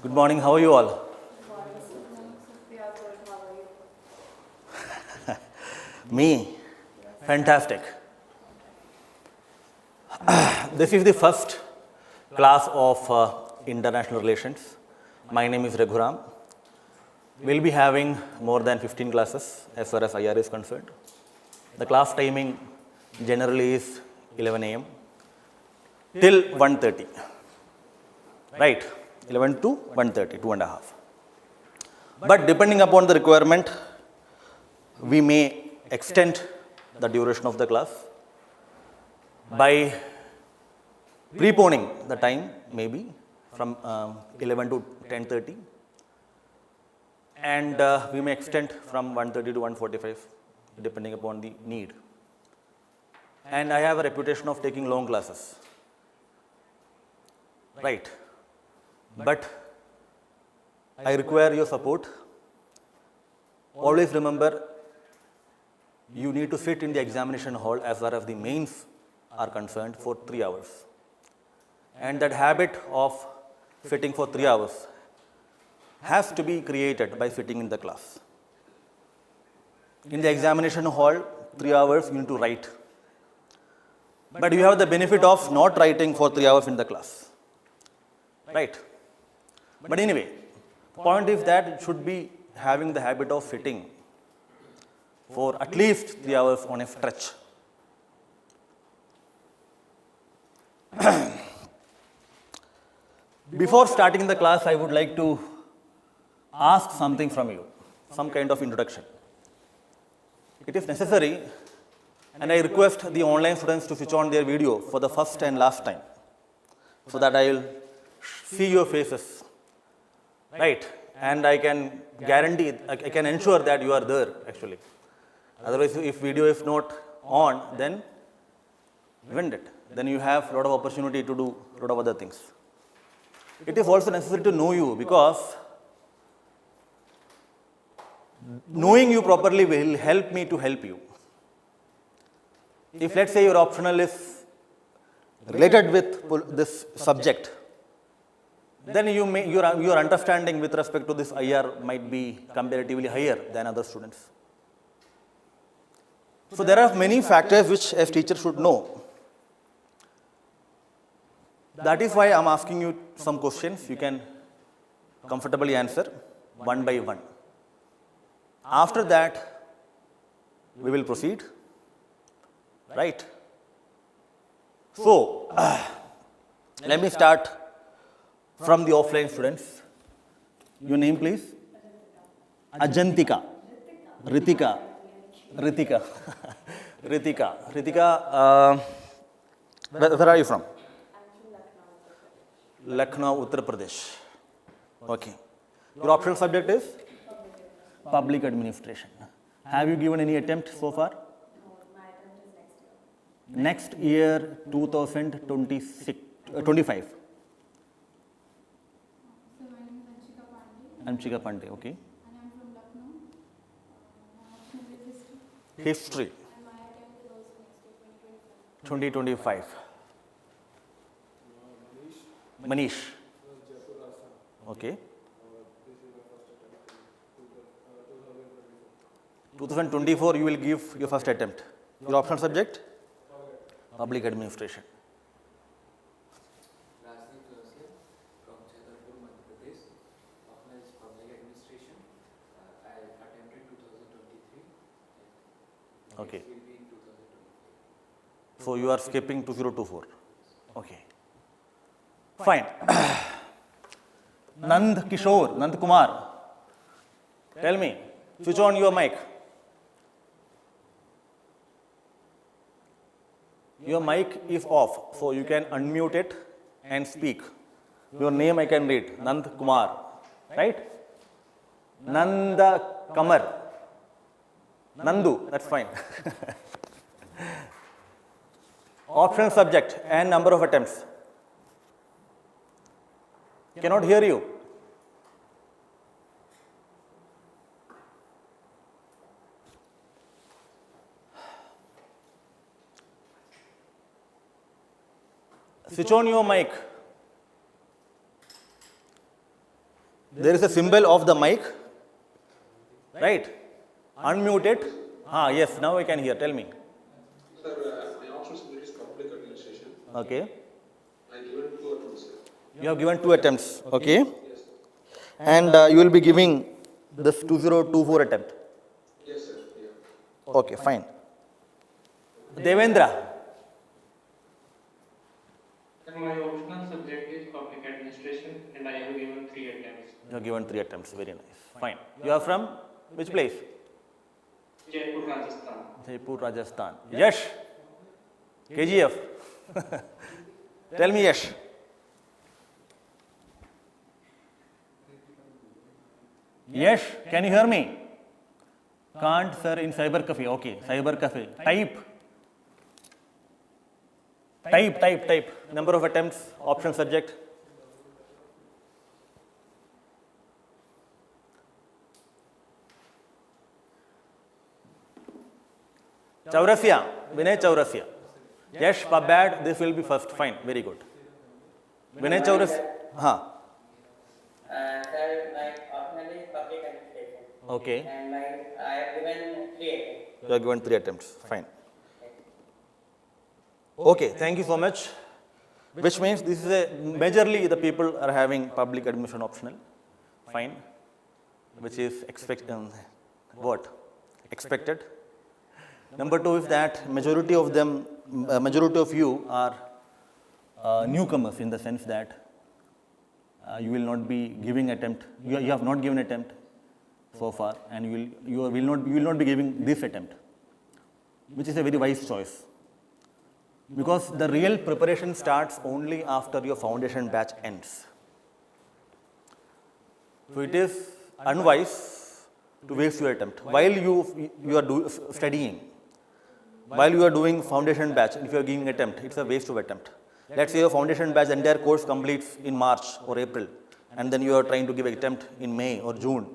Good morning, how are you all? Me? Fantastic. This is the first class of International Relations. My name is Reghu. We'll be having more than 15 classes as far as IR is concerned. The class timing generally is 11 a.m. till 1:30. Right? 11 to 1:30, 2.5. But depending upon the requirement, we may extend the duration of the class by preponing the time, maybe from 11 to 10:30, and we may extend from 1:30 to 1:45 depending upon the need. And I have a reputation of taking long classes, right? But I require your support. Always remember, you need to sit in the examination hall as far as the mains are concerned for 3 hours. And that habit of sitting for 3 hours has to be created by sitting in the class. In the examination hall, 3 hours you need to write. But you have the benefit of not writing for 3 hours in the class. Right? But anyway, point is that it should be having the habit of sitting for at least 3 hours on a stretch. Before starting the class, I would like to ask something from you, some kind of introduction. It is necessary, and I request the online students to switch on their video for the first and last time, so that I will see your faces, right? And I can guarantee, I can ensure that you are there actually. Otherwise, if video is not on, then isn't it? Then you have a lot of opportunity to do a lot of other things. It is also necessary to know you, because knowing you properly will help me to help you. If let's say your optional is related with this subject, then your understanding with respect to this IR might be comparatively higher than other students. So there are many factors which a teacher should know. That is why I am asking you some questions. You can comfortably answer one by one. After that, we will proceed. Right? So, let me start from the offline students. Your name, please? Ajantika. Ritika. Ritika. Ritika. Ritika, where are you from? Lucknow, Uttar Pradesh. Okay. Your optional subject is? Public administration. Have you given any attempt so far? No, my attempt is Next year, 2025. So my name is Anshika Pandey. Anshika Pandey, okay. And I'm from Lucknow. My optional is history. History, And my attempt is also next year, 2025. Manish. Okay. 2024, you will give your first attempt. Your optional subject? Public administration. From Chhatarpur, Madhya Pradesh. Optional is public administration. I attempted 2023. Okay. Next will be in 2024. So you are skipping 2024. Okay. Fine. Nand Kishore, Nand Kumar. Tell me, switch on your mic. Your mic is off, so you can unmute it and speak. Your name I can read, Nand Kumar, right? Nanda Kamar. Nandu, that's fine. Optional subject and number of attempts. Cannot hear you. Switch on your mic. There is a symbol of the mic, right? Unmute it. Yes, now I can hear. Tell me. Sir, my option subject is public administration. Okay. I given 2 attempts, sir. You have given 2 attempts. Okay. Yes, sir. And you will be giving this 2024 attempt. Yes, sir. Yeah. Okay, fine. Devendra. Sir, my optional subject is public administration and I have given 3 attempts. You have given 3 attempts. Very nice. Fine. You are from which place? Jaipur, Rajasthan. Jaipur, Rajasthan. Yash. KGF. Tell me, Yash. Yash, can you hear me? Can't, sir, in cyber cafe. Okay, cyber cafe. Type. Number of attempts, option subject. Chaurasya, Vinay Chaurasya. Yes, bad, this will be first. Fine, very good. Vinay Chaurasya. Sir, my optional is public administration. Okay. And I have given 3 attempts. You have given 3 attempts. Fine. Okay, thank you so much. Which means this is majorly the people are having public administration optional. Fine. Which is expected. Number 2 is that majority of you are newcomers in the sense that you will not be giving attempt. You have not given attempt so far, and you will not be giving this attempt, which is a very wise choice. Because the real preparation starts only after your foundation batch ends. So it is unwise to waste your attempt. While you are studying, while you are doing foundation batch, if you are giving attempt, it's a waste of attempt. Let's say your foundation batch, entire course completes in March or April, and then you are trying to give attempt in May or June.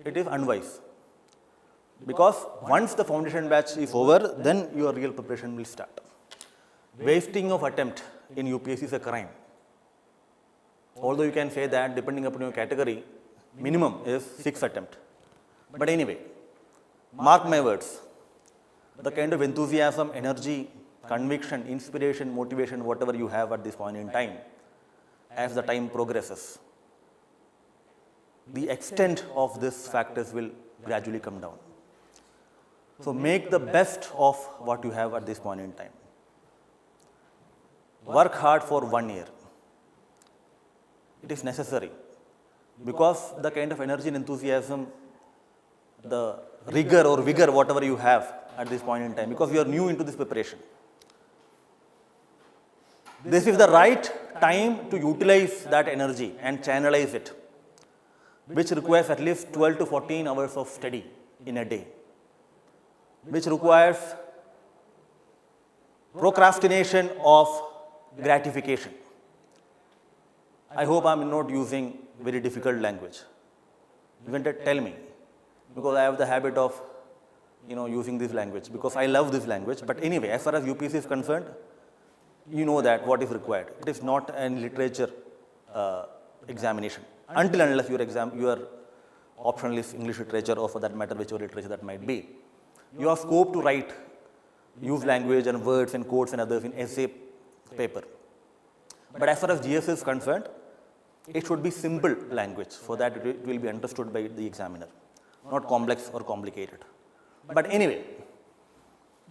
It is unwise. Because once the foundation batch is over, then your real preparation will start. Wasting of attempt in UPSC is a crime. Although you can say that depending upon your category, minimum is 6 attempts. But anyway, mark my words. The kind of enthusiasm, energy, conviction, inspiration, motivation, whatever you have at this point in time, as the time progresses, the extent of these factors will gradually come down. So make the best of what you have at this point in time. Work hard for 1 year. It is necessary because the kind of energy and enthusiasm, the rigor or vigor, whatever you have at this point in time, because you are new into this preparation. This is the right time to utilize that energy and channelize it, which requires at least 12 to 14 hours of study in a day, which requires procrastination of gratification. I hope I am not using very difficult language. You can tell me, because I have the habit of using this language, because I love this language. But anyway, as far as UPSC is concerned, you know that what is required. It is not a literature examination. Until unless your optional is English literature, or for that matter, whichever literature that might be. You have scope to write, use language and words and quotes and others in essay paper. But as far as GS is concerned, it should be simple language so that it will be understood by the examiner, not complex or complicated. But anyway,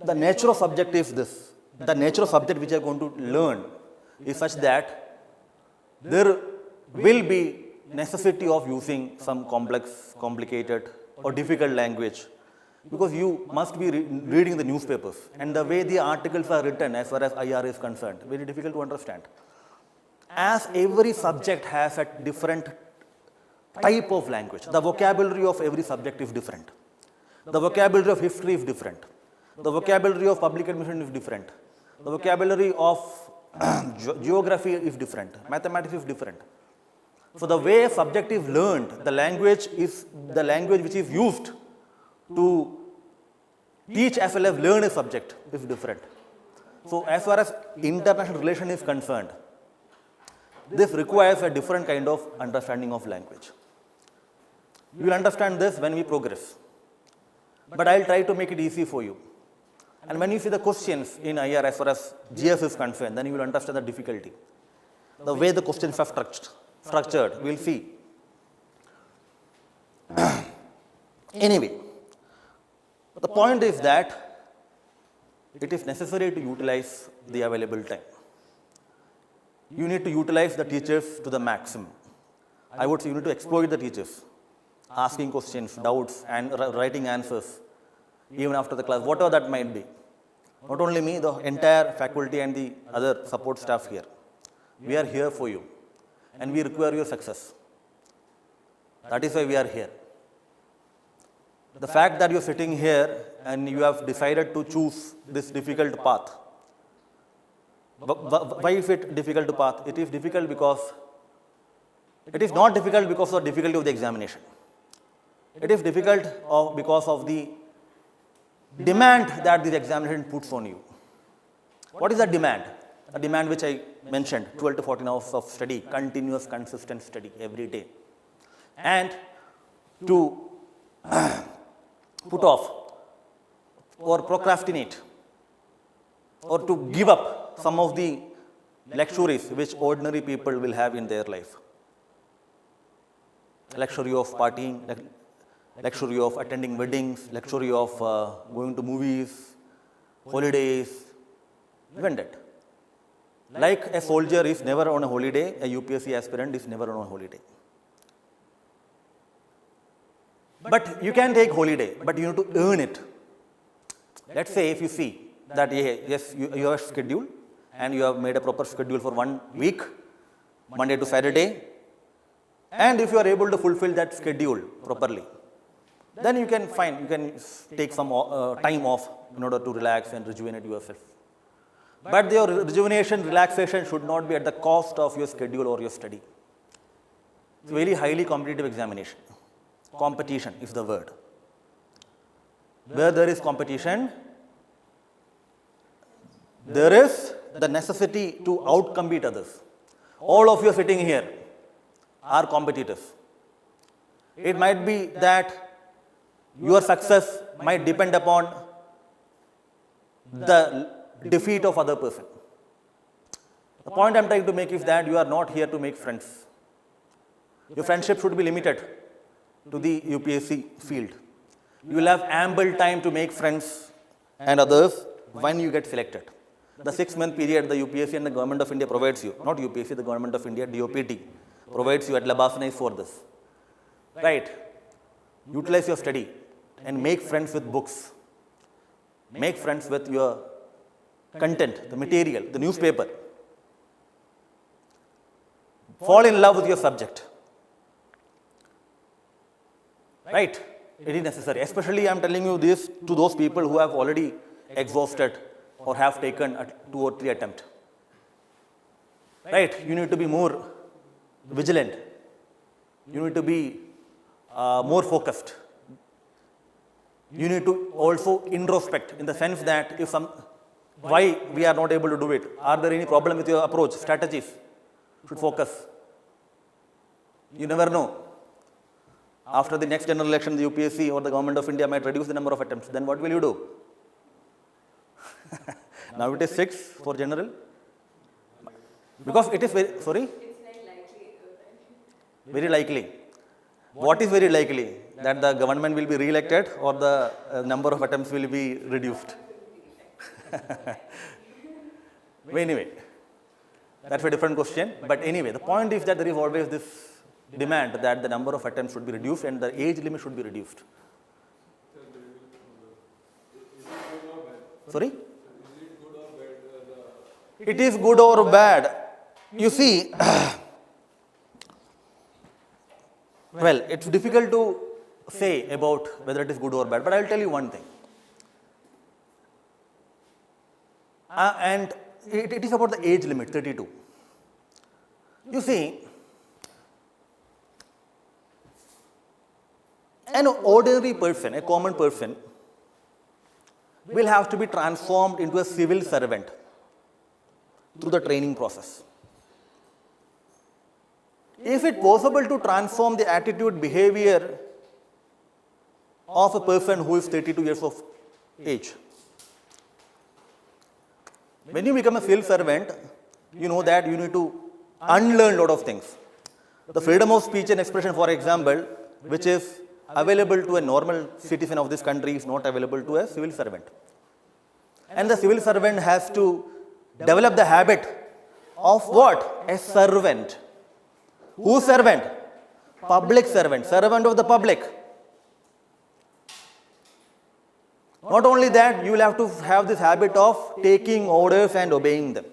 the nature of subject is this. The nature of subject which you are going to learn is such that there will be necessity of using some complex, complicated or difficult language, because you must be reading the newspapers, and the way the articles are written as far as IR is concerned, very difficult to understand. As every subject has a different type of language, the vocabulary of every subject is different. The vocabulary of history is different. The vocabulary of public administration is different. The vocabulary of geography is different. Mathematics is different. So the way a subject is learned, the language which is used to teach as well as learn a subject is different. So as far as international relation is concerned, this requires a different kind of understanding of language. You will understand this when we progress. But I'll try to make it easy for you. And when you see the questions in IR as far as GS is concerned, then you will understand the difficulty. The way the questions are structured, we'll see. Anyway, the point is that it is necessary to utilize the available time. You need to utilize the teachers to the maximum. I would say you need to exploit the teachers, asking questions, doubts, and writing answers, even after the class, whatever that might be. Not only me, the entire faculty and the other support staff here. We are here for you, and we require your success. That is why we are here. The fact that you are sitting here and you have decided to choose this difficult path. Why is it difficult to path? It is difficult because it is not difficult because of the difficulty of the examination. It is difficult because of the demand that this examination puts on you. What is the demand? The demand which I mentioned, 12 to 14 hours of study, continuous, consistent study every day. And to put off or procrastinate or to give up some of the luxuries which ordinary people will have in their life. Luxury of partying, luxury of attending weddings, luxury of going to movies, holidays, even that. Like a soldier is never on a holiday, a UPSC aspirant is never on a holiday. But you can take holiday, but you need to earn it. Let's say if you see that yes, you have a schedule and you have made a proper schedule for 1 week, Monday to Saturday, and if you are able to fulfill that schedule properly, then you can take some time off in order to relax and rejuvenate yourself. But your rejuvenation, relaxation should not be at the cost of your schedule or your study. It's a very highly competitive examination. Competition is the word. Where there is competition, there is the necessity to outcompete others. All of you sitting here are competitors. It might be that your success might depend upon the defeat of other person. The point I'm trying to make is that you are not here to make friends. Your friendship should be limited to the UPSC field. You will have ample time to make friends and others when you get selected. The 6-month period the UPSC and the Government of India provides you, not UPSC, the Government of India, DOPT, provides you at Labasana is for this. Right? Utilize your study and make friends with books. Make friends with your content, the material, the newspaper. Fall in love with your subject. Right? It is necessary. Especially I am telling you this to those people who have already exhausted or have taken 2 or 3 attempts. Right? You need to be more vigilant. You need to be more focused. You need to also introspect in the sense that why we are not able to do it. Are there any problem with your approach, strategies? Should focus. You never know. After the next general election, the UPSC or the Government of India might reduce the number of attempts. Then what will you do? Now it is 6 for general. Because it is very, sorry? It's like likely. Very likely. What is very likely? That the government will be re-elected or the number of attempts will be reduced? Anyway, that's a different question. But anyway, the point is that there is always this demand that the number of attempts should be reduced and the age limit should be reduced. Sorry? It is good or bad. You see, well, it's difficult to say about whether it is good or bad, but I will tell you one thing. And it is about the age limit, 32. You see, an ordinary person, a common person, will have to be transformed into a civil servant through the training process. Is it possible to transform the attitude, behavior of a person who is 32 years of age? When you become a civil servant, you know that you need to unlearn a lot of things. The freedom of speech and expression, for example, which is available to a normal citizen of this country, is not available to a civil servant. And the civil servant has to develop the habit of what? A servant. Whose servant? Public servant, servant of the public. Not only that, you will have to have this habit of taking orders and obeying them.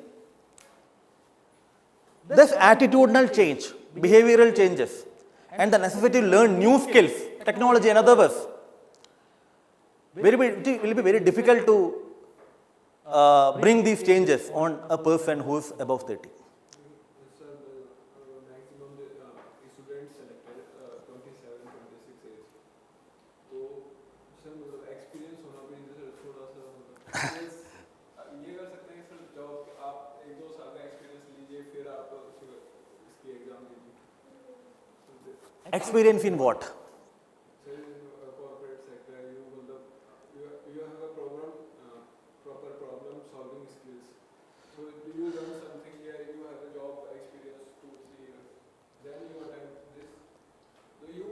This attitudinal change, behavioral changes, and the necessity to learn new skills, technology in other words, it will be very difficult to bring these changes on a person who is above 30. Sir, maximum students selected 27, 26 age. तो sir मतलब experience होना भी जैसे थोड़ा सा ये कर सकते हैं सर जॉब आप 1-2 साल का एक्सपीरियंस लीजिए फिर आप इसकी एग्जाम दीजिए. Experience in what? Sir, in corporate sector, you have a proper problem solving skills. So you learn something here, you have a job experience 2-3 years. Then you attempt this. Do you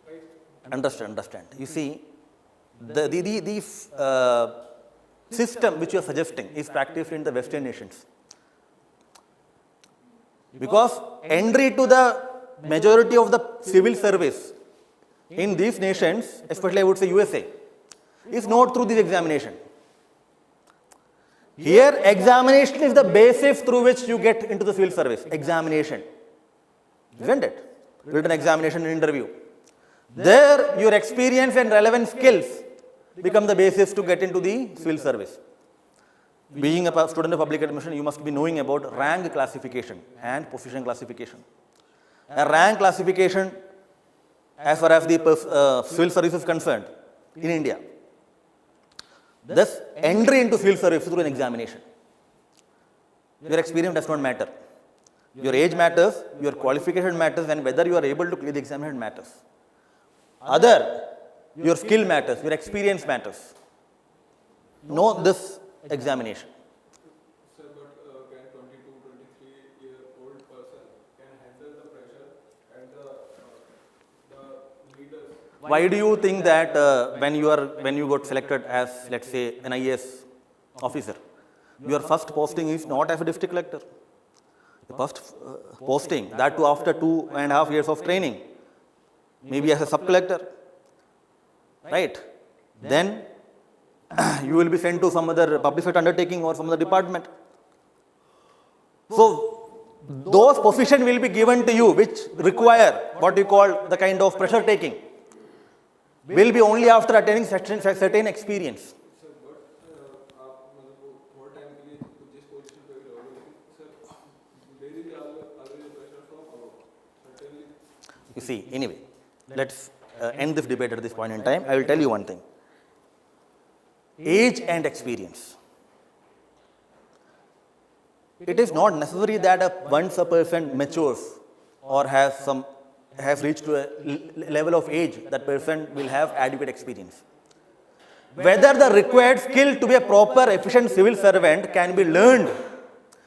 right? Understand. You see, the system which you are suggesting is practiced in the Western nations. Because entry to the majority of the civil service in these nations, especially I would say USA, is not through this examination. Here, examination is the basis through which you get into the civil service. Examination. Isn't it? Written examination and interview. There, your experience and relevant skills become the basis to get into the civil service. Being a student of public administration, you must be knowing about rank classification and position classification. A rank classification, as far as the civil service is concerned, in India. Thus, entry into civil service through an examination. Your experience does not matter. Your age matters, your qualification matters, and whether you are able to clear the examination matters. Your skill matters, your experience matters. Know this examination. Sir, but can 22, 23-year-old person can handle the pressure and the leaders? Why do you think that when you got selected as, let's say, an IAS officer, your first posting is not as a district collector? The first posting, that too after 2.5 years of training, maybe as a sub-collector, right? Then you will be sent to some other public sector undertaking or some other department. So, those positions will be given to you which require what you call the kind of pressure taking, will be only after attaining certain experience. Sir, but आप मतलब थोड़ा time के लिए जिस position पे भी रहोगे, लेकिन sir there is always pressure from above. Certainly. You see, anyway, let's end this debate at this point in time. I will tell you one thing. Age and experience. It is not necessary that once a person matures or has reached to a level of age, that person will have adequate experience. Whether the required skill to be a proper, efficient civil servant can be learned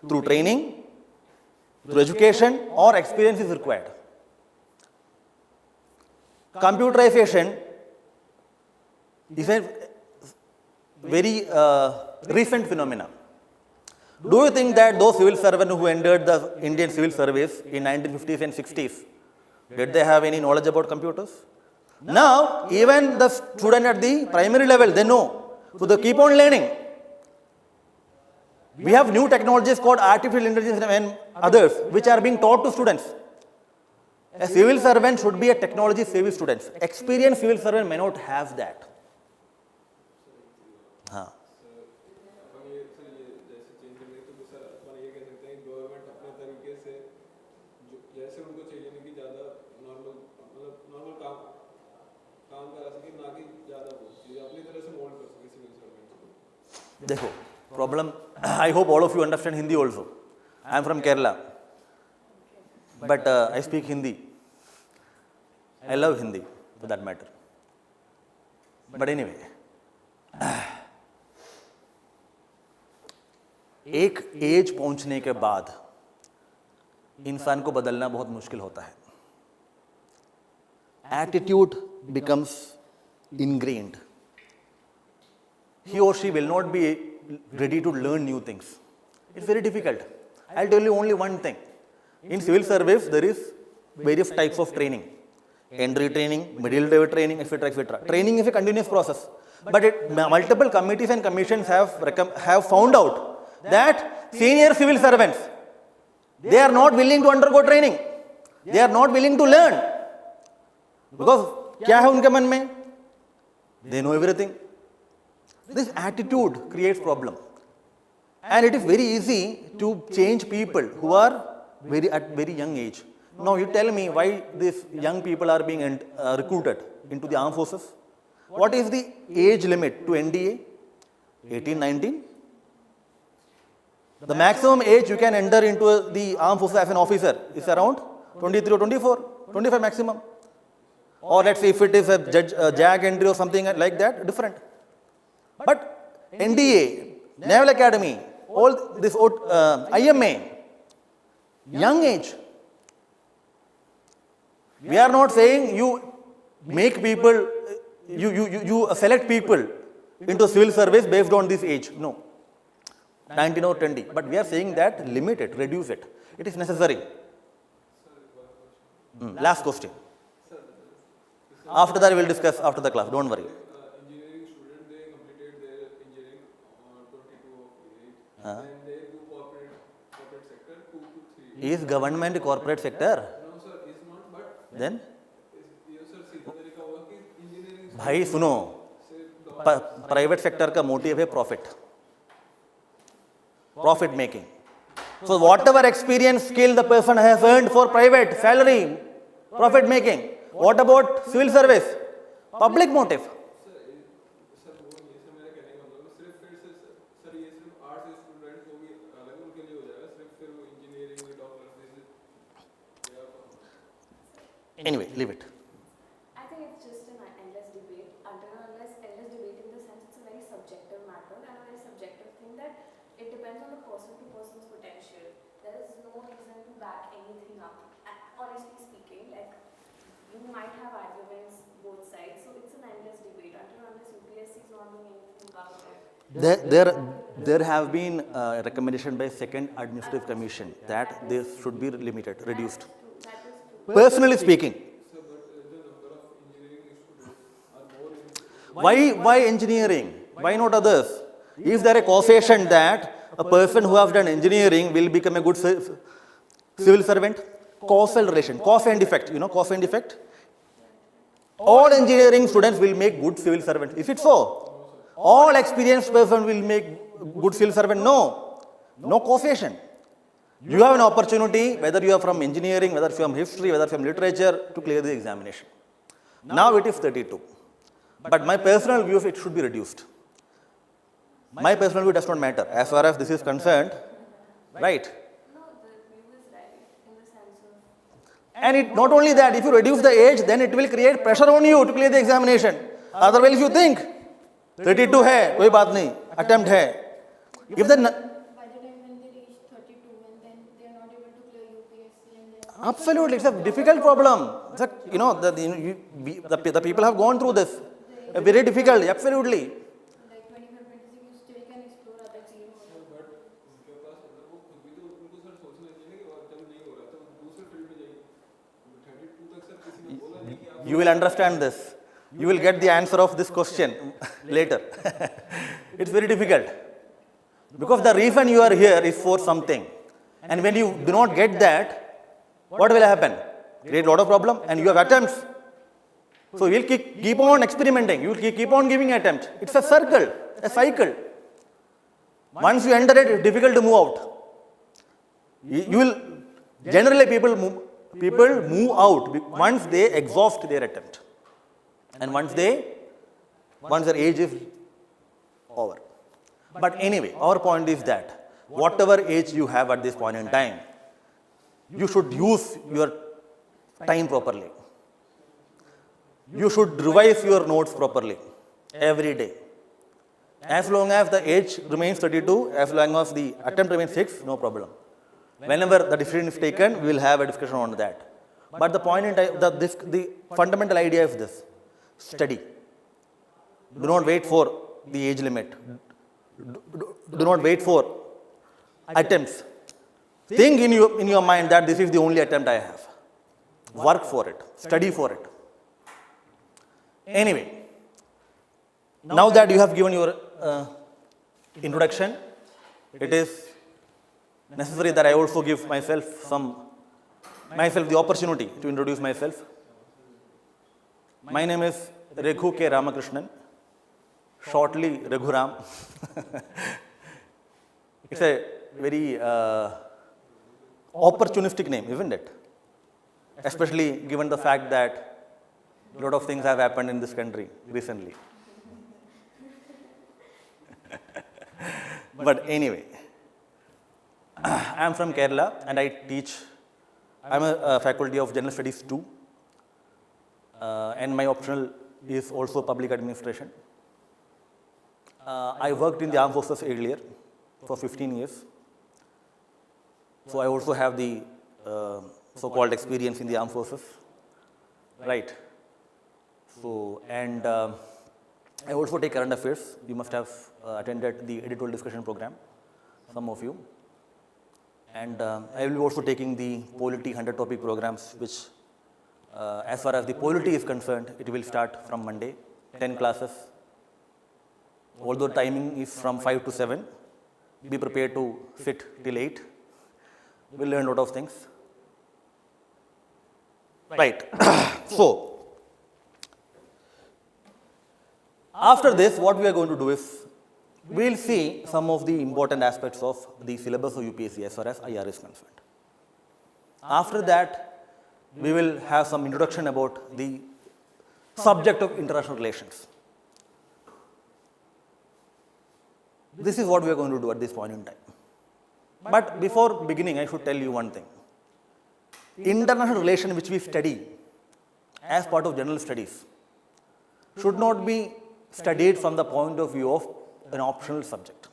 through training, through education, or experience is required. Computerization is a very recent phenomenon. Do you think that those civil servants who entered the Indian civil service in 1950s and 60s, did they have any knowledge about computers? Now, even the student at the primary level, they know. So they keep on learning. We have new technologies called artificial intelligence and others, which are being taught to students. A civil servant should be a technology savvy student. Experienced civil servant may not have that. हाँ. अपन ये sir ये जैसे change करेंगे तो sir अपन ये कह सकते हैं गवर्नमेंट अपने तरीके से जैसे उनको चाहिए नहीं कि ज़्यादा नॉर्मल काम करा सके ना कि ज़्यादा वो चीज़ अपनी तरह से मोल्ड कर सके सिविल सर्वेंट को. देखो, problem, I hope all of you understand Hindi also. I am from Kerala. but I speak Hindi. I love Hindi for that matter. But anyway, एक एज पहुंचने के बाद इंसान को बदलना बहुत मुश्किल होता है. Attitude becomes ingrained. He or she will not be ready to learn new things. It's very difficult. I'll tell you only one thing. In civil service, there is various types of training. Entry training, middle level training, etc., etc. Training is a continuous process. But multiple committees and commissions have found out that senior civil servants, they are not willing to undergo training. They are not willing to learn. Because क्या है उनके मन में? They know everything. This attitude creates problem. And it is very easy to change people who are at very young age. Now you tell me why these young people are being recruited into the armed forces. What is the age limit to NDA? 18, 19? The maximum age you can enter into the armed forces as an officer is around 23 or 24, 25 maximum. Or let's say if it is a JAG entry or something like that, different. But NDA, Naval Academy, all this IMA, young age. We are not saying you make people, you select people into civil service based on this age. No. 19 or 20. But we are saying that limit it, reduce it. It is necessary. Last question. After that, we will discuss after the class. Don't worry. Engineering student, they completed their engineering on 22 of age, and they do corporate sector 2 to 3. Is government corporate sector? No sir, it's not. But Then? yes sir, सीधा तरीका हुआ कि engineering भाई सुनो, private sector का motive है profit making. So whatever experience, skill the person has earned for private salary, profit making. What about civil service? Public motive. Sir वो ये सर मेरा कहने का मतलब सिर्फ फिर से सर ये सिर्फ आर्ट्स स्टूडेंट को भी अलग उनके लिए हो जाएगा, सिर्फ फिर वो इंजीनियरिंग में doctor Anyway, leave it. I think it's just an endless debate. Endless debate in the sense it's a very subjective matter and a very subjective thing that it depends on the person to person's potential. There is no reason to back anything up. And honestly speaking, like you might have arguments both sides, so it's an endless debate unless UPSC is not doing anything about it. There have been recommendation by second administrative commission that this should be limited, reduced. That is true. Personally speaking, why engineering? Why not others? Is there a causation that a person who has done engineering will become a good civil servant? Causal relation, cause and effect. You know cause and effect? All engineering students will make good civil servants. Is it so? All experienced person will make good civil servant? No. No causation. You have an opportunity, whether you are from engineering, whether you are from history, whether you are from literature, to clear the examination. Now it is 32. But my personal view is it should be reduced. My personal view does not matter as far as this is concerned, right? No, the view is right in the sense of. And it not only that, if you reduce the age, then it will create pressure on you to clear the examination. Otherwise, if you think 32 hai, koi baat nahi, attempt hai. If the By the time when they reach 32 and then they are not able to clear UPSC and then. absolutely, it's a difficult problem. It's a, the people have gone through this. Very difficult, absolutely. Like 25, 26, you still can explore other fields. But उनके पास मतलब वो खुद भी तो उनको sir सोचना चाहिए कि और जब नहीं हो रहा तो दूसरे फील्ड में जाइए. 32 तक सर किसी ने बोला नहीं कि आप You will understand this. You will get the answer of this question later. It's very difficult. Because the reason you are here is for something. And when you do not get that, what will happen? Create a lot of problem and you have attempts. So you will keep on experimenting. You will keep on giving attempt. It's a circle, a cycle. Once you enter it, it's difficult to move out. You will, generally people move out once they exhaust their attempt. And once their age is over. But anyway, our point is that whatever age you have at this point in time, you should use your time properly. You should revise your notes properly every day. As long as the age remains 32, as long as the attempt remains 6, no problem. Whenever the decision is taken, we will have a discussion on that. But the point in time, the fundamental idea is this: study. Do not wait for the age limit. Do not wait for attempts. Think in your mind that this is the only attempt I have. Work for it. Study for it. Anyway, now that you have given your introduction, it is necessary that I also give myself the opportunity to introduce myself. My name is Reghu K. Ramakrishnan, shortly Reghu Ram. It's a very opportunistic name, isn't it? Especially given the fact that a lot of things have happened in this country recently. But anyway, I am from Kerala and I teach. I am a faculty of General Studies too, and my optional is also public administration. I worked in the armed forces earlier for 15 years, so I also have the so-called experience in the armed forces, right? So, and I also take current affairs. You must have attended the editorial discussion program, some of you. And I will be also taking the Polity 100 topic programs, which as far as the polity is concerned, it will start from Monday, 10 classes. Although timing is from 5 to 7, be prepared to sit till 8. We'll learn a lot of things. Right. So, after this, what we are going to do is, we will see some of the important aspects of the syllabus of UPSC as far as IR is concerned. After that, we will have some introduction about the subject of international relations. This is what we are going to do at this point in time. But before beginning, I should tell you one thing. International relation which we study as part of general studies should not be studied from the point of view of an optional subject,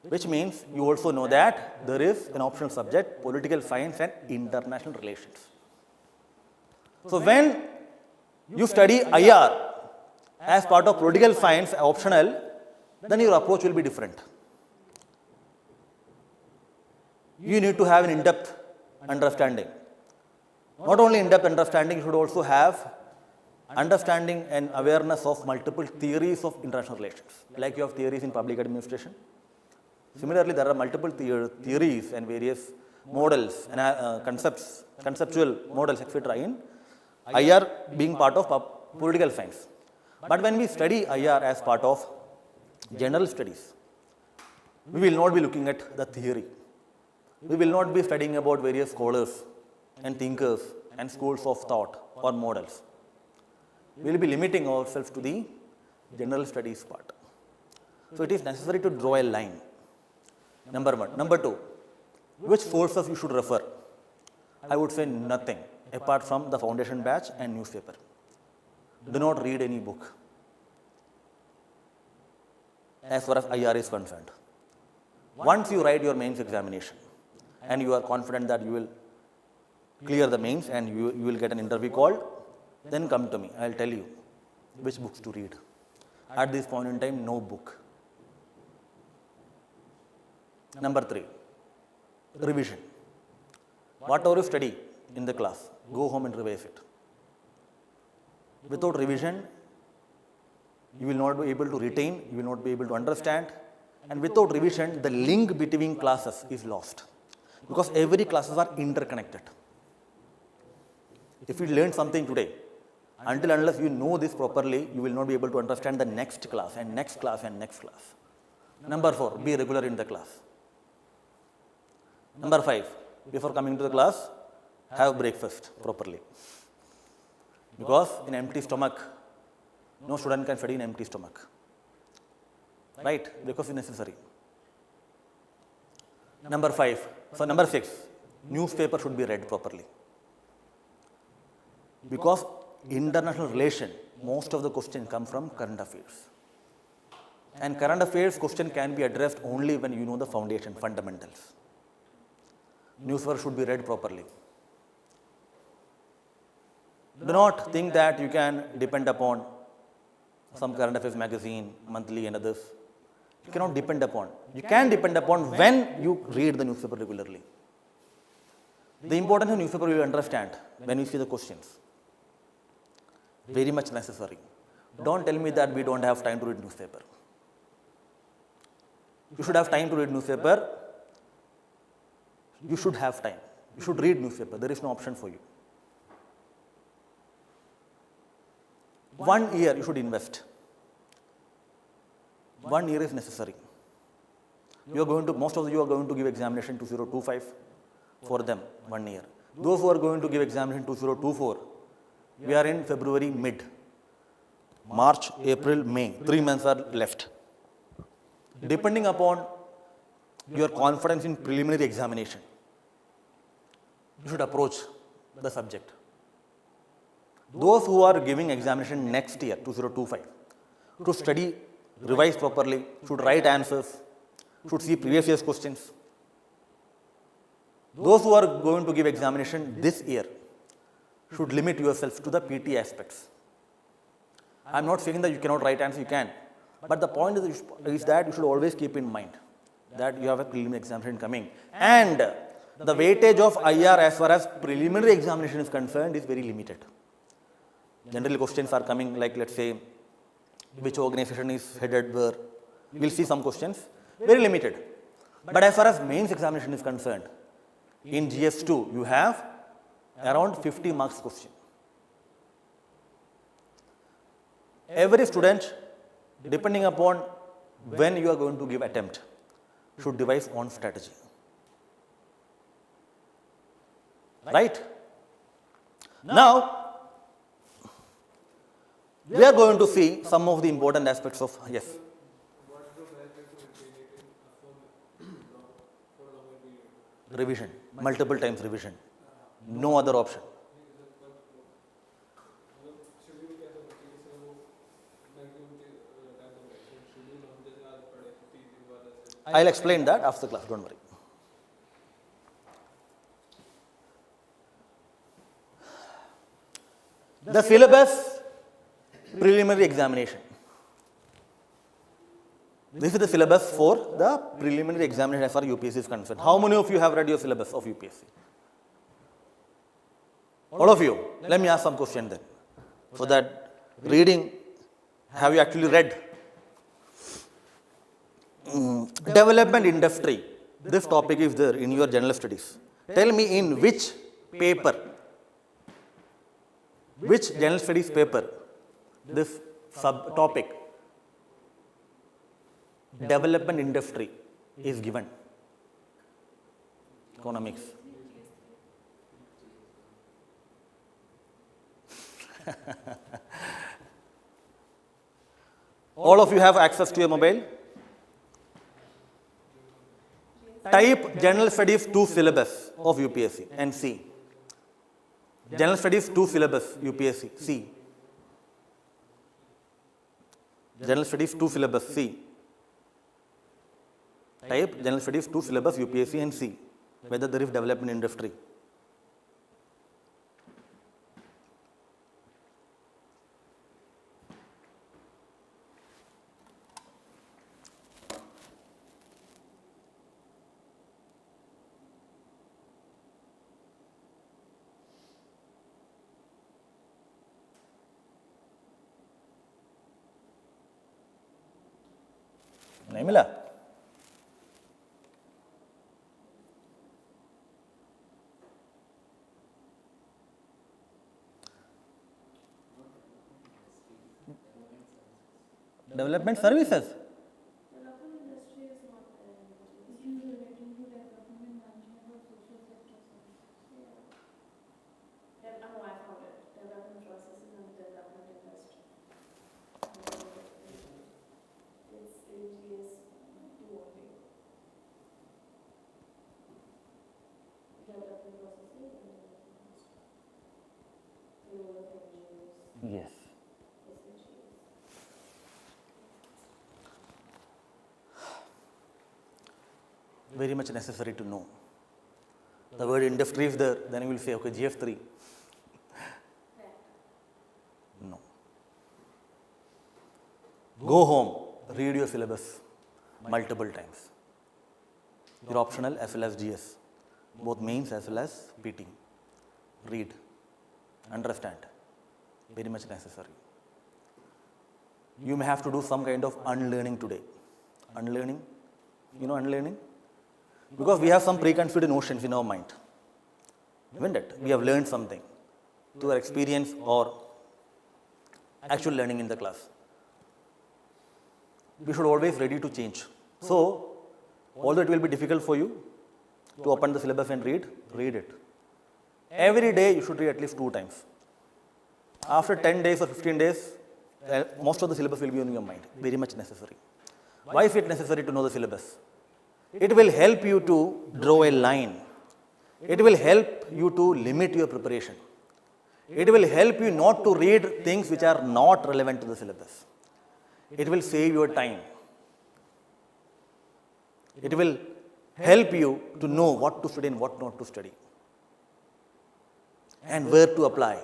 which means you also know that there is an optional subject, political science and international relations. So when you study IR as part of political science optional, then your approach will be different. You need to have an in-depth understanding. Not only in-depth understanding, you should also have understanding and awareness of multiple theories of international relations, like you have theories in public administration. Similarly, there are multiple theories and various models and conceptual models, etc. in IR being part of political science. But when we study IR as part of general studies, we will not be looking at the theory. We will not be studying about various scholars and thinkers and schools of thought or models. We will be limiting ourselves to the general studies part. So it is necessary to draw a line. Number one. Number two, which sources you should refer? I would say nothing apart from the foundation batch and newspaper. Do not read any book as far as IR is concerned. Once you write your mains examination and you are confident that you will clear the mains and you will get an interview call, then come to me. I will tell you which books to read. At this point in time, no book. Number three, revision. Whatever you study in the class, go home and revise it. Without revision, you will not be able to retain, you will not be able to understand, and without revision, the link between classes is lost because every classes are interconnected. If you learn something today, until unless you know this properly, you will not be able to understand the next class and next class and next class. Number four, be regular in the class. Number five, before coming to the class, have breakfast properly. Because in empty stomach, no student can study in empty stomach. Right? Breakfast is necessary. Number six, newspaper should be read properly. Because international relation, most of the questions come from current affairs. And current affairs question can be addressed only when you know the foundation, fundamentals. Newspaper should be read properly. Do not think that you can depend upon some current affairs magazine, monthly and others. You cannot depend upon. You can depend upon when you read the newspaper regularly. The importance of newspaper you will understand when you see the questions. Very much necessary. Don't tell me that we don't have time to read newspaper. You should have time to read newspaper. You should have time. You should read newspaper. There is no option for you. 1 year you should invest. 1 year is necessary. Most of you are going to give examination 2025 for them 1 year. Those who are going to give examination 2024, we are in February mid. March, April, May, 3 months are left. Depending upon your confidence in preliminary examination, you should approach the subject. Those who are giving examination next year, 2025, to study, revise properly, should write answers, should see previous year's questions. Those who are going to give examination this year should limit yourself to the PT aspects. I am not saying that you cannot write answers, you can. But the point is that you should always keep in mind that you have a preliminary examination coming. And the weightage of IR as far as preliminary examination is concerned is very limited. Generally questions are coming like, let's say, which organization is headed where. We will see some questions, very limited. But as far as mains examination is concerned, in GS2 you have around 50 marks question. Every student, depending upon when you are going to give attempt, should devise own strategy. Right? Now, we are going to see some of the important aspects of, yes. What is the best way to retain it for a longer period? Revision, multiple times revision. No other option. Schedule कैसा बच्चे से वो maximum time का schedule हम जैसे आज पढ़े 30 दिन बाद ऐसे I'll explain that after the class, don't worry. The syllabus, preliminary examination. This is the syllabus for the preliminary examination as far as UPSC is concerned. How many of you have read your syllabus of UPSC? All of you. Let me ask some question then. For that reading, have you actually read? Development industry. This topic is there in your general studies. Tell me in which paper, which general studies paper, this subtopic, development industry, is given. Economics. All of you have access to your mobile? Type General Studies 2 syllabus of UPSC and see. General Studies 2 syllabus UPSC, see. General Studies 2 syllabus, see. Type General Studies 2 syllabus UPSC and see whether there is development industry. नहीं मिला? Development services. Development industry is not there. It's usually relating to development and management of social sector services. Yeah. Oh, I found it. Development processes and development industry. It's AGS 2 only. Development very much necessary to know. The word industry is there, then you will say, okay, GF3. No. Go home, read your syllabus multiple times. Your optional as well as GS, both mains as well as PT. Read, understand, very much necessary. You may have to do some kind of unlearning today. Unlearning, you know unlearning? Because we have some preconceived notions in our mind. Isn't it? We have learned something through our experience or actual learning in the class. We should always ready to change. So, although it will be difficult for you to open the syllabus and read it. Every day you should read at least 2 times. After 10 days or 15 days, most of the syllabus will be on your mind. Very much necessary. Why is it necessary to know the syllabus? It will help you to draw a line. It will help you to limit your preparation. It will help you not to read things which are not relevant to the syllabus. It will save your time. It will help you to know what to study and what not to study, and where to apply.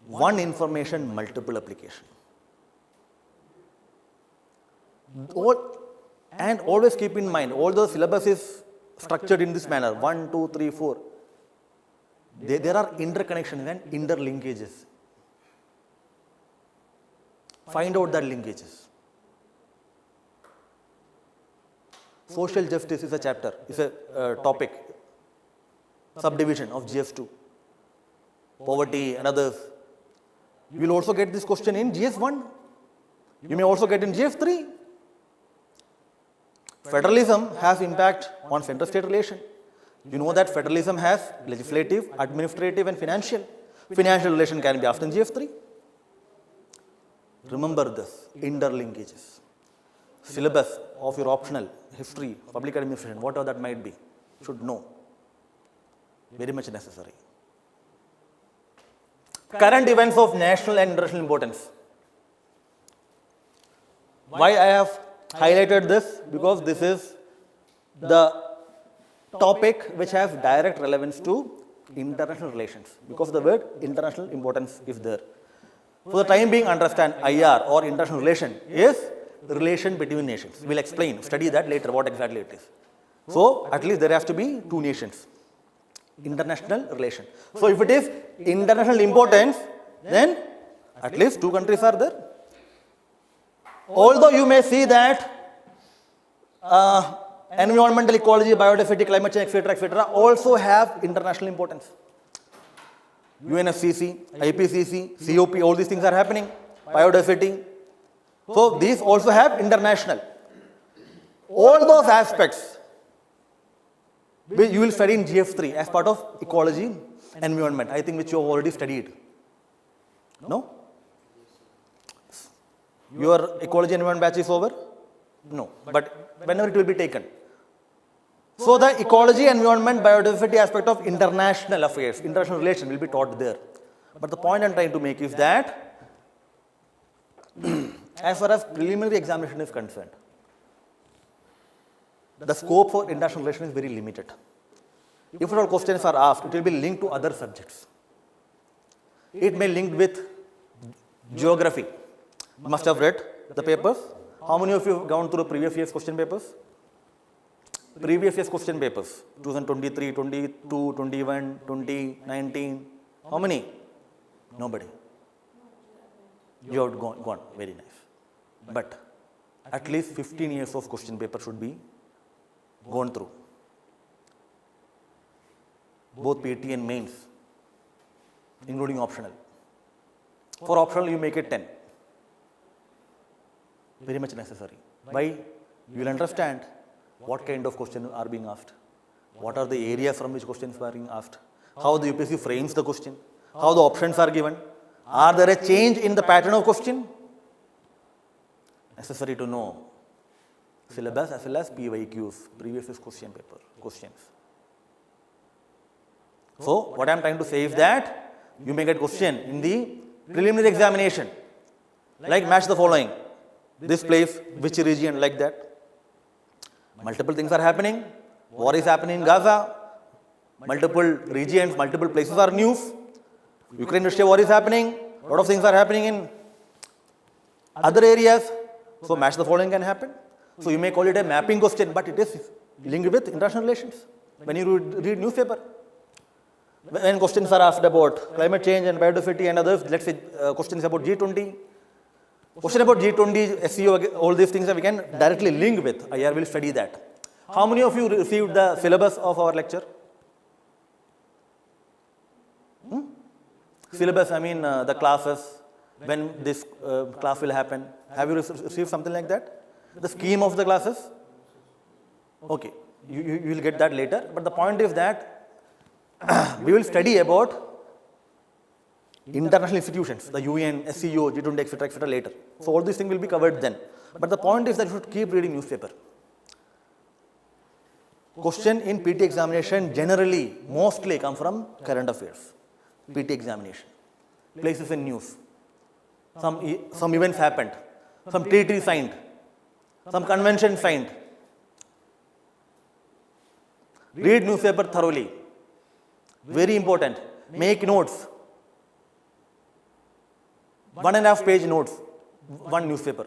One information, multiple application. And always keep in mind, although syllabus is structured in this manner, 1, 2, 3, 4, there are interconnections and interlinkages. Find out that linkages. Social justice is a chapter, is a topic, subdivision of GS2. Poverty and others. You will also get this question in GS1. You may also get in GS3. Federalism has impact on center-state relation. You know that federalism has legislative, administrative and financial. Financial relation can be asked in GS3. Remember this, interlinkages. Syllabus of your optional, history, public administration, whatever that might be, should know. Very much necessary. Current events of national and international importance. Why I have highlighted this? Because this is the topic which has direct relevance to international relations. Because the word international importance is there. For the time being, understand IR or international relation is relation between nations. We'll explain, study that later, what exactly it is. So, at least there has to be 2 nations. International relation. So, if it is international importance, then at least 2 countries are there. Although you may see that environmental ecology, biodiversity, climate change, etc., also have international importance. UNFCCC, IPCC, COP, all these things are happening. Biodiversity. So, these also have international. All those aspects you will study in GF3 as part of ecology, environment, I think which you have already studied. No? Your ecology environment batch is over? No. But whenever it will be taken. So, the ecology, environment, biodiversity aspect of international affairs, international relations will be taught there. But the point I am trying to make is that as far as preliminary examination is concerned, the scope for international relations is very limited. If all questions are asked, it will be linked to other subjects. It may link with geography. You must have read the papers. How many of you have gone through previous year's question papers? Previous year's question papers, 2023, 22, 21, 20, 19. How many? Nobody. You have gone. Very nice. But at least 15 years of question paper should be gone through. Both PT and mains, including optional. For optional, you make it 10. Very much necessary. Why? You will understand what kind of questions are being asked, what are the areas from which questions are being asked, how the UPSC frames the question, how the options are given, are there a change in the pattern of question? Necessary to know syllabus as well as PYQs, previous year's question paper, questions. So, what I am trying to say is that you may get question in the preliminary examination, like match the following, this place, which region, like that. Multiple things are happening. War is happening in Gaza. Multiple regions, multiple places are news. Ukraine-Russia war is happening. A lot of things are happening in other areas. So match the following can happen. So you may call it a mapping question, but it is linked with international relations. When you read newspaper, when questions are asked about climate change and biodiversity and others, let's say questions about G20, question about G20, SEO, all these things that we can directly link with. IR will study that. How many of you received the syllabus of our lecture? Syllabus, I mean the classes, when this class will happen. Have you received something like that? The scheme of the classes? Okay, you will get that later. But the point is that we will study about international institutions, the UN, SEO, G20, etc. later. So all these things will be covered then. But the point is that you should keep reading newspaper. Question in PT examination generally, mostly come from current affairs. PT examination, places in news. Some events happened, some treaty signed, some convention signed. Read newspaper thoroughly. Very important. Make notes. 1.5 page notes, one newspaper.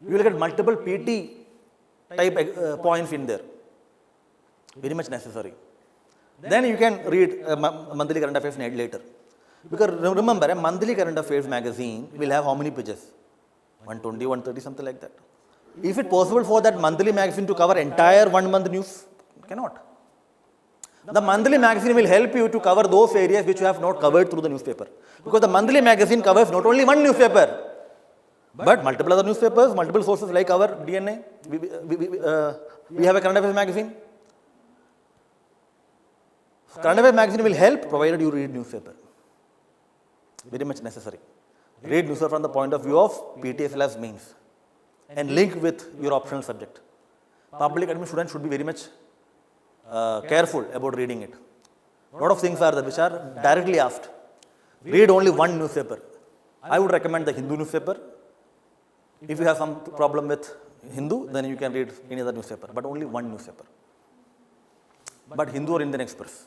You will get multiple PT type points in there. Very much necessary. Then you can read monthly current affairs later. Because remember, a monthly current affairs magazine will have how many pages? 120, 130, something like that. Is it possible for that monthly magazine to cover entire 1 month news? Cannot. The monthly magazine will help you to cover those areas which you have not covered through the newspaper. Because the monthly magazine covers not only one newspaper, but multiple other newspapers, multiple sources like our DNA. We have a current affairs magazine. Current affairs magazine will help provided you read newspaper. Very much necessary. Read newspaper from the point of view of PT as well as mains and link with your optional subject. Public admin students should be very much careful about reading it. A lot of things are there which are directly asked. Read only one newspaper. I would recommend the Hindu newspaper. If you have some problem with Hindu, then you can read any other newspaper, but only one newspaper. But Hindu or Indian Express.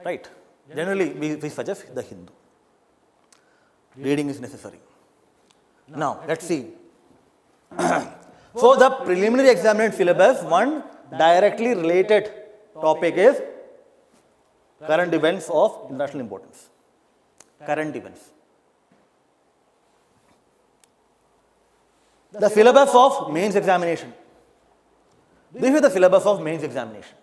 Right. Generally, we suggest the Hindu. Reading is necessary. Now, let's see. So, the preliminary examination syllabus, one directly related topic is current events of international importance. Current events. The syllabus of mains examination. This is the syllabus of mains examination.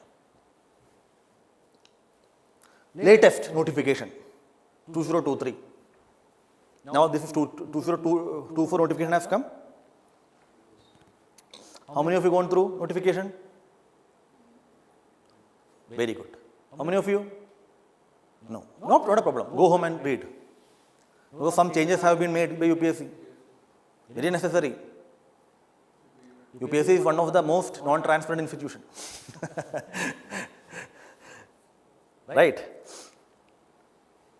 Latest notification, 2023. Now this is 2024 notification has come. How many of you gone through notification? Very good. How many of you? No. No, not a problem. Go home and read. Because some changes have been made by UPSC. Very necessary. UPSC is one of the most non-transparent institutions. Right?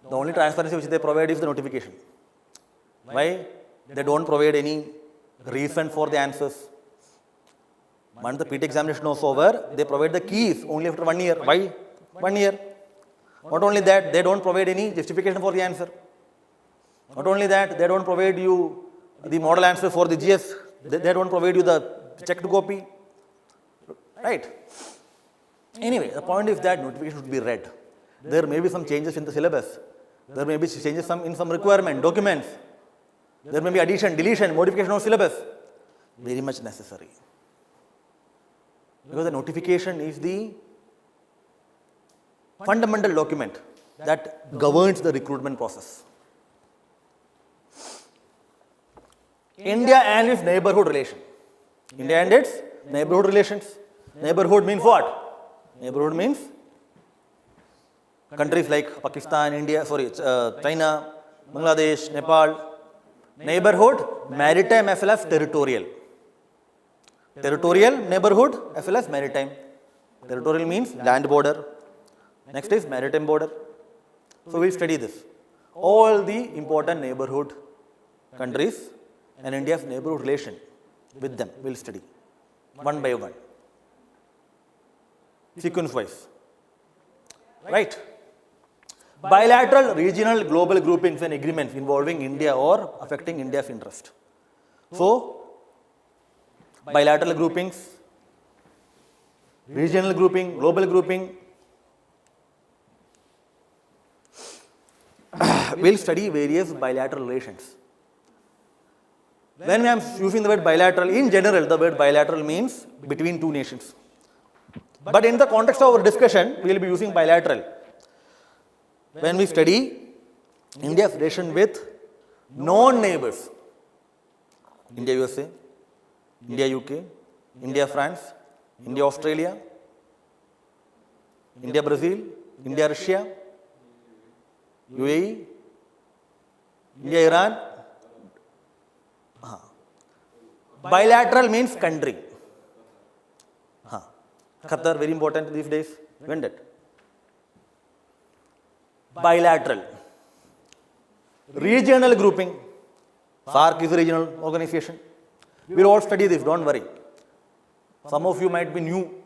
The only transparency which they provide is the notification. Why? They don't provide any reason for the answers. Once the PT examination is over, they provide the keys only after 1 year. Why? 1 year. Not only that, they don't provide any justification for the answer. Not only that, they don't provide you the model answer for the GS. They don't provide you the checked copy. Right? Anyway, the point is that notification should be read. There may be some changes in the syllabus. There may be changes in some requirement, documents. There may be addition, deletion, modification of syllabus. Very much necessary. Because the notification is the fundamental document that governs the recruitment process. India and its neighborhood relation. India and its neighborhood relations. Neighborhood means what? Neighborhood means countries like Pakistan, India, China, Bangladesh, Nepal. Neighborhood, maritime as well as territorial. Territorial, neighborhood as well as maritime. Territorial means land border. Next is maritime border. So we will study this. All the important neighborhood countries and India's neighborhood relation with them, we'll study one by one, sequence wise. Right? Bilateral, regional, global groupings and agreements involving India or affecting India's interest. So, bilateral groupings, regional grouping, global grouping. We'll study various bilateral relations. When I am using the word bilateral, in general, the word bilateral means between two nations. But in the context of our discussion, we will be using bilateral when we study India's relation with non-neighbors. India USA, India UK, India France, India Australia, India Brazil, India Russia, UAE, India Iran. Bilateral means country. Qatar, very important these days, isn't it? Bilateral. Regional grouping. SAARC is a regional organization. We'll all study this, don't worry. Some of you might be new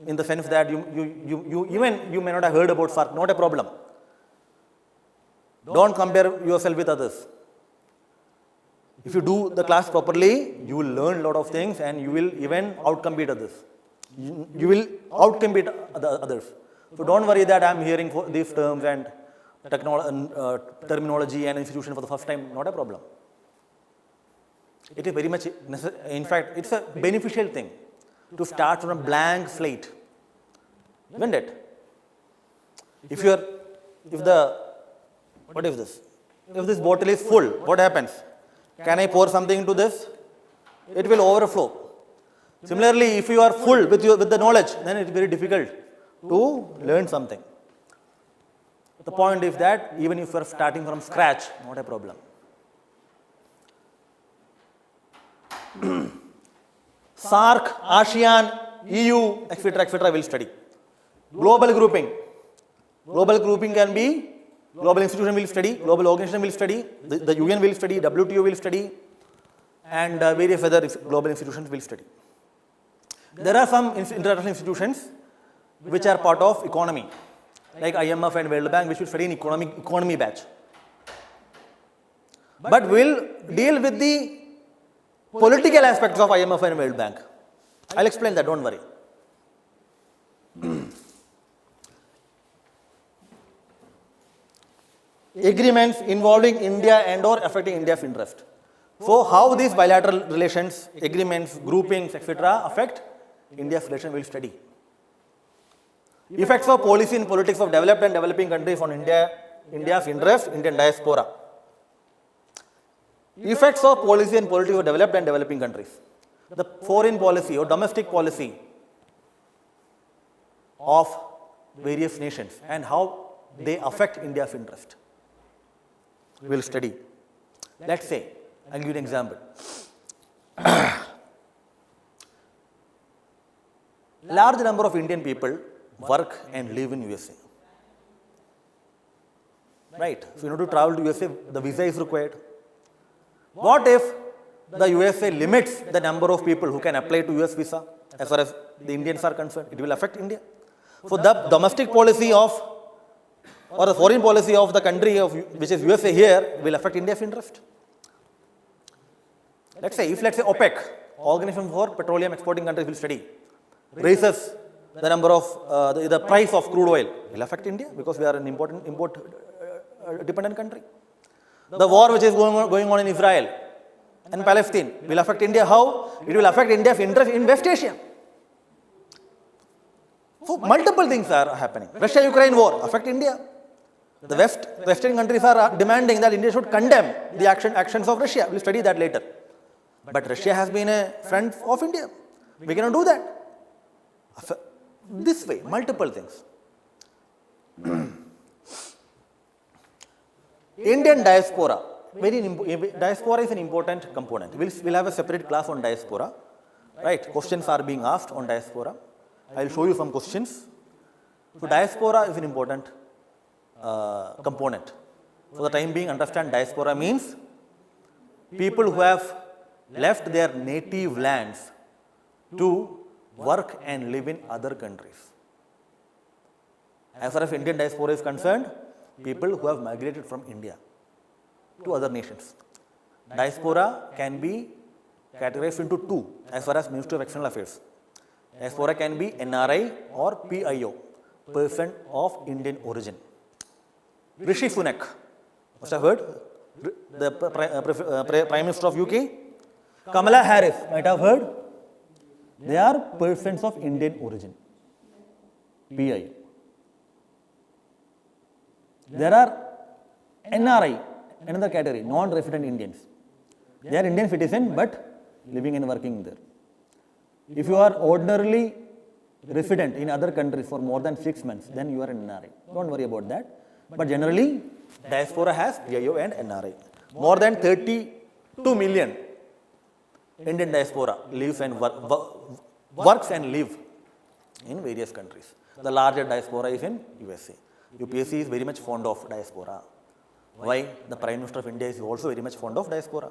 in the sense that you may not have heard about SAARC, not a problem. Don't compare yourself with others. If you do the class properly, you will learn a lot of things and you will even outcompete others. You will outcompete the others. So don't worry that I am hearing these terms and terminology and institution for the first time, not a problem. It is very much necessary. In fact, it's a beneficial thing to start from a blank slate. Isn't it? If this bottle is full, what happens? Can I pour something into this? It will overflow. Similarly, if you are full with the knowledge, then it is very difficult to learn something. The point is that even if you are starting from scratch, not a problem. SAARC, ASEAN, EU, etc. will study. Global grouping. Global grouping can be global institution will study, global organization will study, the UN will study, WTO will study, and various other global institutions will study. There are some international institutions which are part of economy, like IMF and World Bank, which will study in economy batch. But we'll deal with the political aspects of IMF and World Bank. I'll explain that, don't worry. Agreements involving India and or affecting India's interest. So how these bilateral relations, agreements, groupings, etc. affect India's relation will study. Effects of policy and politics of developed and developing countries on India's interest, Indian diaspora. Effects of policy and politics of developed and developing countries. The foreign policy or domestic policy of various nations and how they affect India's interest. We will study. Let's say, I'll give you an example. Large number of Indian people work and live in USA. Right? So, in order to travel to USA, the visa is required. What if the USA limits the number of people who can apply to US visa as far as the Indians are concerned? It will affect India. So, the domestic policy of or the foreign policy of the country which is USA here will affect India's interest. Let's say OPEC, Organization for Petroleum Exporting Countries, will study, raises the number of the price of crude oil, will affect India because we are an important import dependent country. The war which is going on in Israel and Palestine will affect India. How? It will affect India's interest in West Asia. So multiple things are happening. Russia-Ukraine war affect India. The Western countries are demanding that India should condemn the actions of Russia. We'll study that later. But Russia has been a friend of India. We cannot do that. This way, multiple things. Indian diaspora. Diaspora is an important component. We'll have a separate class on diaspora. Right? Questions are being asked on diaspora. I'll show you some questions. So diaspora is an important component. For the time being, understand diaspora means people who have left their native lands to work and live in other countries. As far as Indian diaspora is concerned, people who have migrated from India to other nations. Diaspora can be categorized into two as far as Ministry of External Affairs. Diaspora can be NRI or PIO, person of Indian origin. Rishi Sunak, must have heard, the Prime Minister of UK. Kamala Harris, might have heard. They are persons of Indian origin, PIO. There are NRI, another category, non-resident Indians. They are Indian citizens but living and working there. If you are ordinarily resident in other countries for more than 6 months, then you are an NRI. Don't worry about that. But generally, diaspora has PIO and NRI. More than 32 million Indian diaspora lives and works and live in various countries. The larger diaspora is in USA. UPSC is very much fond of diaspora. Why? The Prime Minister of India is also very much fond of diaspora.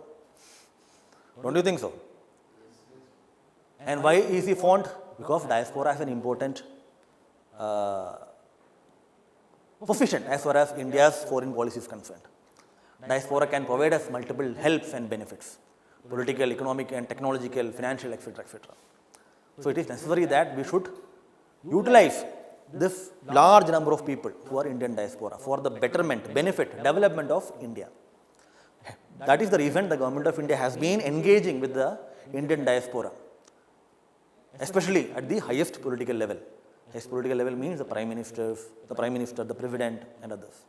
Don't you think so? And why is he fond? Because diaspora has an important position as far as India's foreign policy is concerned. Diaspora can provide us multiple helps and benefits, political, economic and technological, financial, etc., etc. So it is necessary that we should utilize this large number of people who are Indian diaspora for the betterment, benefit, development of India. That is the reason the government of India has been engaging with the Indian diaspora, especially at the highest political level. Highest political level means the Prime Minister, the President and others.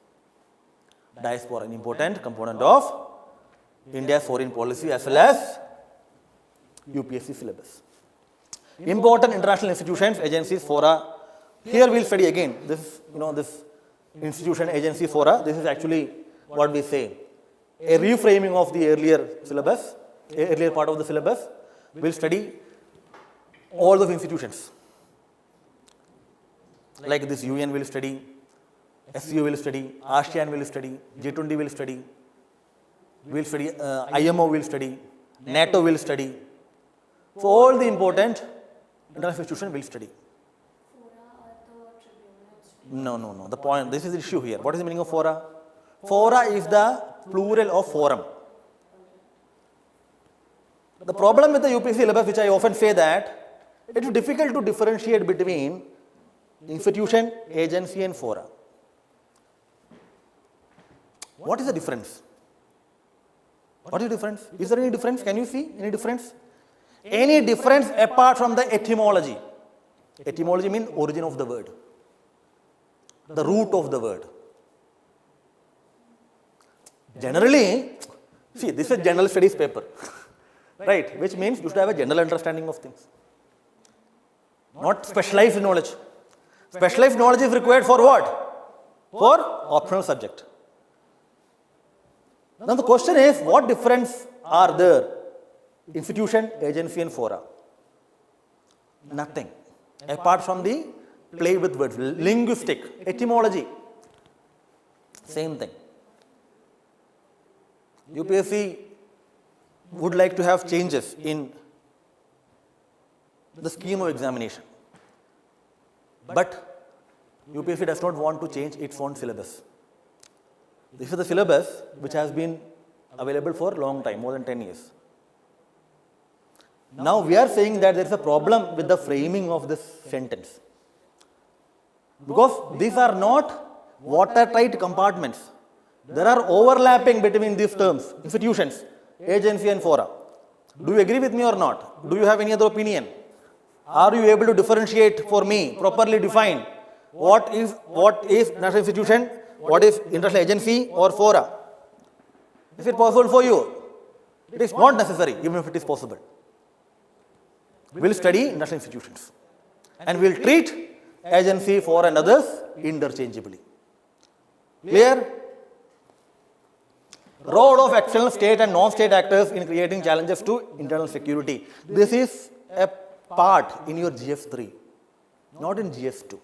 Diaspora, an important component of India's foreign policy as well as UPSC syllabus. Important international institutions, agencies, fora. Here we will study again this, this institution, agency, fora. This is actually what we say, a reframing of the earlier syllabus, earlier part of the syllabus. We will study all those institutions. Like this UN will study, SCO will study, ASEAN will study, G20 will study, we will study, IMO will study, NATO will study. So all the important international institutions will study. No. The point, this is the issue here. What is the meaning of fora? Fora is the plural of forum. The problem with the UPSC syllabus, which I often say that it is difficult to differentiate between institution, agency and fora. What is the difference? What is the difference? Is there any difference? Can you see any difference? Any difference apart from the etymology? Etymology means origin of the word, the root of the word. Generally, see, this is a general studies paper, right? Which means you should have a general understanding of things, not specialized knowledge. Specialized knowledge is required for what? For optional subject. Now the question is, what difference are there? Institution, agency and fora. Nothing. Apart from the play with words, linguistic, etymology. Same thing. UPSC would like to have changes in the scheme of examination. But UPSC does not want to change its own syllabus. This is the syllabus which has been available for a long time, more than 10 years. Now we are saying that there is a problem with the framing of this sentence. Because these are not watertight compartments. There are overlapping between these terms, institutions, agency and fora. Do you agree with me or not? Do you have any other opinion? Are you able to differentiate for me, properly define what is national institution, what is international agency or fora? Is it possible for you? It is not necessary, even if it is possible. We will study national institutions and we will treat agency, fora and others interchangeably. Clear? Role of external state and non-state actors in creating challenges to internal security. This is a part in your GS3, not in GS2.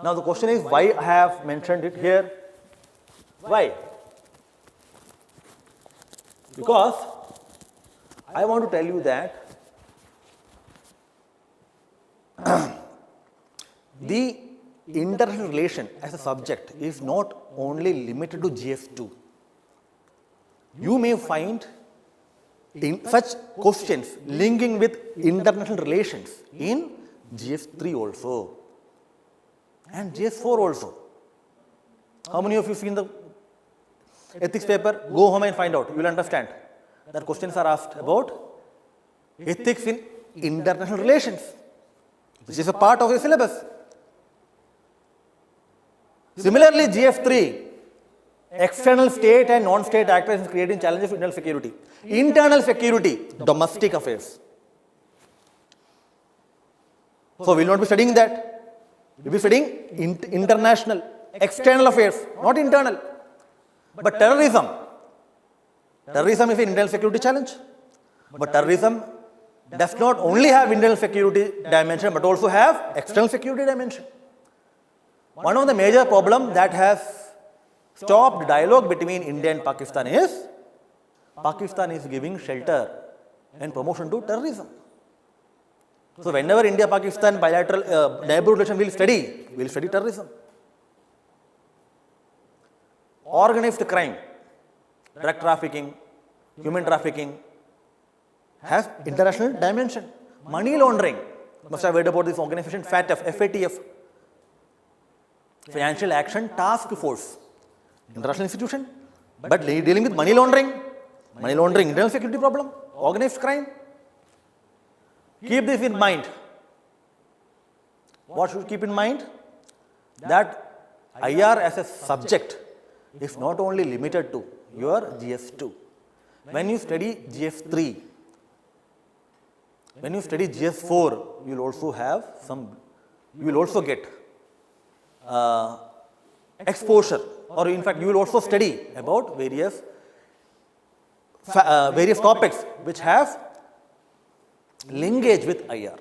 Now the question is, why I have mentioned it here? Why? Because I want to tell you that the international relation as a subject is not only limited to GS2. You may find in such questions linking with international relations in GS3 also and GS4 also. How many of you seen the ethics paper? Go home and find out. You will understand that questions are asked about ethics in international relations, which is a part of the syllabus. Similarly, GS3, external state and non-state actors in creating challenges for internal security. Internal security, domestic affairs. So we will not be studying that. We will be studying international, external affairs, not internal. But terrorism is an internal security challenge. But terrorism does not only have internal security dimension, but also have external security dimension. One of the major problems that has stopped dialogue between India and Pakistan is Pakistan is giving shelter and promotion to terrorism. So whenever India-Pakistan bilateral neighborhood relation will study terrorism. Organized crime, drug trafficking, human trafficking has international dimension. Money laundering, you must have heard about this organization FATF, Financial Action Task Force, international institution, but dealing with money laundering, internal security problem, organized crime. Keep this in mind. What should you keep in mind? That IR as a subject is not only limited to your GS2. When you study GS3, when you study GS4, you will also get exposure, or in fact you will also study about various topics which have linkage with IR.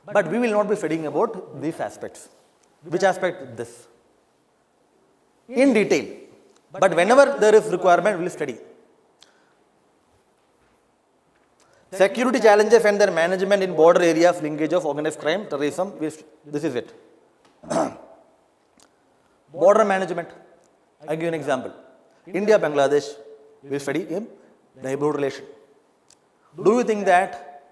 But we will not be studying about these aspects. Which aspect? This. In detail. But whenever there is requirement, we will study. Security challenges and their management in border areas, linkage of organized crime, terrorism, this is it. Border management. I give you an example. India, Bangladesh, we study in neighborhood relation. Do you think that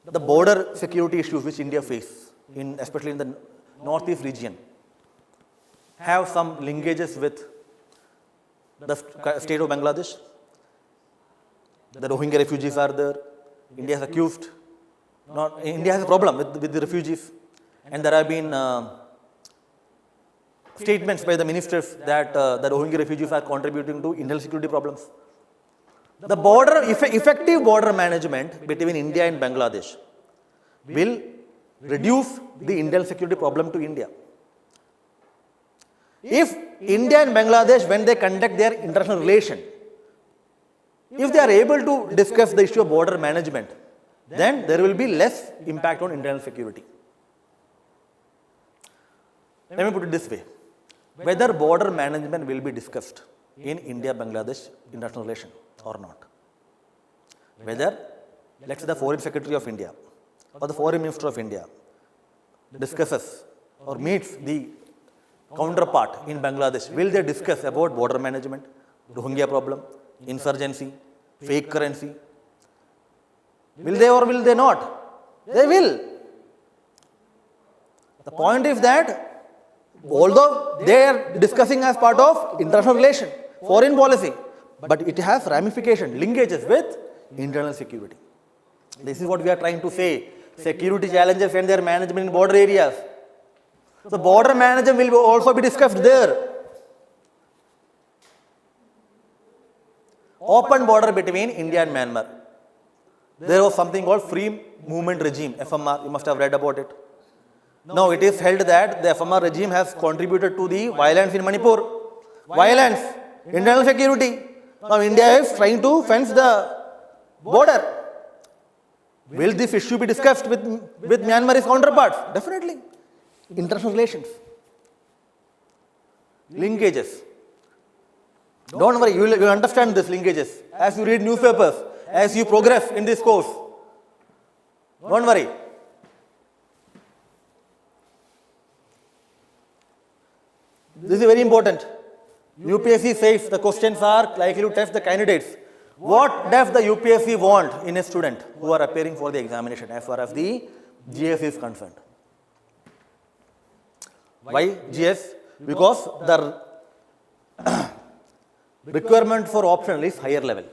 the border security issues which India faces, especially in the northeast region, have some linkages with the state of Bangladesh? The Rohingya refugees are there. India is accused. India has a problem with the refugees. And there have been statements by the ministers that the Rohingya refugees are contributing to internal security problems. The effective border management between India and Bangladesh will reduce the internal security problem to India. If India and Bangladesh, when they conduct their international relation, if they are able to discuss the issue of border management, then there will be less impact on internal security. Let me put it this way. Whether border management will be discussed in India-Bangladesh international relation or not. Whether, let's say, the Foreign Secretary of India or the Foreign Minister of India discusses or meets the counterpart in Bangladesh, will they discuss about border management, Rohingya problem, insurgency, fake currency? Will they or will they not? They will. The point is that although they are discussing as part of international relation, foreign policy, but it has ramification, linkages with internal security. This is what we are trying to say. Security challenges and their management in border areas. So border management will also be discussed there. Open border between India and Myanmar. There was something called Free Movement Regime, FMR, you must have read about it. Now it is held that the FMR regime has contributed to the violence in Manipur. Violence, internal security. Now India is trying to fence the border. Will this issue be discussed with Myanmar's counterparts? Definitely. International relations. Linkages. Don't worry, you will understand these linkages as you read newspapers, as you progress in this course. Don't worry. This is very important. UPSC says the questions are likely to test the candidates. What does the UPSC want in a student who are appearing for the examination as far as the GS is concerned? Why GS? Because the requirement for optional is higher level.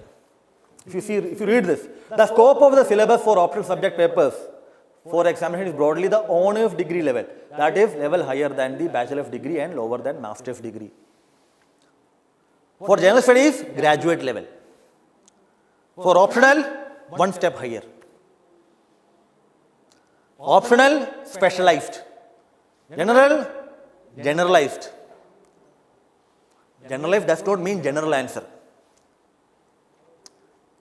If you read this, the scope of the syllabus for optional subject papers for examination is broadly the honors degree level. That is level higher than the bachelor's degree and lower than master's degree. For general studies, graduate level. For optional, one step higher. Optional, specialized. General, generalized. Generalized does not mean general answer.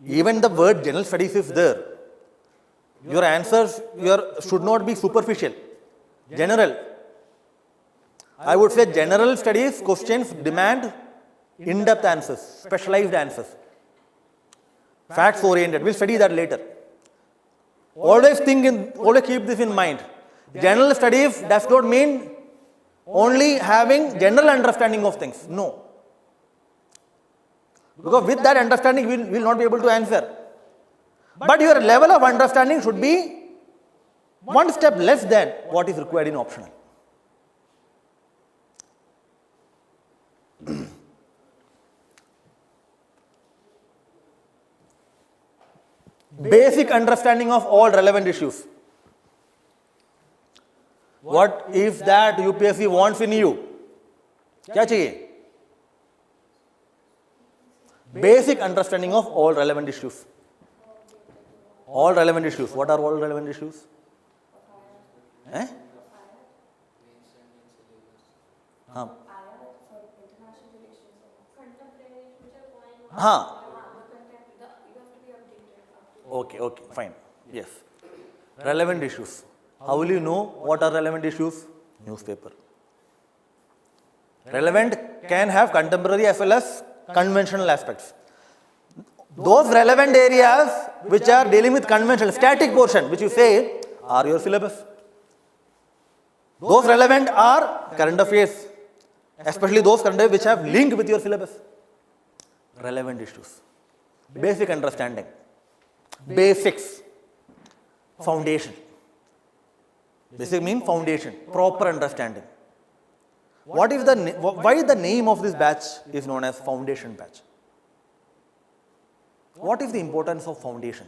Even the word general studies is there. Your answers should not be superficial. General. I would say general studies questions demand in-depth answers, specialized answers. Facts oriented. We'll study that later. Always keep this in mind. General studies does not mean only having general understanding of things. No. Because with that understanding, we will not be able to answer. But your level of understanding should be one step less than what is required in optional. Basic understanding of all relevant issues. What is that UPSC wants in you? क्या चाहिए? Basic understanding of all relevant issues. All relevant issues. What are all relevant issues? Eh? हाँ. हाँ. Okay, fine. Yes. Relevant issues. How will you know what are relevant issues? Newspaper. Relevant can have contemporary as well as conventional aspects. Those relevant areas which are dealing with conventional, static portion, which you say are your syllabus. Those relevant are current affairs, especially those current affairs which have link with your syllabus. Relevant issues. Basic understanding. Basics. Foundation. Basic means foundation, proper understanding. Why the name of this batch is known as foundation batch? What is the importance of foundation?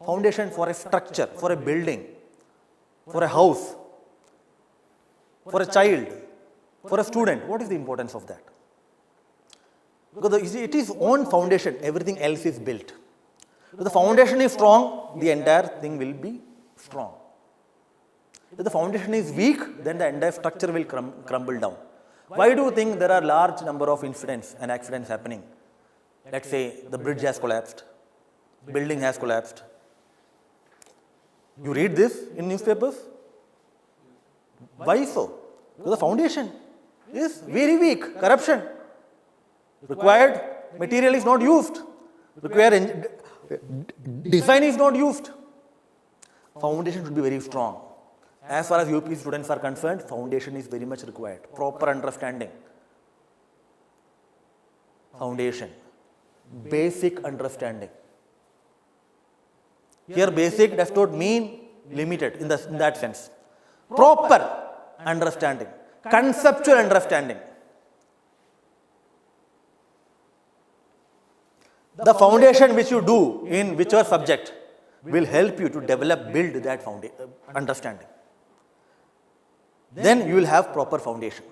Foundation for a structure, for a building, for a house, for a child, for a student. What is the importance of that? Because it is on foundation, everything else is built. If the foundation is strong, the entire thing will be strong. If the foundation is weak, then the entire structure will crumble down. Why do you think there are large number of incidents and accidents happening? Let's say the bridge has collapsed, building has collapsed. You read this in newspapers? Why so? Because the foundation is very weak. Corruption. Required material is not used. Required design is not used. Foundation should be very strong. As far as UP students are concerned, foundation is very much required. Proper understanding. Foundation. Basic understanding. Here basic does not mean limited in that sense. Proper understanding. Conceptual understanding. The foundation which you do in whichever subject will help you to build that understanding. Then you will have proper foundation.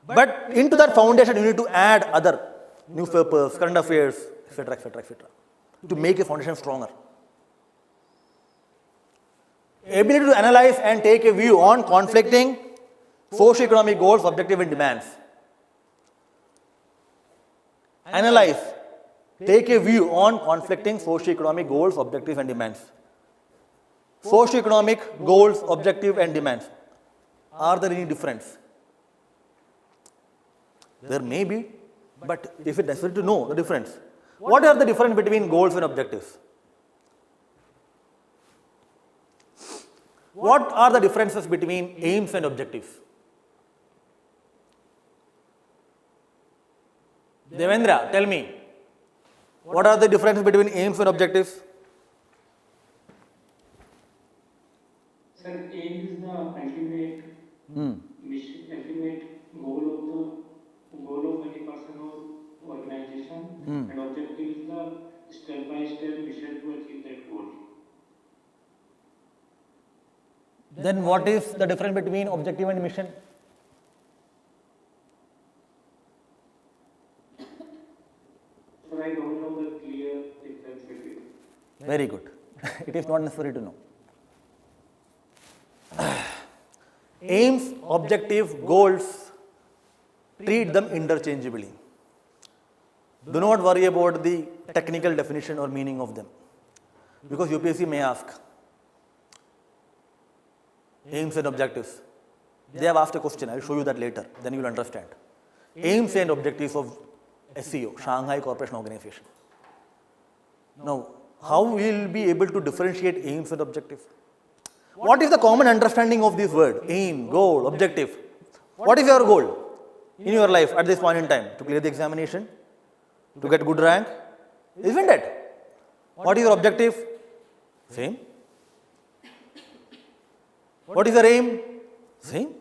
But into that foundation, you need to add other newspapers, current affairs, etc., to make a foundation stronger. Ability to analyze and take a view on conflicting socio-economic goals, objectives, and demands. Analyze. Take a view on conflicting socio-economic goals, objectives, and demands. Socio-economic goals, objectives, and demands. Are there any difference? There may be, but if it's necessary to know the difference. What are the difference between goals and objectives? What are the differences between aims and objectives? Devendra, tell me, what are the differences between aims and objectives? Sir, aim is the ultimate mission, ultimate goal of any person or organization, and objective is the step-by-step mission to achieve that goal. Then what is the difference between objective and mission? So I don't know the clear difference between. Very good. It is not necessary to know. Aims, objective, goals, treat them interchangeably. Do not worry about the technical definition or meaning of them, because UPSC may ask aims and objectives. They have asked a question, I will show you that later, then you will understand. Aims and objectives of SCO, Shanghai Cooperation Organization. Now, how will we be able to differentiate aims and objectives? What is the common understanding of this word? Aim, goal, objective. What is your goal in your life at this point in time? To clear the examination? To get good rank? Isn't it? What is your objective? Same. What is your aim? Same.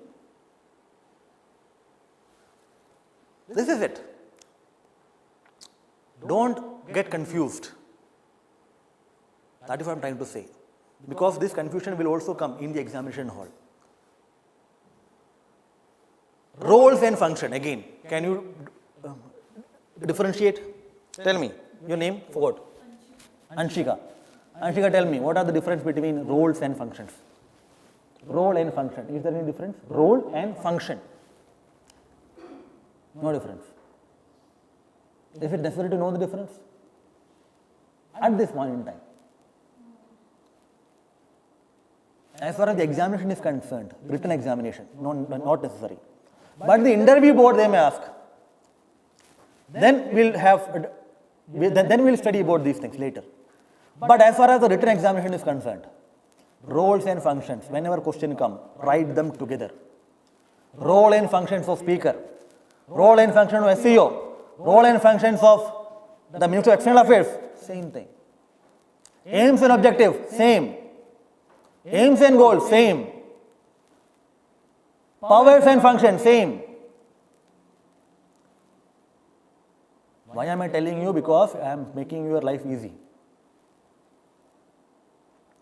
This is it. Don't get confused. That is what I am trying to say. Because this confusion will also come in the examination hall. Roles and function, again, can you differentiate? Tell me, your name, forgot. Anshika. Anshika, tell me, what are the difference between roles and functions? Role and function, is there any difference? Role and function. No difference. Is it necessary to know the difference? At this point in time. As far as the examination is concerned, written examination, not necessary. But the interview board they may ask. Then we'll study about these things later. But as far as the written examination is concerned, roles and functions, whenever question come, write them together. Role and functions of speaker, role and function of SEO, role and functions of the Minister of External Affairs, same thing. Aims and objective, same. Aims and goals, same. Powers and functions, same. Why am I telling you? Because I am making your life easy.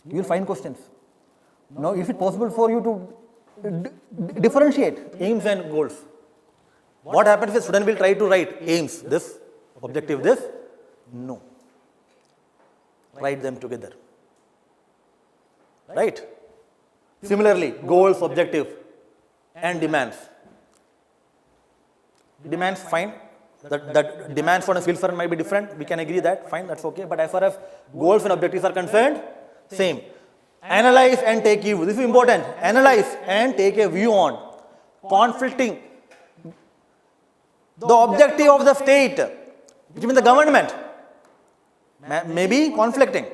You will find questions. Now, is it possible for you to differentiate aims and goals? What happens if student will try to write aims, this, objective, this? No. Write them together. Right? Similarly, goals, objective, and demands. Demands, fine. That demands for a civil servant might be different. We can agree that, fine, that's okay. But as far as goals and objectives are concerned, same. Analyze and take a view. This is important. Analyze and take a view on conflicting the objective of the state, which means the government, may be conflicting.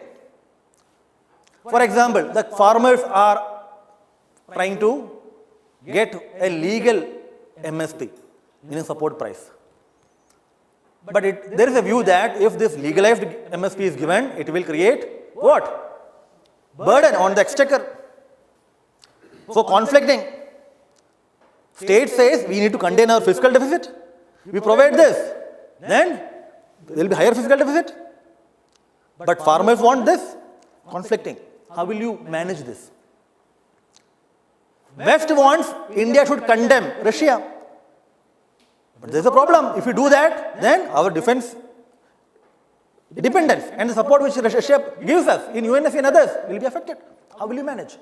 For example, the farmers are trying to get a legal MSP, meaning support price. But there is a view that if this legalized MSP is given, it will create what? Burden on the exchequer. So conflicting. State says we need to contain our fiscal deficit. We provide this. Then there will be higher fiscal deficit. But farmers want this. Conflicting. How will you manage this? West wants India should condemn Russia. But there is a problem. If we do that, then our defense dependence and the support which Russia gives us in UNSC and others will be affected. How will you manage?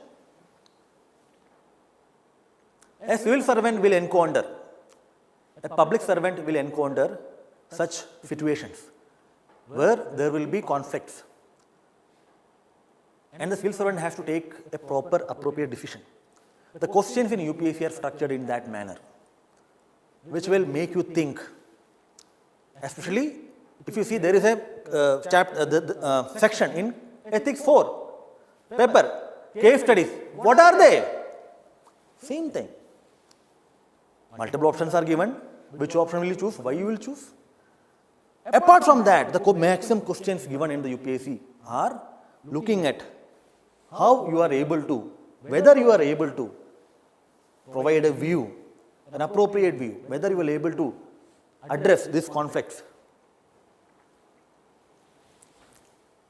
A civil servant will encounter, a public servant will encounter such situations where there will be conflicts. And the civil servant has to take a proper, appropriate decision. The questions in UPSC are structured in that manner. which will make you think. Especially if you see there is a section in Ethics 4, paper, case studies. What are they? Same thing. Multiple options are given. Which option will you choose? Why you will choose? Apart from that, the maximum questions given in the UPSC are looking at how you are able to, whether you are able to provide a view, an appropriate view, whether you are able to address these conflicts.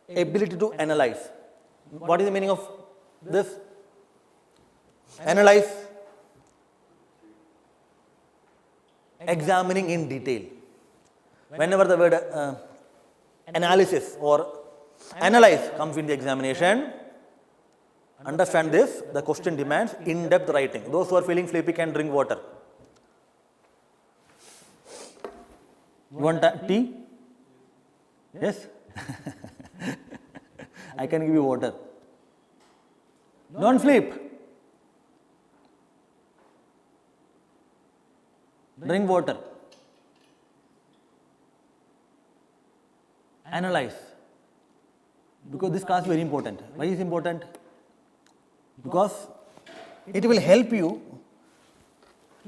Ability to analyze. What is the meaning of this? Analyze. Examining in detail. Whenever the word analysis or analyze comes in the examination, understand this, the question demands in-depth writing. Those who are feeling sleepy can drink water. You want tea? Yes? I can give you water. Don't sleep. Drink water. Analyze. Because this class is very important. Why is it important? Because it will help you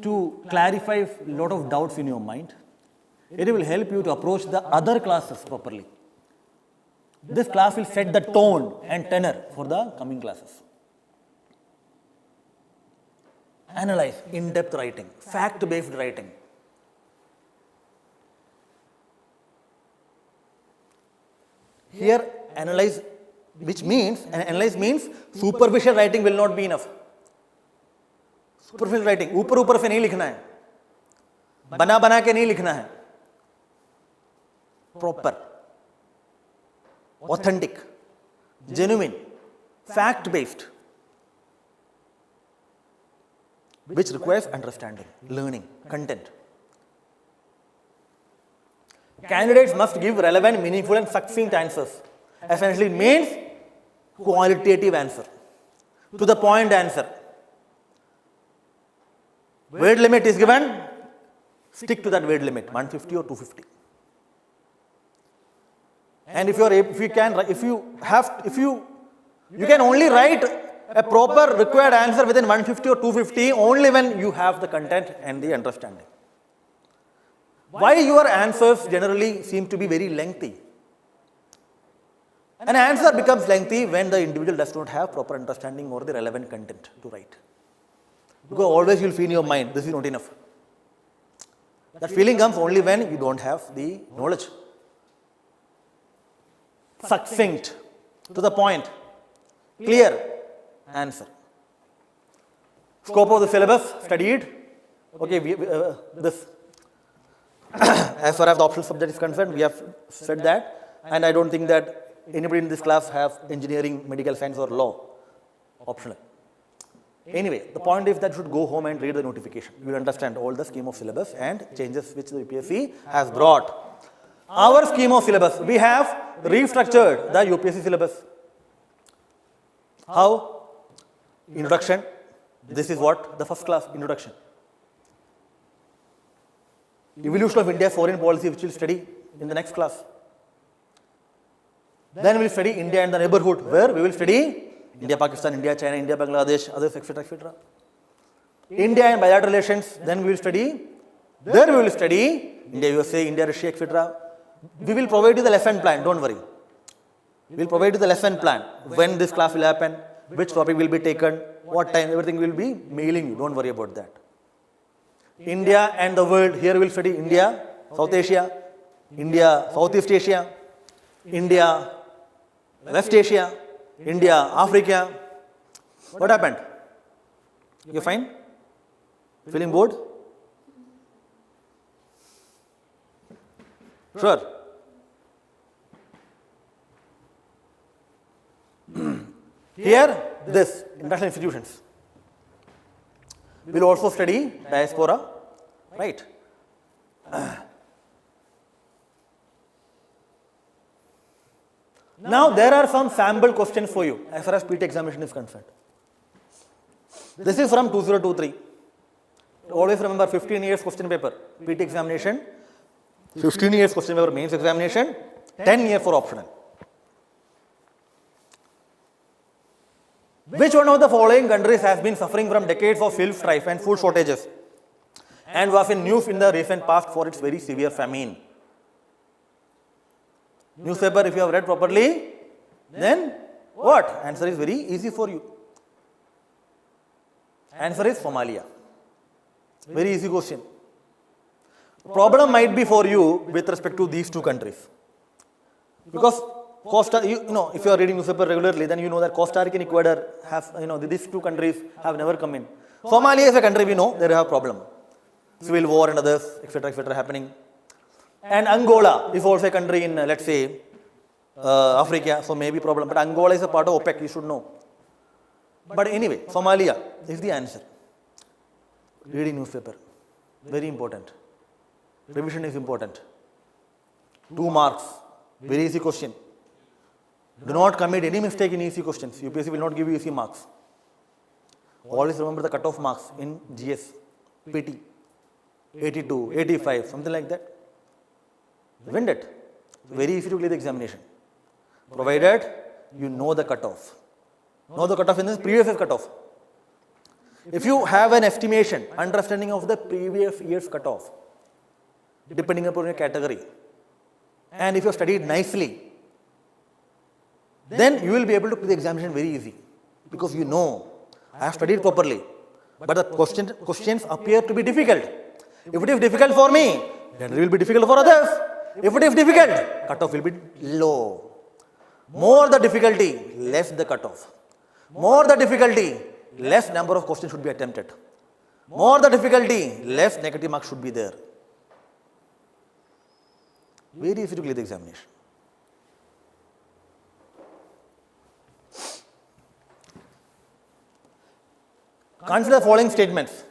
to clarify a lot of doubts in your mind. It will help you to approach the other classes properly. This class will set the tone and tenor for the coming classes. Analyze, in-depth writing, fact-based writing. Here, analyze, which means, analyze means superficial writing will not be enough. Superficial writing, ऊपर से नहीं लिखना है, बना के नहीं लिखना है. Proper, authentic, genuine, fact-based, which requires understanding, learning, content. Candidates must give relevant, meaningful and succinct answers. Essentially means qualitative answer, to the point answer. Word limit is given, stick to that word limit, 150 or 250. And if you can only write a proper required answer within 150 or 250 only when you have the content and the understanding. Why your answers generally seem to be very lengthy? An answer becomes lengthy when the individual does not have proper understanding or the relevant content to write. Because always you will feel in your mind, this is not enough. That feeling comes only when you don't have the knowledge. Succinct, to the point, clear answer. Scope of the syllabus studied. Okay, this. As far as the optional subject is concerned, we have said that, and I don't think that anybody in this class have engineering, medical science or law optional. Anyway, the point is that you should go home and read the notification. You will understand all the scheme of syllabus and changes which the UPSC has brought. Our scheme of syllabus, we have restructured the UPSC syllabus. How? Introduction. This is what? The first class, introduction. Evolution of India's foreign policy, which we'll study in the next class. Then we will study India and the neighborhood, where we will study India, Pakistan, India, China, India, Bangladesh, others, etc., etc. India and bilateral relations, then we will study. There we will study India, USA, India, Russia, etc. We will provide you the lesson plan, don't worry. We will provide you the lesson plan, when this class will happen, which topic will be taken, what time, everything will be mailing you, don't worry about that. India and the world, here we will study India, South Asia, India, Southeast Asia, India, West Asia, India, Africa. What happened? You fine? Feeling bored? Sure. Here, this, international institutions. We will also study diaspora, right? Now, there are some sample questions for you as far as PT examination is concerned. This is from 2023. Always remember 15 years question paper, PT examination, 15 years question paper, mains examination, 10 years for optional. Which one of the following countries has been suffering from decades of fuel strife and food shortages and was in news in the recent past for its very severe famine? Newspaper, if you have read properly, then what? Answer is very easy for you. Answer is Somalia. Very easy question. Problem might be for you with respect to these two countries. Because Costa, if you are reading newspaper regularly, then you know that Costa Rica and Ecuador have, these two countries have never come in. Somalia is a country we know, they have a problem. Civil war and others, etc. happening. And Angola is also a country in, let's say, Africa, so maybe problem. But Angola is a part of OPEC, you should know. But anyway, Somalia is the answer. Reading newspaper, very important. Revision is important. 2 marks, very easy question. Do not commit any mistake in easy questions. UPSC will not give you easy marks. Always remember the cutoff marks in GS, PT, 82, 85, something like that. Isn't it? Very easy to clear the examination. Provided you know the cutoff. Know the cutoff in this previous year's cutoff. If you have an estimation, understanding of the previous year's cutoff, depending upon your category, and if you have studied nicely, then you will be able to clear the examination very easy. Because you know, I have studied properly, but the questions appear to be difficult. If it is difficult for me, then it will be difficult for others. If it is difficult, cutoff will be low. More the difficulty, less the cutoff. More the difficulty, less number of questions should be attempted. More the difficulty, less negative marks should be there. Very easy to clear the examination. Consider the following statements.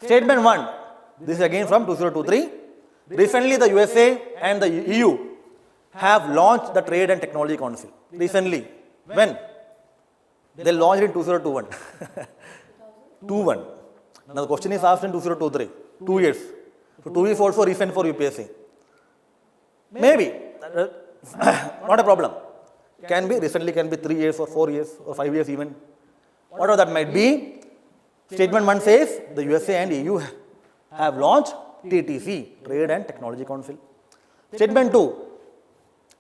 Statement 1, this is again from 2023. Recently, the USA and the EU have launched the Trade and Technology Council. Recently. When? They launched in 2021. 21. Now the question is asked in 2023. 2 years. So 2 years also recent for UPSC. Maybe. Not a problem. Can be, recently can be 3 years or 4 years or 5 years even. Whatever that might be. Statement 1 says the USA and EU have launched TTC, Trade and Technology Council. Statement 2,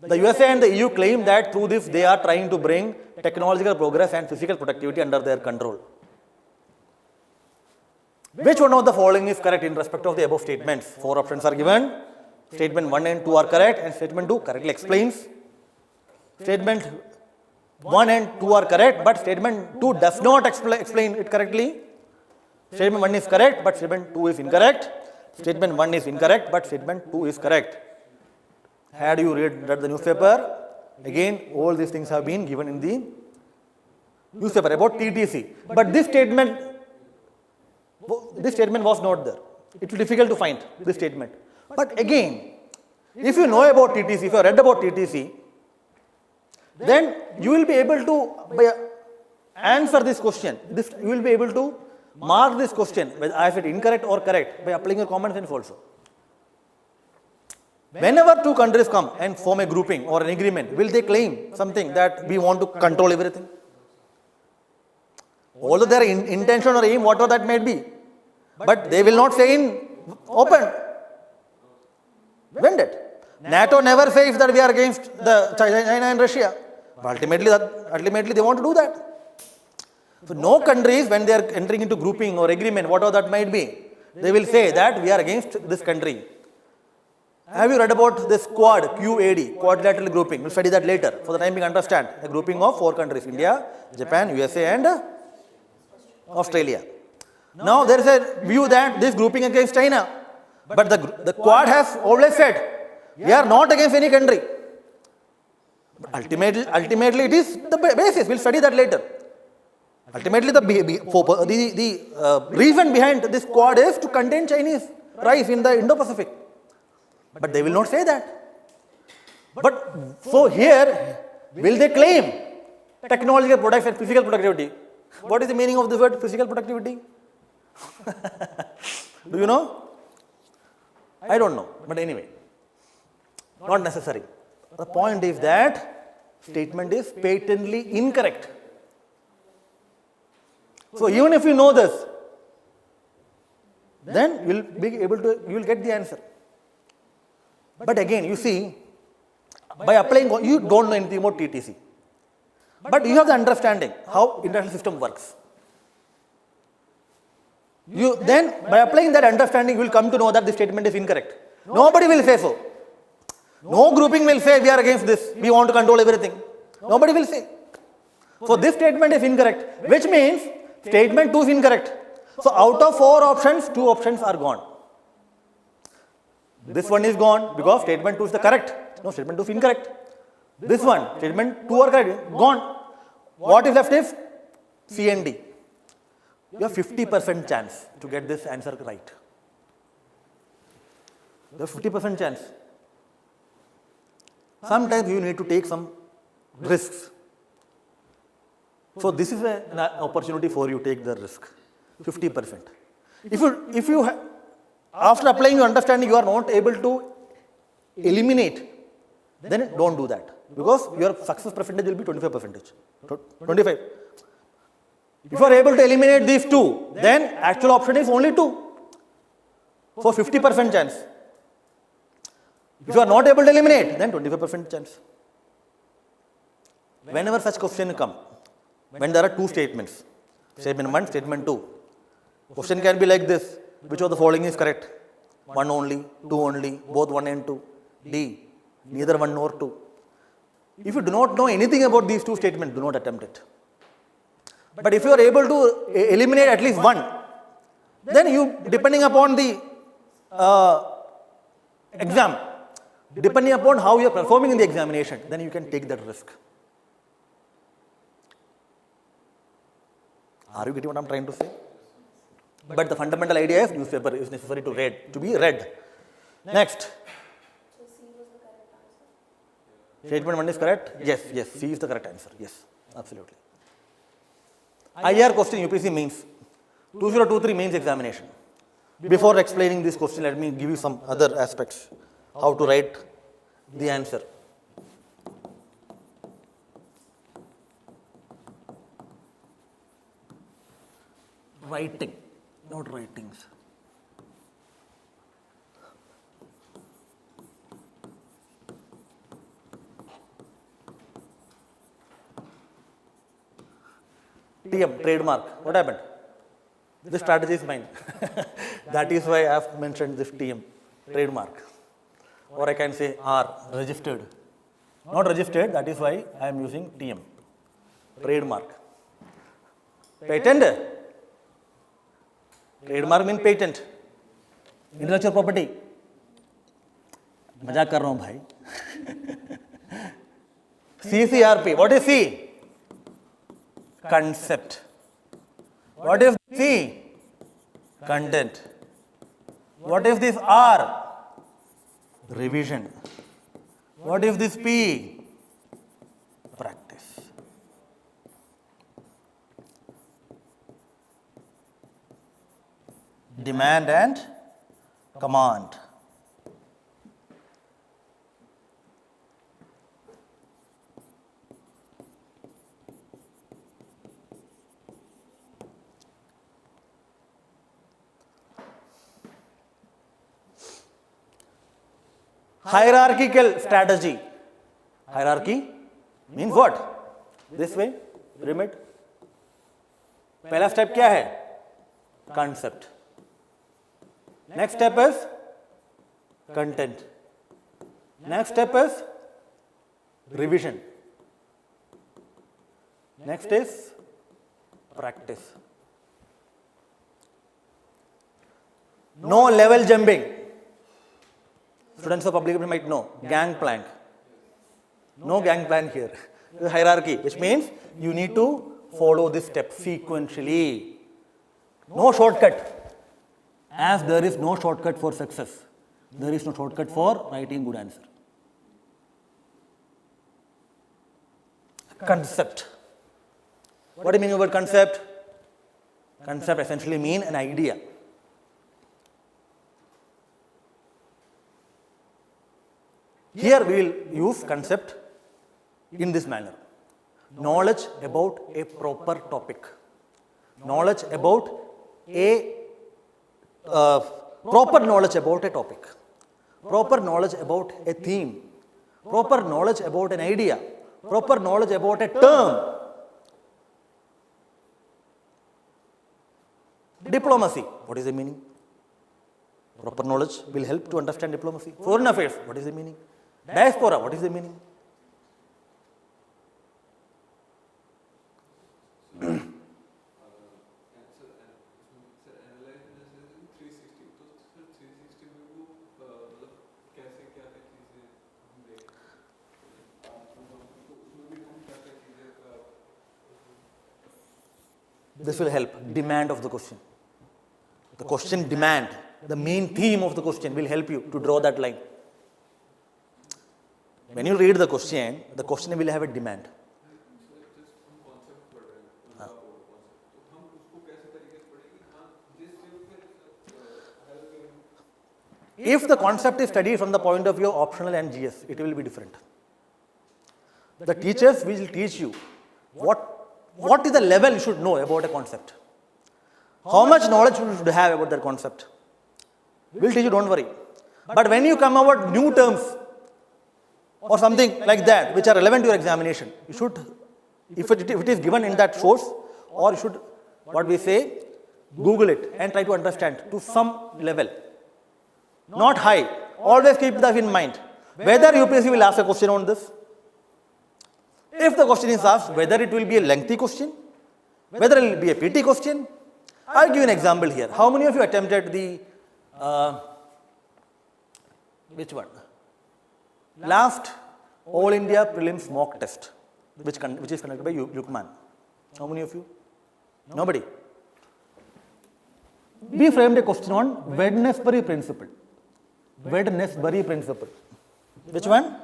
the USA and the EU claim that through this they are trying to bring technological progress and physical productivity under their control. Which one of the following is correct in respect of the above statements? 4 options are given. Statement 1 and 2 are correct and statement 2 correctly explains. Statement 1 and 2 are correct, but statement 2 does not explain it correctly. Statement 1 is correct, but statement 2 is incorrect. Statement 1 is incorrect, but statement 2 is correct. Had you read the newspaper, again all these things have been given in the newspaper about TTC. But this statement was not there. It is difficult to find this statement. But again, if you know about TTC, if you have read about TTC, then you will be able to answer this question. You will be able to mark this question, whether I said incorrect or correct, by applying your common sense also. Whenever two countries come and form a grouping or an agreement, will they claim something that we want to control everything? Although their intention or aim, whatever that might be, but they will not say in open. When did? NATO never says that we are against the China and Russia. But ultimately they want to do that. So no countries, when they are entering into grouping or agreement, whatever that might be, they will say that we are against this country. Have you read about this Quad, QAD, quadrilateral grouping? We'll study that later. For the time being, understand. A grouping of 4 countries, India, Japan, USA and Australia. Now there is a view that this grouping against China. But the Quad has always said, we are not against any country. But ultimately it is the basis. We'll study that later. Ultimately the reason behind this Quad is to contain Chinese rise in the Indo-Pacific. But they will not say that. But so here, will they claim technological products and physical productivity? What is the meaning of the word physical productivity? Do you know? I don't know, but anyway, not necessary. The point is that statement is patently incorrect. So even if you know this, then you will be able to, you will get the answer. But again, you see, by applying, you don't know anything about TTC. But you have the understanding how international system works. You then, by applying that understanding, you will come to know that the statement is incorrect. Nobody will say so. No grouping will say we are against this, we want to control everything. Nobody will say. So this statement is incorrect, which means statement 2 is incorrect. So out of 4 options, 2 options are gone. This one is gone because statement 2 is the correct. No, statement 2 is incorrect. This one, statement 2 are correct, gone. What is left is C and D. You have 50% chance to get this answer right. You have 50% chance. Sometimes you need to take some risks. So this is an opportunity for you to take the risk, 50%. If you after applying your understanding, you are not able to eliminate, then don't do that. Because your success percentage will be 25%. 25. If you are able to eliminate these 2, then actual option is only 2. So 50% chance. If you are not able to eliminate, then 25% chance. Whenever such question come, when there are 2 statements, statement 1, statement 2, question can be like this: which of the following is correct? 1 only, 2 only, both 1 and 2. D, neither 1 nor 2. If you do not know anything about these 2 statements, do not attempt it. But if you are able to eliminate at least 1, then you, depending upon the exam, depending upon how you are performing in the examination, then you can take that risk. Are you getting what I am trying to say? But the fundamental idea is newspaper is necessary to be read. Next. So C was the correct answer. Statement 1 is correct? Yes, C is the correct answer. Yes, absolutely. IAR question UPSC Mains, 2023 Mains examination. Before explaining this question, let me give you some other aspects, how to write the answer. Writing, not writings. TM, trademark. What happened? This strategy is mine. That is why I have mentioned this TM, trademark. Or I can say R, registered. Not registered, that is why I am using TM, trademark. Patent. Trademark means patent. Intellectual property. मजाक कर रहा हूँ भाई. CCRP. What is C? Concept. What is C? Content. What is this R? Revision. What is this P? Practice. Demand and command. Hierarchical strategy. Hierarchy means what? This way, pyramid. पहला step क्या है? Concept. Next step is content. Next step is revision. Next is practice. No level jumping. Students of public might know, gangplank. No gangplank here. The hierarchy, which means you need to follow this step sequentially. No shortcut. As there is no shortcut for success, there is no shortcut for writing good answer. Concept. What do you mean by concept? Concept essentially mean an idea. Here we will use concept in this manner. Knowledge about a proper topic. Knowledge about a proper knowledge about a topic. Proper knowledge about a theme. Proper knowledge about an idea. Proper knowledge about a term. Diplomacy. What is the meaning? Proper knowledge will help to understand diplomacy. Foreign affairs. What is the meaning? Diaspora. What is the meaning? Sir analyse जैसे 360 तो sir 360 में वो मतलब कैसे क्या क्या चीजें हम देख तो उसमें भी हम क्या क्या चीजें This will help. Demand of the question. The question demand, the main theme of the question will help you to draw that line. When you read the question will have a demand. If the concept is studied from the point of view of optional and GS, it will be different. The teachers will teach you what is the level you should know about a concept. How much knowledge you should have about that concept. We'll teach you, don't worry. But when you come about new terms or something like that which are relevant to your examination, you should, if it is given in that source, or you should, what we say, Google it and try to understand to some level. Not high. Always keep that in mind. Whether UPSC will ask a question on this. If the question is asked, whether it will be a lengthy question, whether it will be a PT question. I'll give you an example here. How many of you attempted the, which one? Last All India Prelims mock test, which is conducted by Lukmaan. How many of you? Nobody. We framed a question on Wednesbury principle. Wednesbury principle. Which one?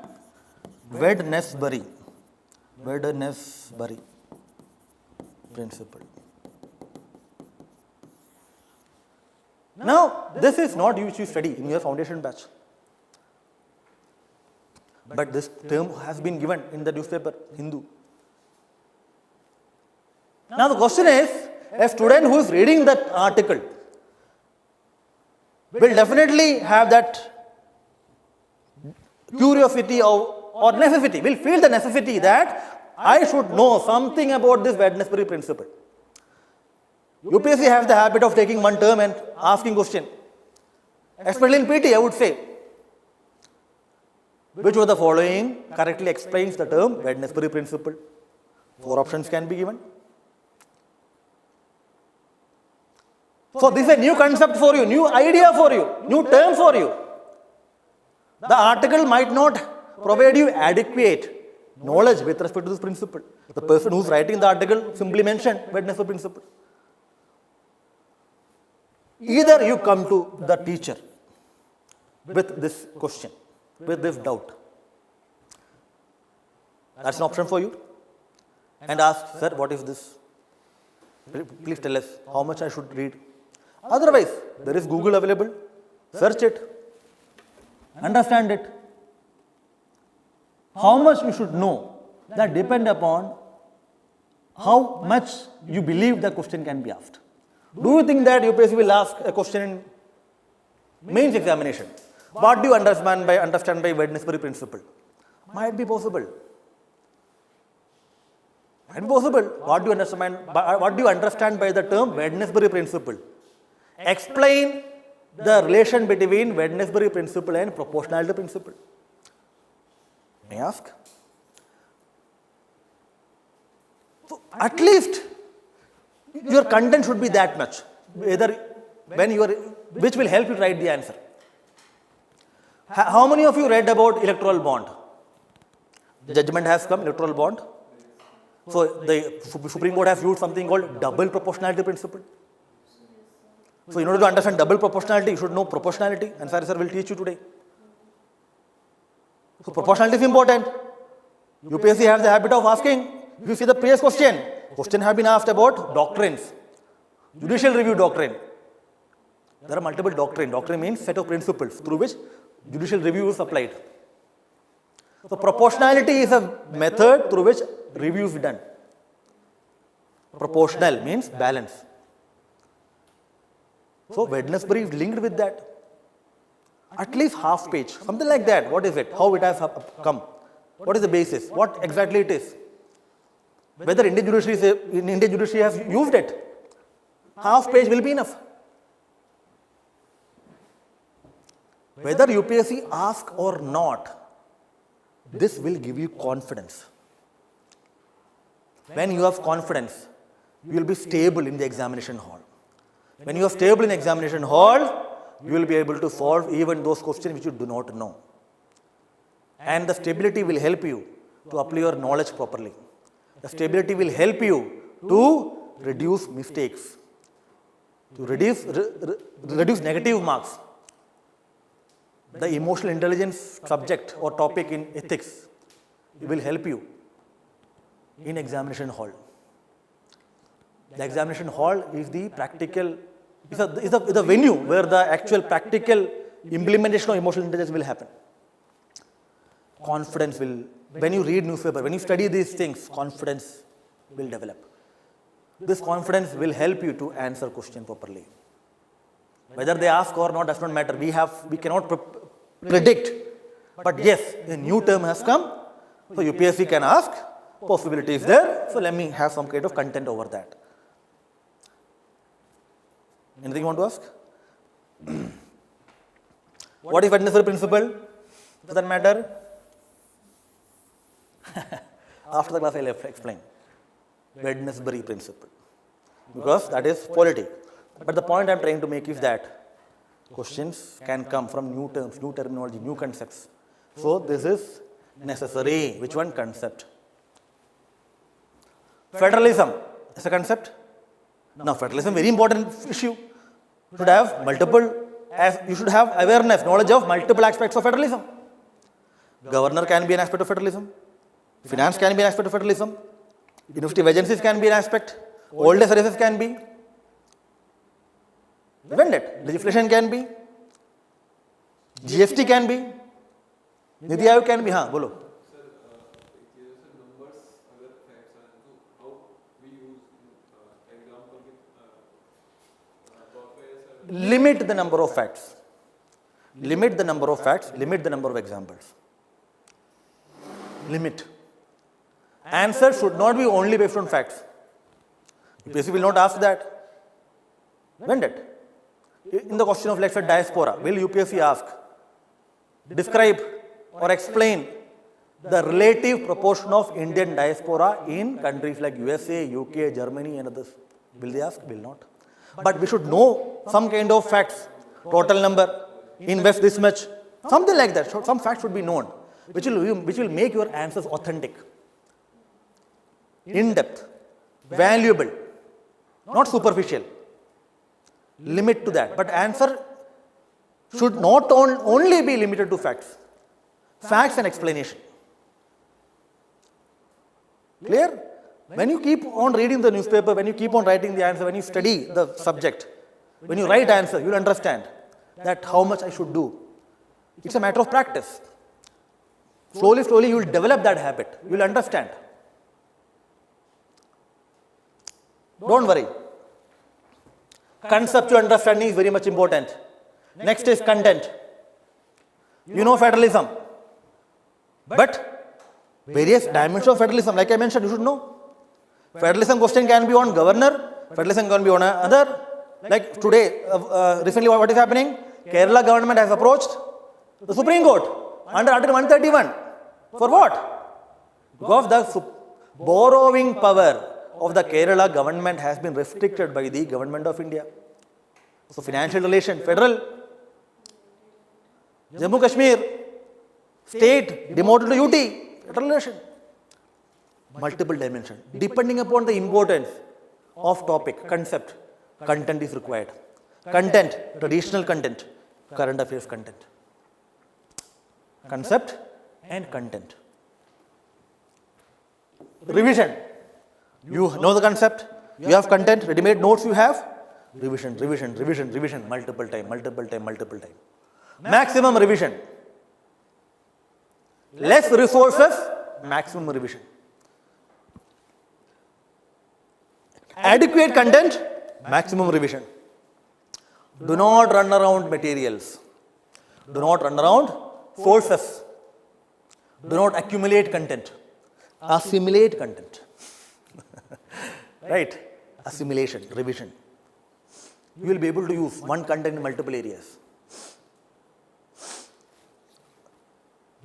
Wednesbury principle. Now, this is not which you study in your foundation batch. But this term has been given in the newspaper, Hindu. Now, the question is, a student who is reading that article will definitely have that curiosity or necessity, will feel the necessity that I should know something about this Wednesbury principle. UPSC has the habit of taking one term and asking question. Especially in PT, I would say, which of the following correctly explains the term Wednesbury principle? 4 options can be given. So this is a new concept for you, new idea for you, new term for you. The article might not provide you adequate knowledge with respect to this principle. The person who is writing the article simply mentioned Wednesbury principle. Either you come to the teacher with this question, with this doubt. That's an option for you. And ask, sir, what is this? Please tell us how much I should read. Otherwise, there is Google available. Search it. Understand it. How much you should know, that depend upon how much you believe the question can be asked. Do you think that UPSC will ask a question in mains examination? What do you understand by Wednesbury principle? Might be possible. Might be possible. What do you understand by the term Wednesbury principle? Explain the relation between Wednesbury principle and proportionality principle. May I ask? So at least your content should be that much, which will help you write the answer. How many of you read about electoral bond? The judgment has come, electoral bond. So the Supreme Court has used something called double proportionality principle. So in order to understand double proportionality, you should know proportionality. Ansari sir will teach you today. So proportionality is important. UPSC has the habit of asking. If you see the previous question have been asked about doctrines. Judicial review doctrine. There are multiple doctrine. Doctrine means set of principles through which judicial review is applied. So proportionality is a method through which review is done. Proportional means balance. So Wednesbury is linked with that. At least half page, something like that. What is it? How it has come? What is the basis? What exactly it is? Whether Indian judiciary has used it. Half page will be enough. Whether UPSC asks or not, this will give you confidence. When you have confidence, you will be stable in the examination hall. When you are stable in examination hall, you will be able to solve even those questions which you do not know. And the stability will help you to apply your knowledge properly. The stability will help you to reduce mistakes, to reduce negative marks. The emotional intelligence subject or topic in ethics will help you in examination hall. The examination hall is the practical, is a venue where the actual practical implementation of emotional intelligence will happen. Confidence will, when you read newspaper, when you study these things, confidence will develop. This confidence will help you to answer question properly. Whether they ask or not does not matter. We cannot predict. But yes, a new term has come, so UPSC can ask, possibility is there, so let me have some kind of content over that. Anything you want to ask? What is Wednesbury principle? Does that matter? After the class I will explain. Wednesbury principle. Because that is polity. But the point I am trying to make is that questions can come from new terms, new terminology, new concepts. So this is necessary. Which one? Concept. Federalism is a concept. Now federalism very important issue. You should have you should have awareness, knowledge of multiple aspects of federalism. Governor can be an aspect of federalism. Finance can be an aspect of federalism. University agencies can be an aspect. Old age services can be. Isn't it? Legislation can be. GST can be. Nidhi Aayog can be. हाँ बोलो. Limit the number of facts. Limit the number of facts. Limit the number of examples. Limit. Answer should not be only based on facts. UPSC will not ask that. Isn't it? In the question of, let's say, diaspora, will UPSC ask, describe or explain the relative proportion of Indian diaspora in countries like USA, UK, Germany and others? Will they ask? Will not. But we should know some kind of facts, total number, invest this much, something like that. Some facts should be known, which will make your answers authentic, in-depth, valuable, not superficial. Limit to that. But answer should not only be limited to facts. Facts and explanation. Clear? When you keep on reading the newspaper, when you keep on writing the answer, when you study the subject, when you write answer, you will understand that how much I should do. It's a matter of practice. Slowly you will develop that habit. You will understand. Don't worry. Conceptual understanding is very much important. Next is content. You know federalism. But various dimensions of federalism, like I mentioned, you should know. Federalism question can be on governor, federalism can be on other. Like today, recently what is happening? Kerala government has approached the Supreme Court under Article 131. For what? Because the borrowing power of the Kerala government has been restricted by the government of India. So financial relation, federal. Jammu Kashmir, state demoted to UT, federal relation. Multiple dimensions. Depending upon the importance of topic, concept, content is required. Content, traditional content, current affairs content. Concept and content. Revision. You know the concept, you have content, ready-made notes you have. revision, multiple time. Maximum revision. Less resources, maximum revision. Adequate content, maximum revision. Do not run around materials. Do not run around sources. Do not accumulate content. Assimilate content. Right? Assimilation, revision. You will be able to use one content in multiple areas.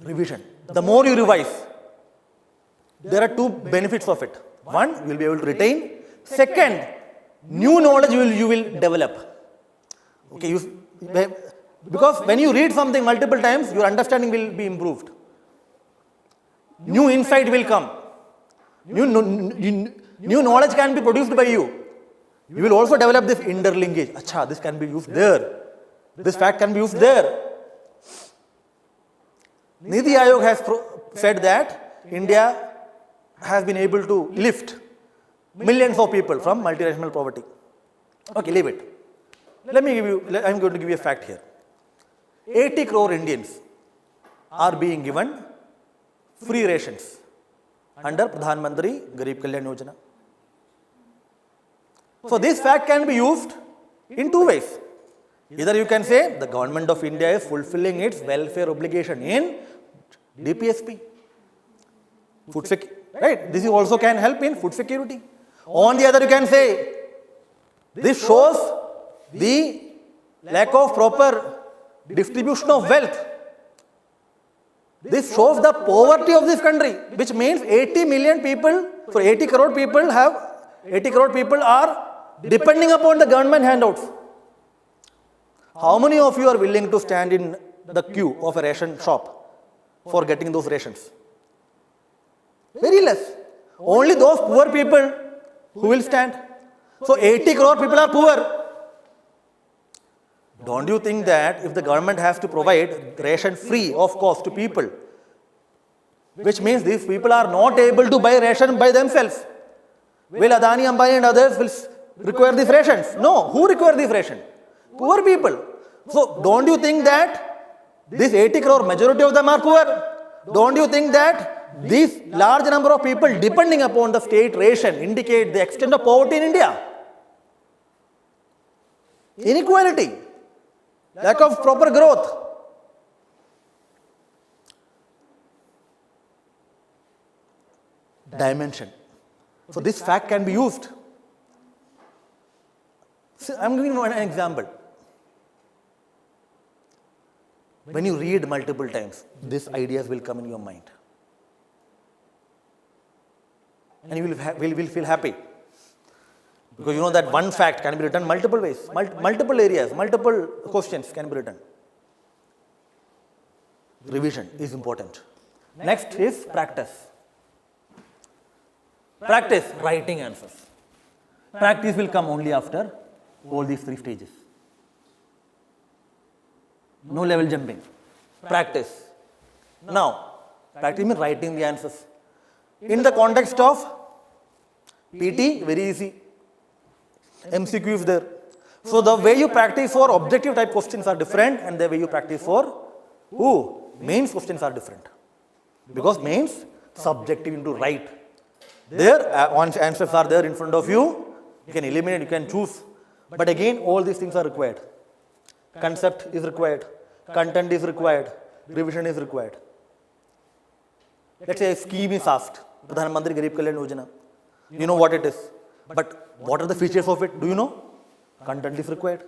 Revision. The more you revise, there are two benefits of it. One, you will be able to retain. Second, new knowledge you will develop. Okay, because when you read something multiple times, your understanding will be improved. New insight will come. New knowledge can be produced by you. You will also develop this interlinkage. Acha, this can be used there. This fact can be used there. Niti Aayog has said that India has been able to lift millions of people from multiracial poverty. Okay, leave it. I'm going to give you a fact here. 80 crore Indians are being given free rations under Pradhan Mantri Garib Kalyan Yojana. So this fact can be used in two ways. Either you can say the government of India is fulfilling its welfare obligation in DPSP, food security, right? This also can help in food security. On the other, you can say this shows the lack of proper distribution of wealth. This shows the poverty of this country, which means 80 crore people are depending upon the government handouts. How many of you are willing to stand in the queue of a ration shop for getting those rations? Very less. Only those poor people who will stand. So 80 crore people are poor. Don't you think that if the government has to provide ration free of cost to people, which means these people are not able to buy ration by themselves, will Adani, Ambani and others will require these rations? No. Who require these rations? Poor people. So don't you think that this 80 crore, majority of them are poor? Don't you think that this large number of people depending upon the state ration indicate the extent of poverty in India? Inequality, lack of proper growth. Dimension. So this fact can be used. So I'm giving you an example. When you read multiple times, these ideas will come in your mind. And you will feel happy. Because you know that one fact can be written multiple ways, multiple areas, multiple questions can be written. Revision is important. Next is practice. Practice writing answers. Practice will come only after all these three stages. No level jumping. Practice. Now, practice means writing the answers. In the context of PT, very easy. MCQ is there. So the way you practice for objective type questions are different, and the way you practice for mains questions are different. Because mains, subjective into write. There, answers are there in front of you. You can eliminate, you can choose. But again, all these things are required. Concept is required. Content is required. Revision is required. Let's say a scheme is asked. Pradhan Mantri Garib Kalyan Yojana. You know what it is. But what are the features of it? Do you know? Content is required.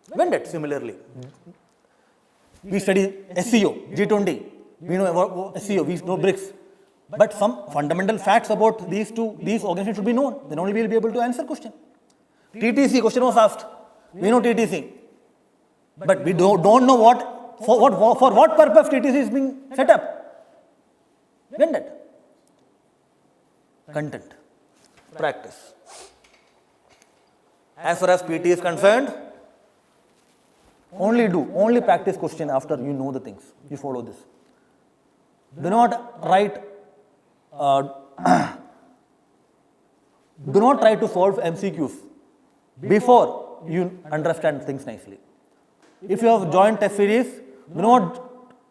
When that similarly. We study SEO, G20. We know about SEO, we know BRICS. But some fundamental facts about these organizations should be known. Then only we will be able to answer question. TTC, question was asked. We know TTC. But we don't know for what purpose TTC is being set up. When that? Content. Practice. As far as PT is concerned, only practice question after you know the things. You follow this. Do not write, do not try to solve MCQs before you understand things nicely. If you have joined test series, do not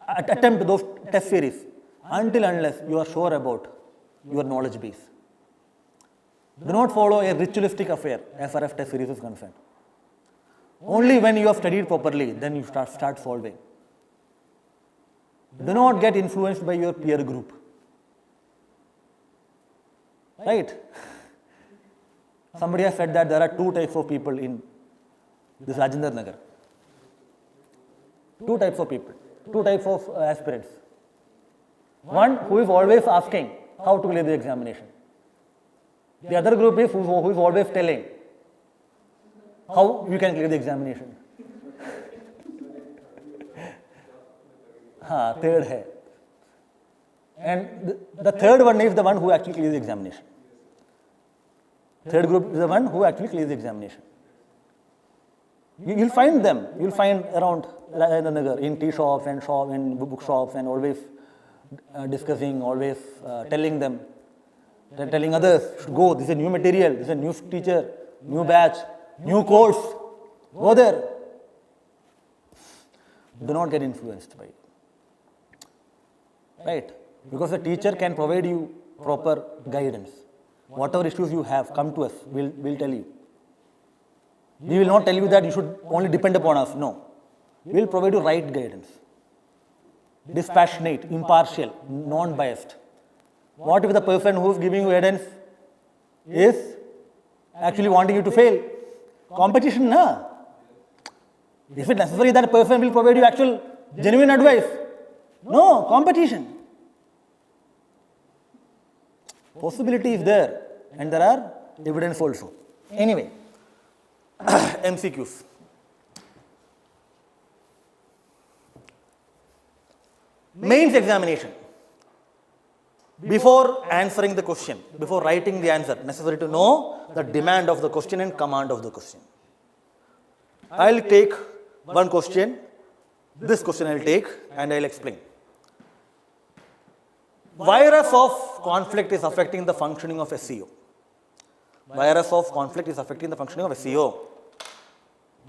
attempt those test series until unless you are sure about your knowledge base. Do not follow a ritualistic affair as far as test series is concerned. Only when you have studied properly, then you start solving. Do not get influenced by your peer group. Right? Somebody has said that there are two types of people in this Rajendra Nagar. Two types of people, two types of aspirants. One who is always asking how to clear the examination. The other group is who is always telling how you can clear the examination. Third hai. And the third one is the one who actually clears the examination. Third group is the one who actually clears the examination. You'll find them. You'll find around in tea shops and in book shops, and always discussing, always telling them, telling others, go, this is a new material, this is a new teacher, new batch, new course, go there. Do not get influenced by it. Right? Because the teacher can provide you proper guidance. Whatever issues you have, come to us, we'll tell you. We will not tell you that you should only depend upon us. No. We will provide you right guidance. Dispassionate, impartial, non-biased. What if the person who is giving you guidance is actually wanting you to fail? Competition, na? Is it necessary that a person will provide you actual genuine advice? No, competition. Possibility is there, and there are evidence also. Anyway, MCQs. Mains examination. Before answering the question, before writing the answer, necessary to know the demand of the question and command of the question. I'll take one question, this question I'll take, and I'll explain. Virus of conflict is affecting the functioning of SEO. Virus of conflict is affecting the functioning of SEO.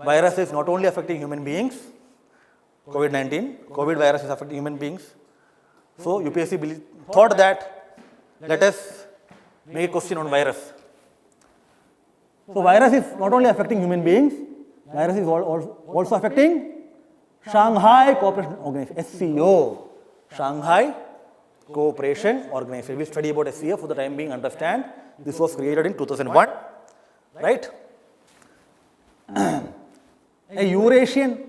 Virus is not only affecting human beings, COVID-19, COVID virus is affecting human beings. So UPSC thought that let us make a question on virus. So virus is not only affecting human beings, virus is also affecting Shanghai Cooperation Organization, SCO. Shanghai Cooperation Organization. We study about SCO for the time being, understand. This was created in 2001, right? A Eurasian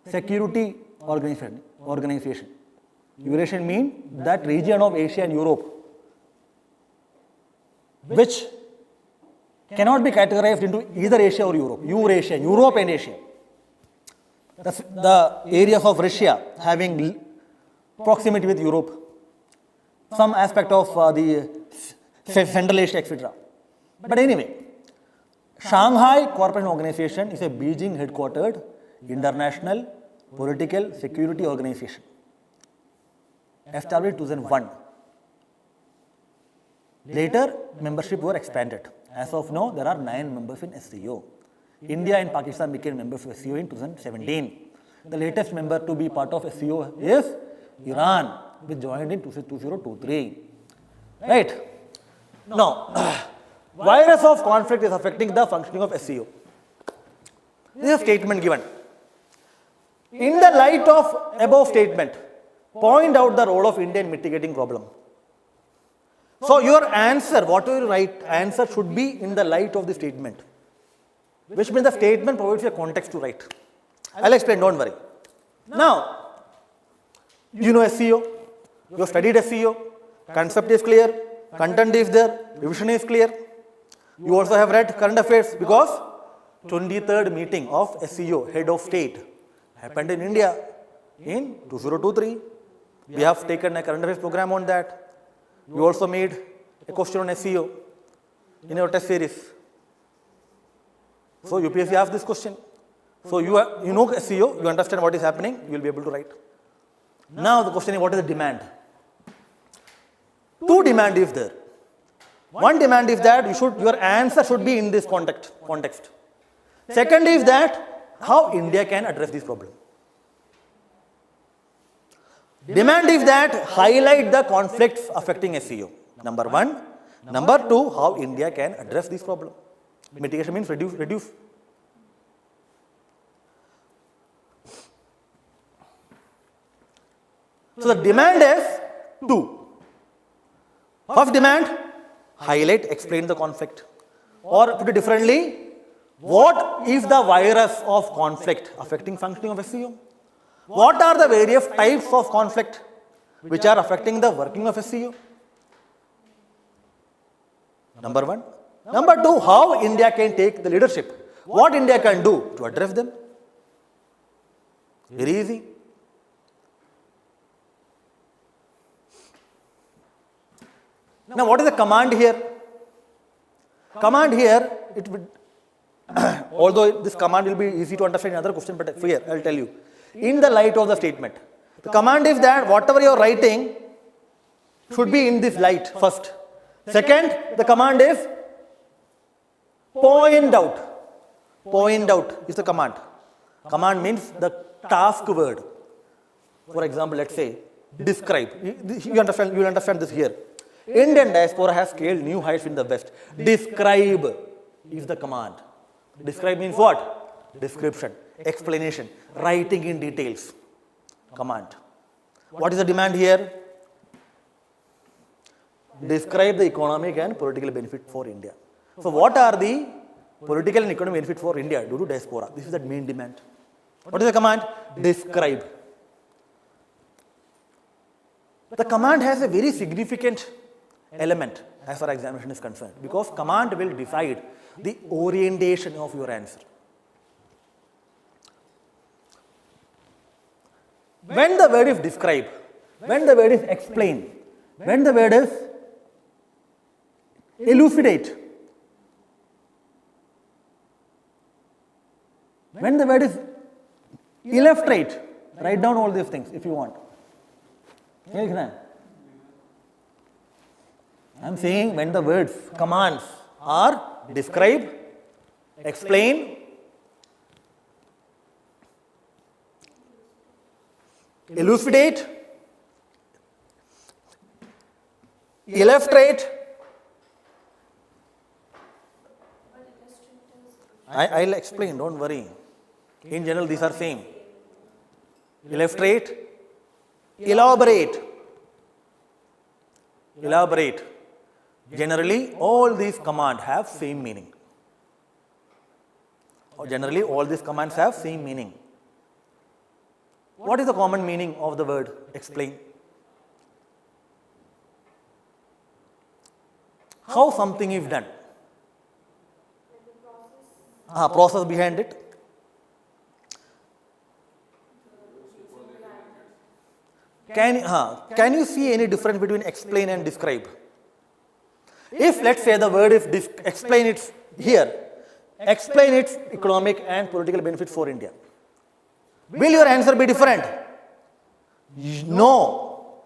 Security Organization. Eurasian means that region of Asia and Europe, which cannot be categorized into either Asia or Europe. Eurasia, Europe and Asia. The areas of Russia having proximity with Europe, some aspect of the Central Asia, etc. But anyway, Shanghai Cooperation Organization is a Beijing headquartered international political security organization established in 2001. Later, membership were expanded. As of now, there are 9 members in SCO. India and Pakistan became members of SCO in 2017. The latest member to be part of SCO is Iran, which joined in 2023. Right? Now, virus of conflict is affecting the functioning of SCO. This is a statement given. In the light of above statement, point out the role of India in mitigating problem. So your answer, whatever you write, answer should be in the light of the statement. Which means the statement provides you a context to write. I'll explain, don't worry. Now, you know SEO, you have studied SEO, concept is clear, content is there, revision is clear. You also have read current affairs because 23rd meeting of SEO, head of state, happened in India in 2023. We have taken a current affairs program on that. We also made a question on SEO in our test series. So UPSC asked this question. So you know SEO, you understand what is happening, you will be able to write. Now the question is, what is the demand? Two demand is there. One demand is that your answer should be in this context. Second is that how India can address this problem. Demand is that highlight the conflicts affecting SEO. Number one. Number two, how India can address this problem. Mitigation means reduce. So the demand is two. First demand, highlight, explain the conflict. Or put it differently, what is the virus of conflict affecting functioning of SEO? What are the various types of conflict which are affecting the working of SEO? Number one. Number two, how India can take the leadership. What India can do to address them. Very easy. Now, what is the command here? Command here, it would, although this command will be easy to understand in another question, but here I will tell you. In the light of the statement, the command is that whatever you are writing should be in this light first. Second, the command is point out. Point out is the command. Command means the task word. For example, let's say describe. You will understand this here. Indian diaspora has scaled new heights in the West. Describe is the command. Describe means what? Description, explanation, writing in details. Command. What is the demand here? Describe the economic and political benefit for India. So what are the political and economic benefit for India due to diaspora? This is the main demand. What is the command? Describe. The command has a very significant element as far as examination is concerned, because command will decide the orientation of your answer. When the word is describe, when the word is explain, when the word is elucidate, when the word is illustrate, write down all these things if you want. I am saying when the words, commands are describe, explain, elucidate, illustrate. I'll explain, don't worry. In general, these are same. Illustrate, elaborate. Elaborate. Generally, all these commands have same meaning. Or generally, all these commands have same meaning. What is the common meaning of the word explain? How something is done. Process behind it. Can you see any difference between explain and describe? If let's say the word is explain its here, explain its economic and political benefits for India, will your answer be different? No.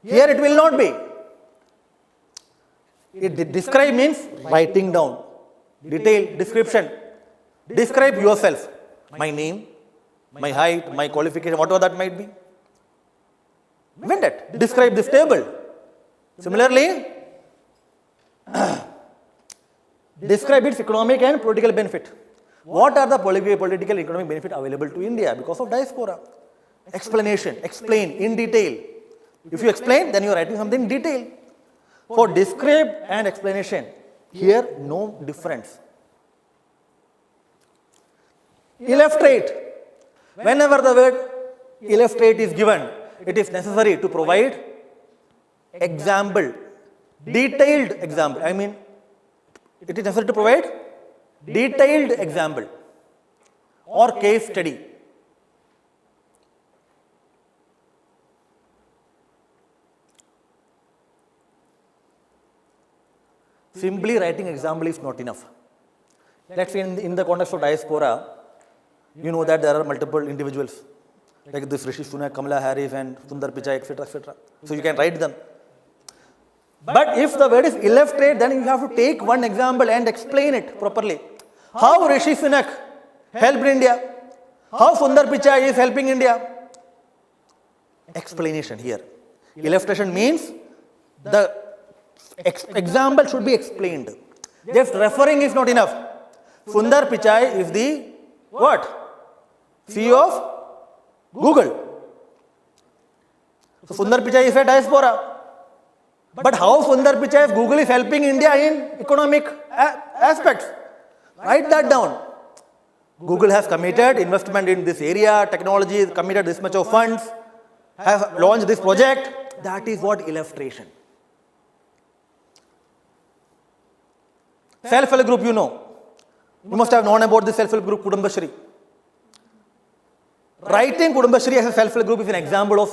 Here it will not be. Describe means writing down, detail, description. Describe yourself, my name, my height, my qualification, whatever that might be. When that, describe this table. Similarly, describe its economic and political benefit. What are the political economic benefit available to India because of diaspora? Explanation, explain in detail. If you explain, then you are writing something in detail. For describe and explanation, here no difference. Illustrate. Whenever the word illustrate is given, it is necessary to provide example, detailed example. I mean, it is necessary to provide detailed example or case study. Simply writing example is not enough. Let's say in the context of diaspora, you know that there are multiple individuals like this Rishi Sunak, Kamala Harris and Sundar Pichai, etc., etc. So you can write them. But if the word is illustrate, then you have to take one example and explain it properly. How Rishi Sunak helped India? How Sundar Pichai is helping India? Explanation here. Illustration means the example should be explained. Just referring is not enough. Sundar Pichai is the what? CEO of Google. So Sundar Pichai is a diaspora. But how Sundar Pichai of Google is helping India in economic aspects? Write that down. Google has committed investment in this area, technology, committed this much of funds, have launched this project. That is what illustration. Self-help group, you know. You must have known about this self-help group, Kudumbashree. Writing Kudumbashree as a self-help group is an example.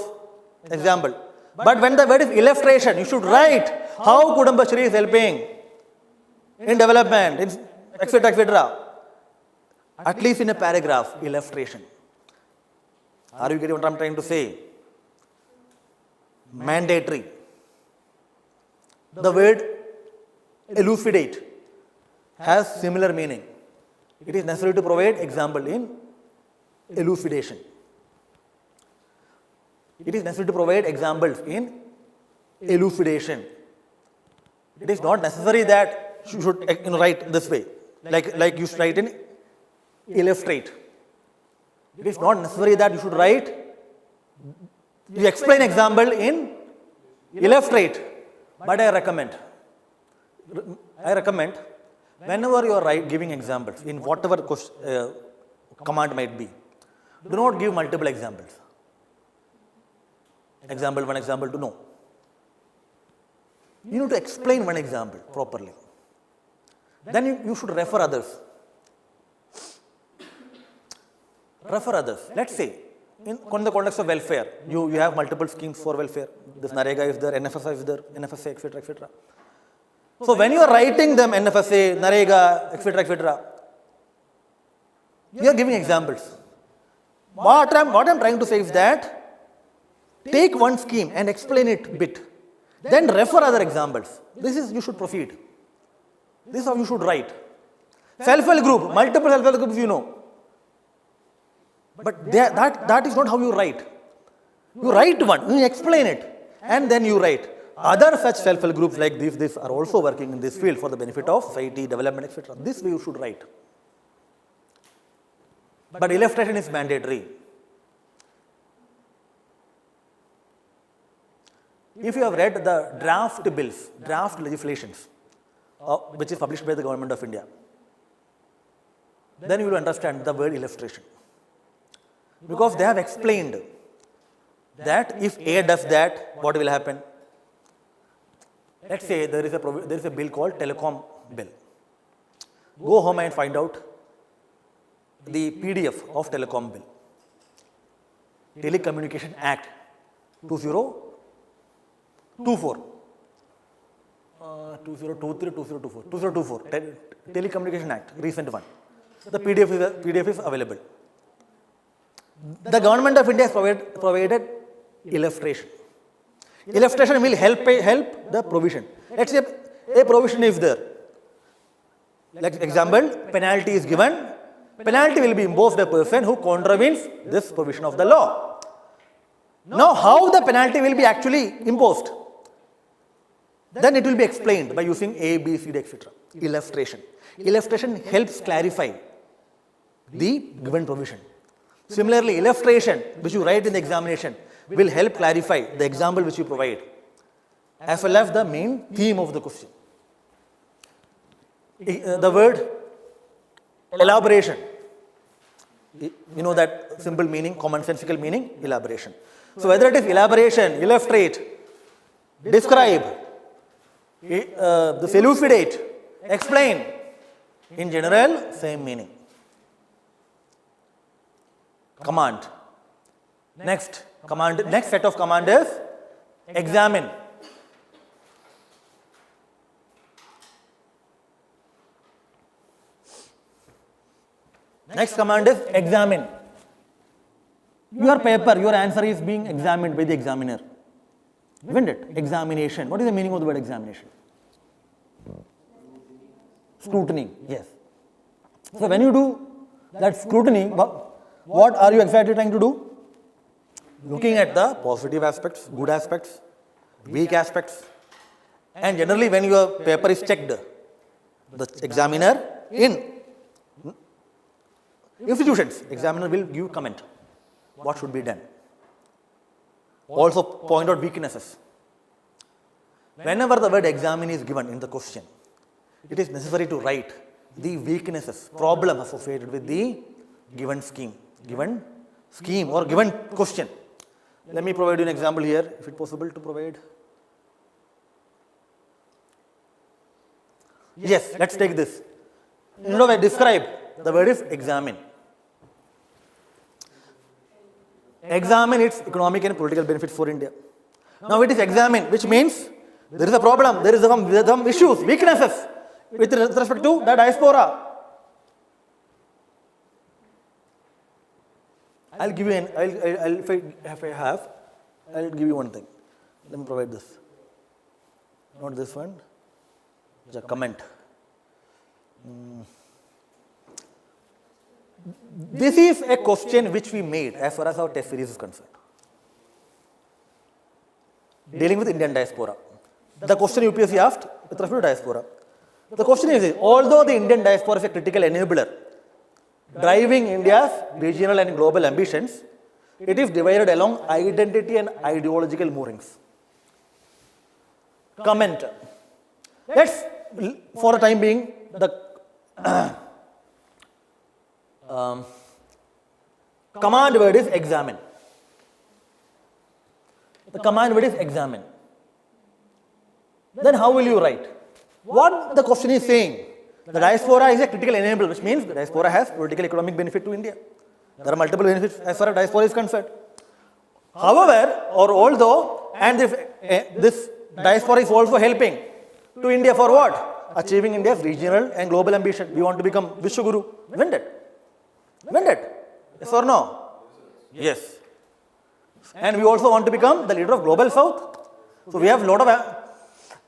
But when the word is illustration, you should write how Kudumbashree is helping in development, etc., etc. At least in a paragraph, illustration. Are you getting what I am trying to say? Mandatory. The word elucidate has similar meaning. It is necessary to provide example in elucidation. It is necessary to provide examples in elucidation. It is not necessary that you should write this way, like you should write in illustrate. It is not necessary that you should write, you explain example in illustrate. But I recommend whenever you are giving examples in whatever command might be, do not give multiple examples. Example 1, example 2, no. You need to explain one example properly. Then you should refer others. Refer others. Let's say, in the context of welfare, you have multiple schemes for welfare. This NREGA is there, NFSA is there, NFSA, etc., etc. So when you are writing them, NFSA, NREGA, etc., etc., you are giving examples. What I am trying to say is that take one scheme and explain it a bit. Then refer other examples. This is, you should proceed. This is how you should write. Self-help group, multiple self-help groups you know. But that is not how you write. You write one, you explain it, and then you write. Other such self-help groups like this are also working in this field for the benefit of society, development, etc. This way you should write. But illustration is mandatory. If you have read the draft bills, draft legislations, which is published by the Government of India, then you will understand the word illustration. Because they have explained that if A does that, what will happen? Let's say there is a bill called Telecom Bill. Go home and find out the PDF of Telecom Bill. Telecommunication Act 2024. 2024. Telecommunication Act, recent one. The PDF is available. The Government of India has provided illustration. Illustration will help the provision. Let's say a provision is there. Like example, penalty is given. Penalty will be imposed on a person who contravenes this provision of the law. Now, how the penalty will be actually imposed? Then it will be explained by using A, B, C, D, etc. Illustration. Illustration helps clarify the given provision. Similarly, illustration which you write in the examination will help clarify the example which you provide, as well as the main theme of the question. The word elaboration, you know that simple meaning, commonsensical meaning, elaboration. So whether it is elaboration, illustrate, describe, elucidate, explain, in general, same meaning. Command. Next set of command is examine. Next command is examine. Your paper, your answer is being examined by the examiner. Isn't it? Examination. What is the meaning of the word examination? Scrutiny. Yes. So when you do that scrutiny, what are you exactly trying to do? Looking at the positive aspects, good aspects, weak aspects. And generally when your paper is checked, the examiner in institutions, examiner will give comment. What should be done? Also point out weaknesses. Whenever the word examine is given in the question, it is necessary to write the weaknesses, problem associated with the given scheme or given question. Let me provide you an example here, if it's possible to provide. Yes, let's take this. Instead of describe, the word is examine. Examine its economic and political benefits for India. Now it is examine, which means there is a problem, there is some issues, weaknesses with respect to the diaspora. I'll give you I'll give you one thing. Let me provide this. Not this one. It's a comment. This is a question which we made as far as our test series is concerned. Dealing with Indian diaspora. The question UPSC asked with respect to diaspora. The question is, although the Indian diaspora is a critical enabler, driving India's regional and global ambitions, it is divided along identity and ideological moorings. Comment. Let's, for the time being, the command word is examine. The command word is examine. Then how will you write? What the question is saying, the diaspora is a critical enabler, which means the diaspora has political economic benefit to India. There are multiple benefits as far as diaspora is concerned. However, or although, and this diaspora is also helping to India for what? Achieving India's regional and global ambition. We want to become Vishwaguru. Isn't it? Isn't it? Yes or no? Yes. And we also want to become the leader of Global South. So we have a lot of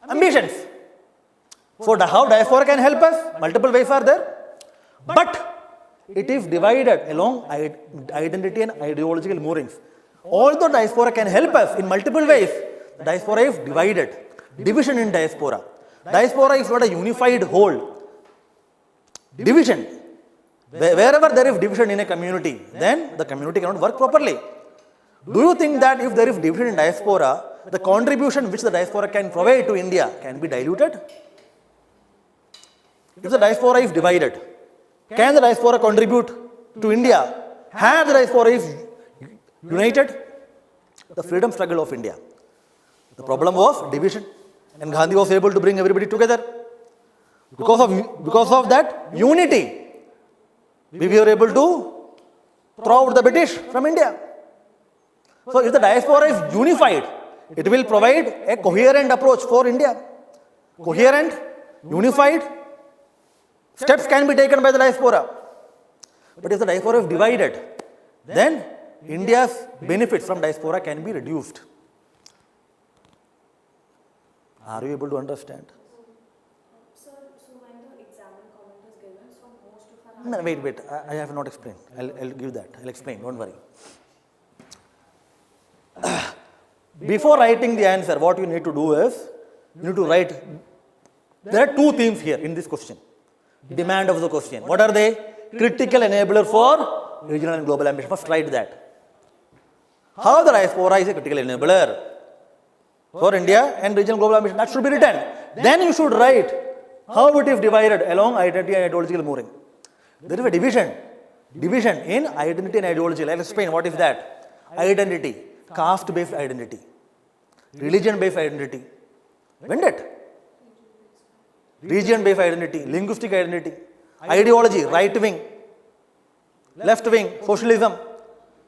ambitions. So how diaspora can help us? Multiple ways are there. But it is divided along identity and ideological moorings. Although diaspora can help us in multiple ways, diaspora is divided. Division in diaspora. Diaspora is not a unified whole. Division. Wherever there is division in a community, then the community cannot work properly. Do you think that if there is division in diaspora, the contribution which the diaspora can provide to India can be diluted? If the diaspora is divided, can the diaspora contribute to India? Had the diaspora is united, the freedom struggle of India. The problem was division, and Gandhi was able to bring everybody together. Because of that unity, we were able to throw out the British from India. So if the diaspora is unified, it will provide a coherent approach for India. Coherent, unified, steps can be taken by the diaspora. But if the diaspora is divided, then India's benefits from diaspora can be reduced. Are you able to understand? So when the examine comment is given, so most of our... No, wait, I have not explained. I'll give that. I'll explain, don't worry. Before writing the answer, what you need to do is, you need to write, there are two themes here in this question. Demand of the question. What are they? Critical enabler for regional and global ambition. First write that. How the diaspora is a critical enabler for India and regional global ambition. That should be written. Then you should write how it is divided along identity and ideological mooring. There is a division in identity and ideology. Let us explain what is that. Identity, caste-based identity, religion-based identity, isn't it? Region-based identity, linguistic identity, ideology, right-wing, left-wing, socialism.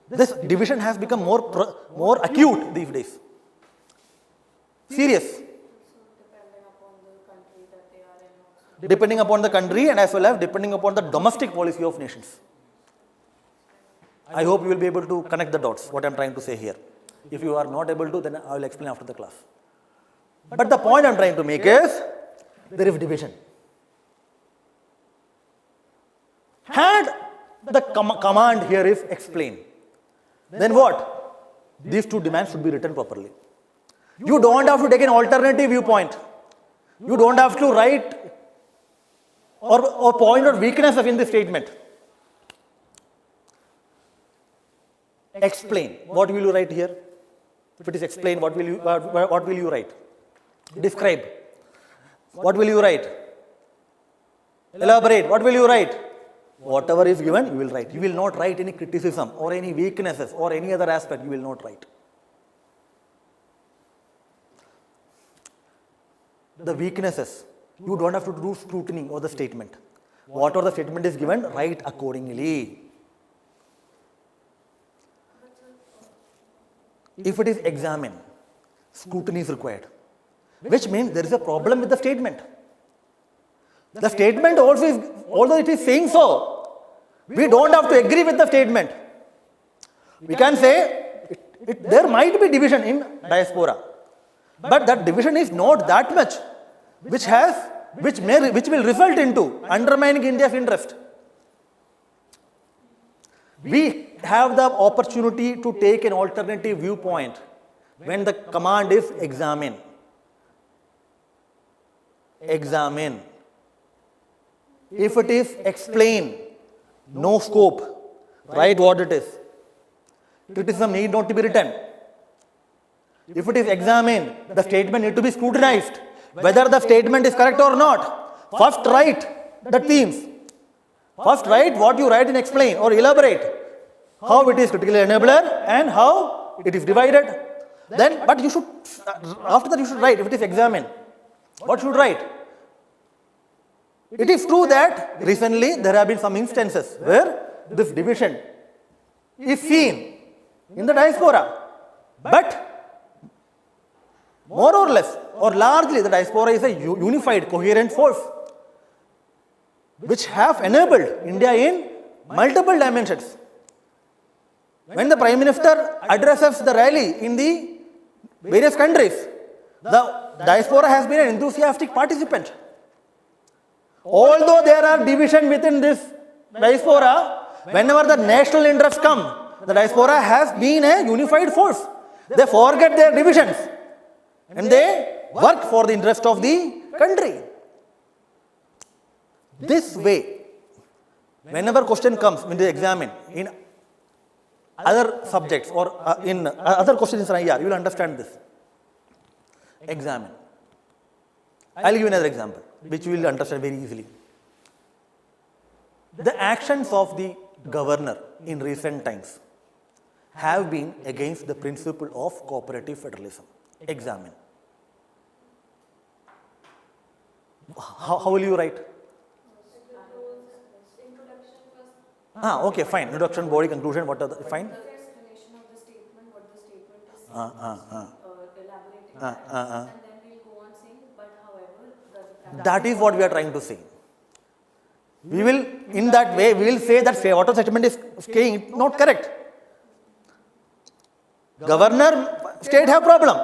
This division has become more acute these days. Serious. Depending upon the country and as well as depending upon the domestic policy of nations. I hope you will be able to connect the dots, what I am trying to say here. If you are not able to, then I will explain after the class. But the point I am trying to make is, there is division. Had the command here is explain, then what? These two demands should be written properly. You don't have to take an alternative viewpoint. You don't have to write or point out weaknesses in the statement. Explain. What will you write here? If it is explain, what will you write? Describe. What will you write? Elaborate. What will you write? Whatever is given, you will write. You will not write any criticism or any weaknesses or any other aspect. You will not write. The weaknesses, you don't have to do scrutiny of the statement. Whatever the statement is given, write accordingly. If it is examined, scrutiny is required, which means there is a problem with the statement. The statement also is, although it is saying so, we don't have to agree with the statement. We can say there might be division in diaspora, but that division is not that much, which will result into undermining India's interest. We have the opportunity to take an alternative viewpoint when the command is examine. Examine. If it is explain, no scope, write what it is. Criticism need not to be written. If it is examine, the statement need to be scrutinized, whether the statement is correct or not. First write the themes. First write what you write in explain or elaborate, how it is critically enabler and how it is divided. Then, but you should, after that you should write, if it is examine, what should write? It is true that recently there have been some instances where this division is seen in the diaspora, but more or less or largely the diaspora is a unified, coherent force which have enabled India in multiple dimensions. When the Prime Minister addresses the rally in the various countries, the diaspora has been an enthusiastic participant. Although there are divisions within this diaspora, whenever the national interests come, the diaspora has been a unified force. They forget their divisions and they work for the interest of the country. This way, whenever question comes when they examine in other subjects or in other questions in IAR, you will understand this. Examine. I will give another example, which you will understand very easily. The actions of the governor in recent times have been against the principle of cooperative federalism. Examine. How will you write? Introduction first. Okay, fine. Introduction, body, conclusion, what are the, fine? The explanation of the statement, what the statement is elaborating that, and then we'll go on saying, but however, That is what we are trying to say. We will, in that way, we will say that what the statement is saying not correct. Governor, state have problem,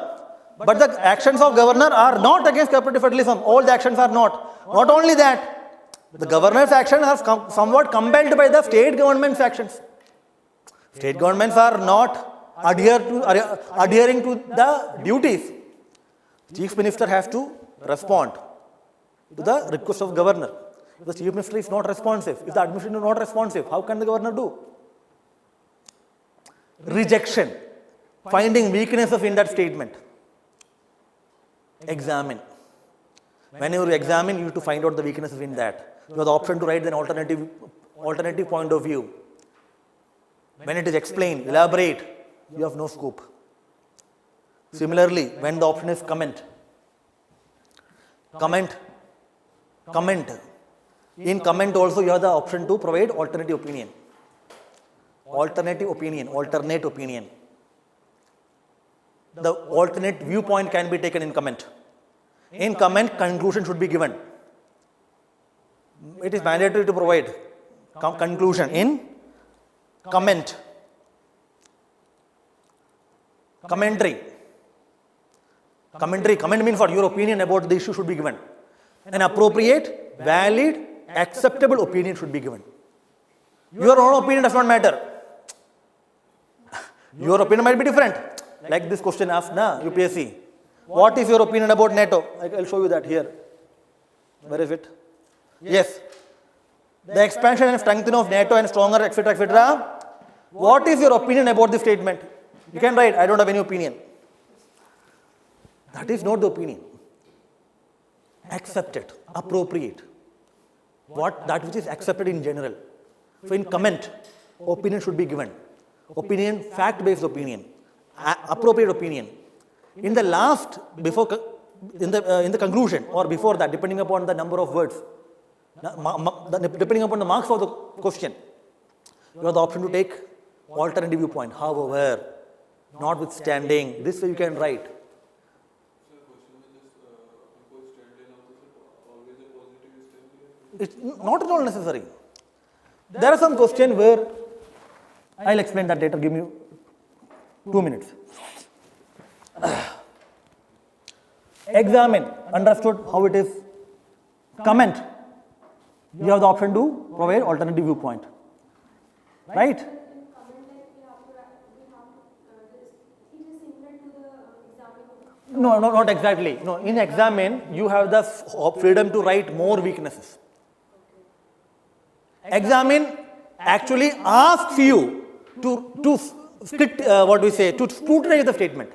but the actions of governor are not against cooperative federalism. All the actions are not. Not only that, the governor's actions are somewhat compelled by the state government's actions. State governments are not adhering to the duties. Chief Minister has to respond to the request of governor. If the Chief Minister is not responsive, if the administration is not responsive, how can the governor do? Rejection, finding weaknesses in that statement. Examine. When you examine, you have to find out the weaknesses in that. You have the option to write an alternative point of view. When it is explained, elaborate, you have no scope. Similarly, when the option is comment. In comment also you have the option to provide alternative opinion. Alternate opinion. The alternate viewpoint can be taken in comment. In comment, conclusion should be given. It is mandatory to provide conclusion in comment. Commentary. Comment means what? Your opinion about the issue should be given. An appropriate, valid, acceptable opinion should be given. Your own opinion does not matter. Your opinion might be different. Like this question asked na UPSC. What is your opinion about NATO? I'll show you that here. Where is it? Yes. The expansion and strengthening of NATO and stronger, etc., etc. What is your opinion about this statement? You can write, I don't have any opinion. That is not the opinion. Accepted, appropriate. That which is accepted in general. So in comment, opinion should be given. Opinion, fact-based opinion, appropriate opinion. In the last, in the conclusion or before that, depending upon the number of words, depending upon the marks of the question, you have the option to take alternative viewpoint. However, notwithstanding, this way you can write. It's not at all necessary. There are some questions where I'll explain that later. Give me 2 minutes. Examine. Understood how it is. Comment. You have the option to provide alternative viewpoint. Right? No, not exactly. No, in examine, you have the freedom to write more weaknesses. Examine actually asks you to scrutinize the statement.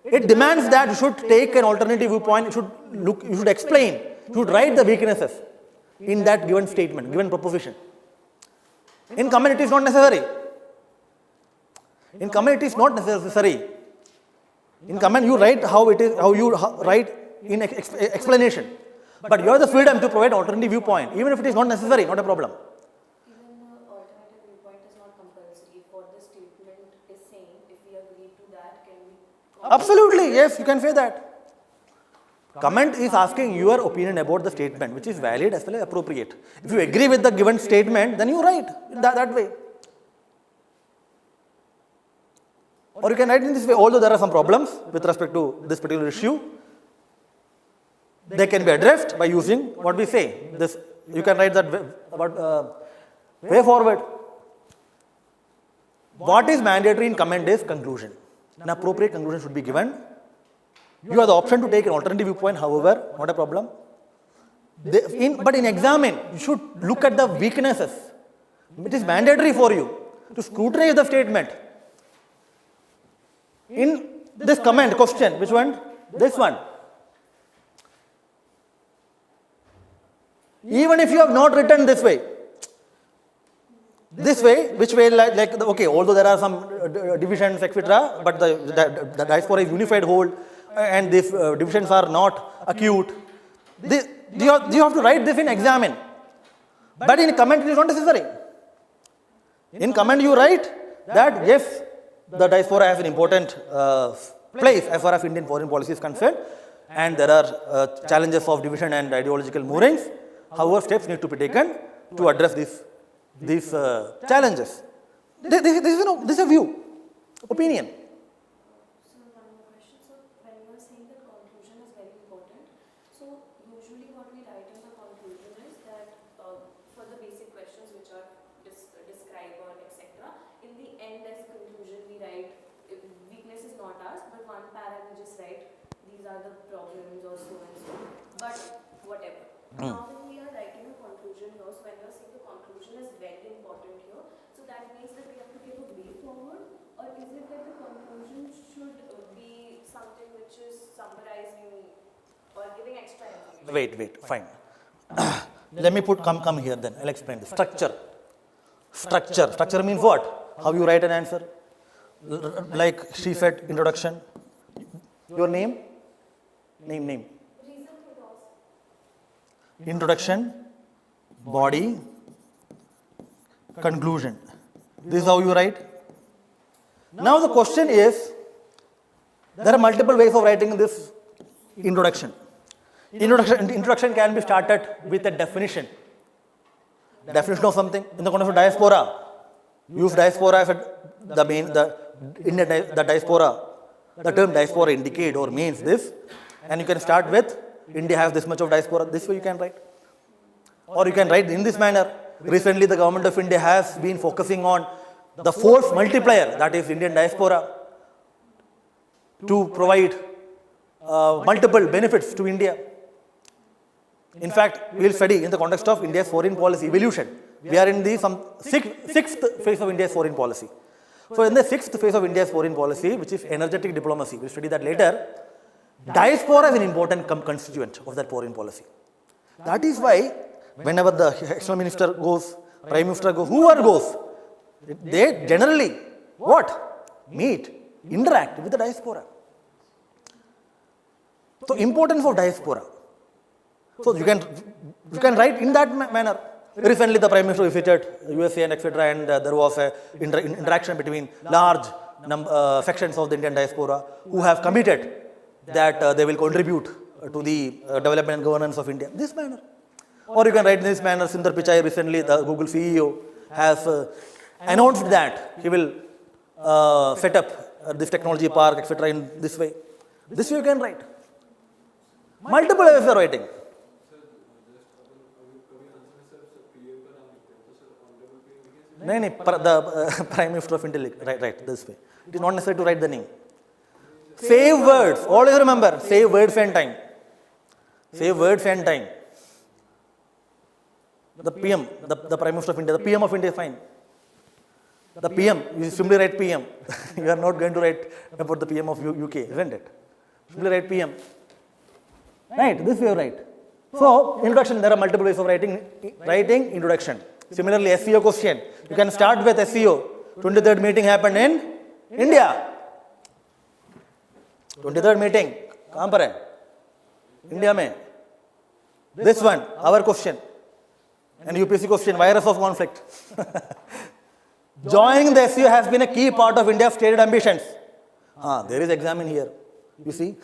It demands that you should take an alternative viewpoint, you should explain, you should write the weaknesses in that given statement, given proposition. In comment, it is not necessary. In comment, it is not necessary. In comment, you write how you write in explanation. But you have the freedom to provide alternative viewpoint, even if it is not necessary, not a problem. Even the alternative viewpoint is not compulsory. If what the statement is saying, if we agree to that, can we? Absolutely, yes, you can say that. Comment is asking your opinion about the statement, which is valid as well as appropriate. If you agree with the given statement, then you write that way. Or you can write in this way, although there are some problems with respect to this particular issue, they can be addressed by using what we say. This you can write that way forward. What is mandatory in comment is conclusion. An appropriate conclusion should be given. You have the option to take an alternative viewpoint, however, not a problem. But in examine, you should look at the weaknesses. It is mandatory for you to scrutinize the statement. In this comment question, which one? This one. Even if you have not written this way, which way, okay, although there are some divisions, etc., but the diaspora is unified whole, and these divisions are not acute. You have to write this in examine. But in comment, it is not necessary. In comment, you write that yes, the diaspora has an important place as far as Indian foreign policy is concerned, and there are challenges of division and ideological moorings. However, steps need to be taken to address these challenges. This is a view, opinion. So one more question. So when you are saying that conclusion is very important, so usually what we write in the conclusion is that for the basic questions which are describe or etc., in the end as conclusion we write weakness is not asked, but one para we just write these are the problems or so and so. But whatever. Now when we are writing a conclusion here, so when you are saying the conclusion is very important here, so that means that we have to give a way forward, or is it that the conclusion should be something which is summarizing or giving extra information? Wait, fine. Let me come here then. I'll explain this. Structure means what? How you write an answer. Like she said, introduction. Your name? Name. Introduction, body, conclusion. This is how you write. Now the question is, there are multiple ways of writing this introduction. Introduction can be started with a definition. Definition of something. In the context of diaspora, use diaspora as the diaspora the term diaspora indicate or means this, and you can start with India has this much of diaspora, this way you can write. Or you can write in this manner. Recently the government of India has been focusing on the force multiplier, that is Indian diaspora, to provide multiple benefits to India. In fact, we will study in the context of India's foreign policy evolution. We are in the sixth phase of India's foreign policy. So in the sixth phase of India's foreign policy, which is energetic diplomacy, we will study that later, diaspora is an important constituent of that foreign policy. That is why whenever the external minister goes, prime minister goes, whoever goes, they generally what? Meet, interact with the diaspora. So importance of diaspora. So you can write in that manner. Recently the prime minister visited USA and etc., and there was a interaction between large sections of the Indian diaspora who have committed that they will contribute to the development and governance of India. This manner. Or you can write in this manner. Sundar Pichai recently, the Google CEO, has announced that he will set up this technology park, etc. in this way. This way you can write. Multiple ways of writing. No, the Prime Minister of India, right, this way. It is not necessary to write the name. Save words. Always remember, save words and time. Save words and time. The PM, the Prime Minister of India, the PM of India is fine. The PM, you simply write PM. You are not going to write about the PM of UK, isn't it? Simply write PM. Right, this way you write. So, introduction, there are multiple ways of writing introduction. Similarly, SEO question. You can start with SEO. 23rd meeting happened in India. 23rd meeting, kahan par hai? India mein. This one, our question. And UPSC question, virus of conflict. Joining the SEO has been a key part of India's stated ambitions. There is exam in here, you see.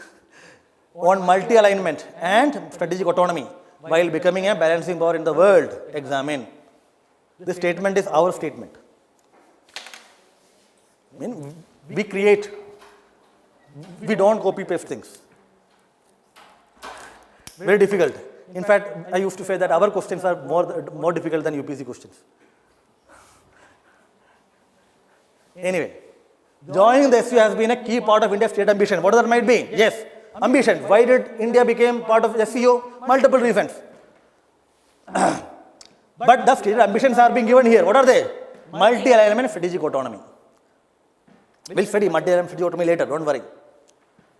On multi-alignment and strategic autonomy while becoming a balancing power in the world. Examine. This statement is our statement. I mean, we create, we don't copy paste things. Very difficult. In fact, I used to say that our questions are more difficult than UPSC questions. Anyway, joining the SEO has been a key part of India's state ambition. What that might be? Yes, ambition. Why did India become part of SEO? Multiple reasons. But the stated ambitions are being given here. What are they? Multi-alignment, strategic autonomy. We'll study multi-alignment, strategic autonomy later, don't worry.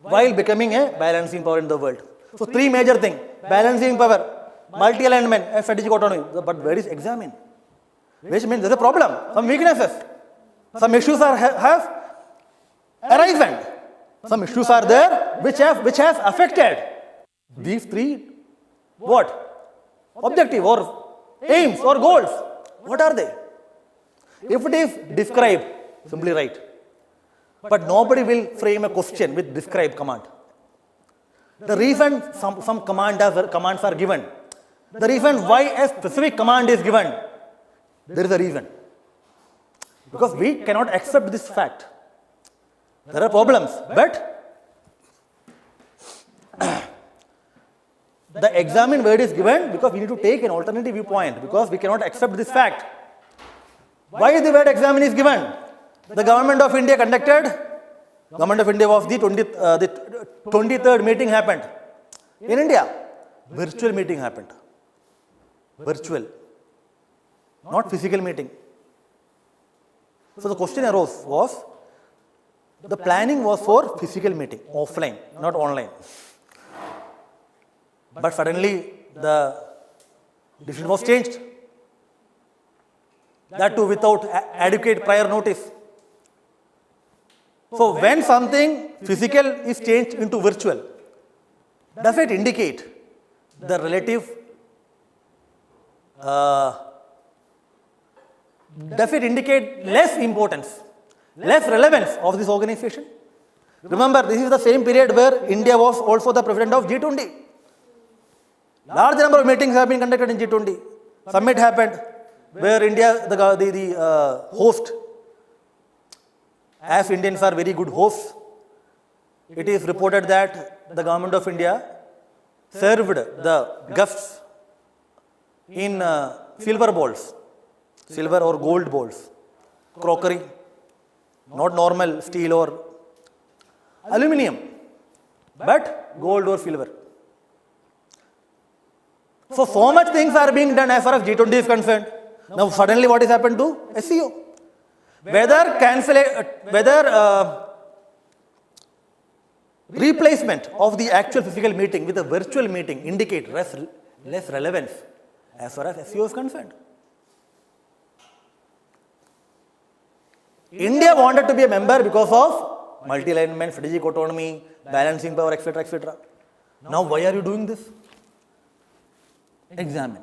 While becoming a balancing power in the world. So, three major things. Balancing power, multi-alignment, and strategic autonomy. But where is examine? Which means there's a problem, some weaknesses. Some issues have arisen. Some issues are there which has affected these three what? Objective or aims or goals. What are they? If it is describe, simply write. But nobody will frame a question with describe command. The reason some commands are given, the reason why a specific command is given, there is a reason. Because we cannot accept this fact. There are problems, but the examine word is given because we need to take an alternative viewpoint, because we cannot accept this fact. Why the word examine is given? The government of India was the 23rd meeting happened in India. Virtual meeting happened. Virtual. Not physical meeting. So the question arose was, the planning was for physical meeting, offline, not online. But suddenly the decision was changed. That too without adequate prior notice. So when something physical is changed into virtual, does it indicate the relative, does it indicate less importance, less relevance of this organization? Remember, this is the same period where India was also the president of G20. Large number of meetings have been conducted in G20. Summit happened where India, the host, as Indians are very good hosts, it is reported that the government of India served the guests in silver bowls, silver or gold bowls, crockery, not normal steel or aluminium, but gold or silver. So much things are being done as far as G20 is concerned. Now suddenly what has happened to SEO? Whether replacement of the actual physical meeting with a virtual meeting indicate less relevance as far as SEO is concerned. India wanted to be a member because of multi-alignment, strategic autonomy, balancing power, etc., etc. Now why are you doing this? Examine.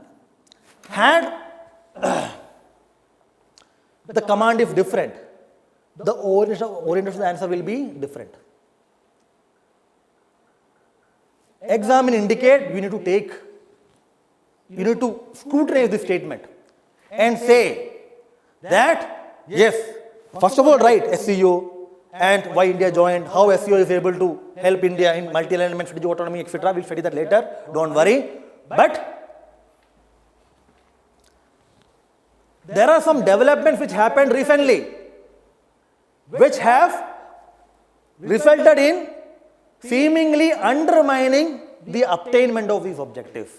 Had the command is different, the orientation of the answer will be different. Examine indicate you need to scrutinize this statement and say that yes, first of all write SEO and why India joined, how SEO is able to help India in multi-alignment, strategic autonomy, etc. We'll study that later, don't worry. But there are some developments which happened recently which have resulted in seemingly undermining the attainment of these objectives.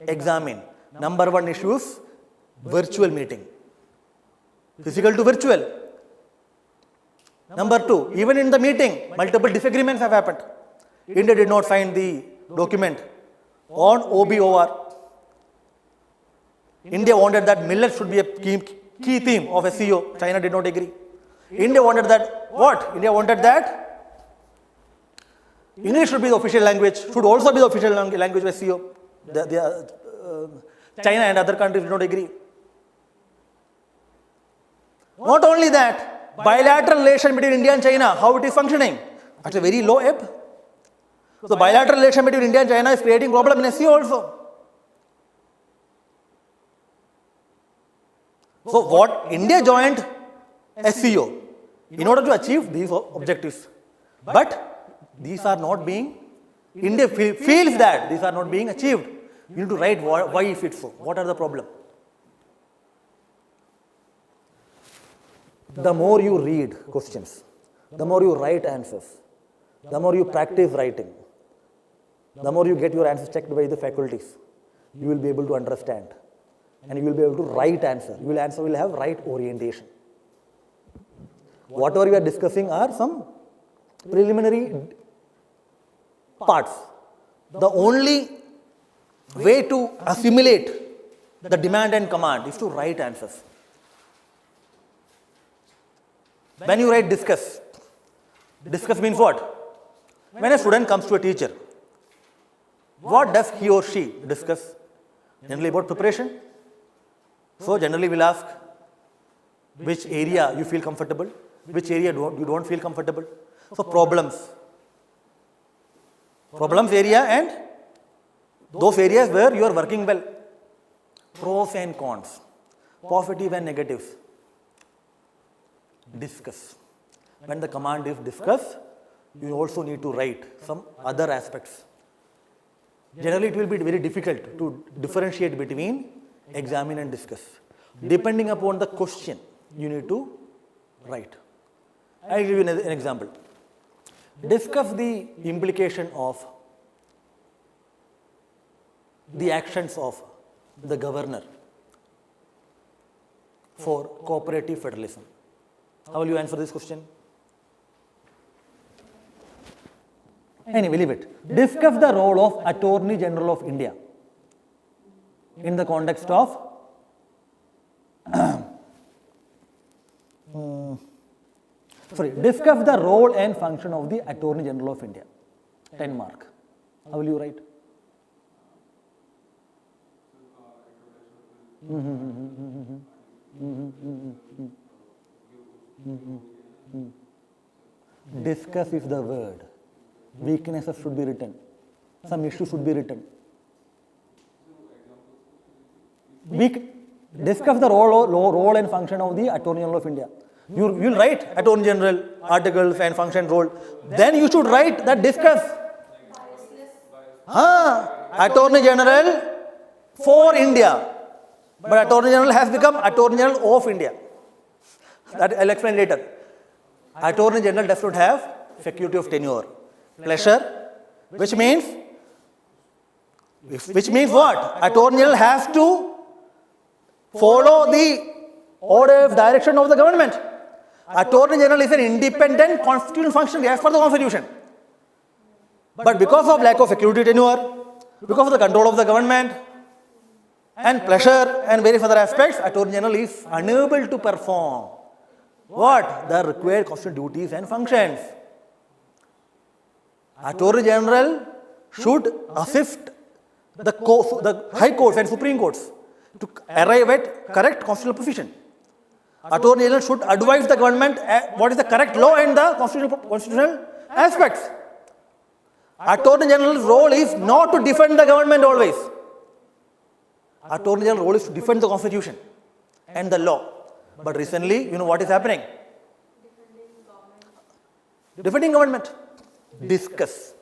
Examine. Number one issues, virtual meeting. Physical to virtual. Number two, even in the meeting, multiple disagreements have happened. India did not sign the document on OBOR. India wanted that millet should be a key theme of SEO. China did not agree. India wanted that, what? India wanted that English should be the official language, should also be the official language of SEO. China and other countries did not agree. Not only that, bilateral relation between India and China, how it is functioning? At a very low ebb. So bilateral relation between India and China is creating problem in SEO also. So what India joined SEO in order to achieve these objectives. But these are not being, India feels that these are not being achieved. You need to write why is it so, what are the problems. The more you read questions, the more you write answers, the more you practice writing, the more you get your answers checked by the faculties, you will be able to understand and you will be able to write answer. Answer will have right orientation. Whatever we are discussing are some preliminary parts. The only way to assimilate the demand and command is to write answers. When you write discuss means what? When a student comes to a teacher, what does he or she discuss? Generally about preparation. So generally we'll ask which area you feel comfortable, which area you don't feel comfortable. So problems area and those areas where you are working well. Pros and cons, positive and negatives. Discuss. When the command is discuss, you also need to write some other aspects. Generally it will be very difficult to differentiate between examine and discuss. Depending upon the question, you need to write. I will give you an example. Discuss the implication of the actions of the governor for cooperative federalism. How will you answer this question? Anyway, leave it. Discuss the role of Attorney General of India in the context of discuss the role and function of the Attorney General of India. 10 mark. How will you write? Discuss is the word. Weaknesses should be written. Some issues should be written. Discuss the role and function of the Attorney General of India. You'll write Attorney General, articles and function role. Then you should write that discuss. Attorney General for India. But Attorney General has become Attorney General of India. That I'll explain later. Attorney General does not have faculty of tenure. Pleasure, which means what? Attorney General has to follow the orders, direction of the government. Attorney General is an independent constitutional function as per the Constitution. But because of lack of faculty tenure, because of the control of the government, and pleasure and various other aspects, Attorney General is unable to perform what? The required constitutional duties and functions. Attorney General should assist the High Courts and Supreme Courts to arrive at correct constitutional position. Attorney General should advise the government what is the correct law and the constitutional aspects. Attorney General's role is not to defend the government always. Attorney General's role is to defend the Constitution and the law. But recently, you know what is happening? Defending government. Discuss.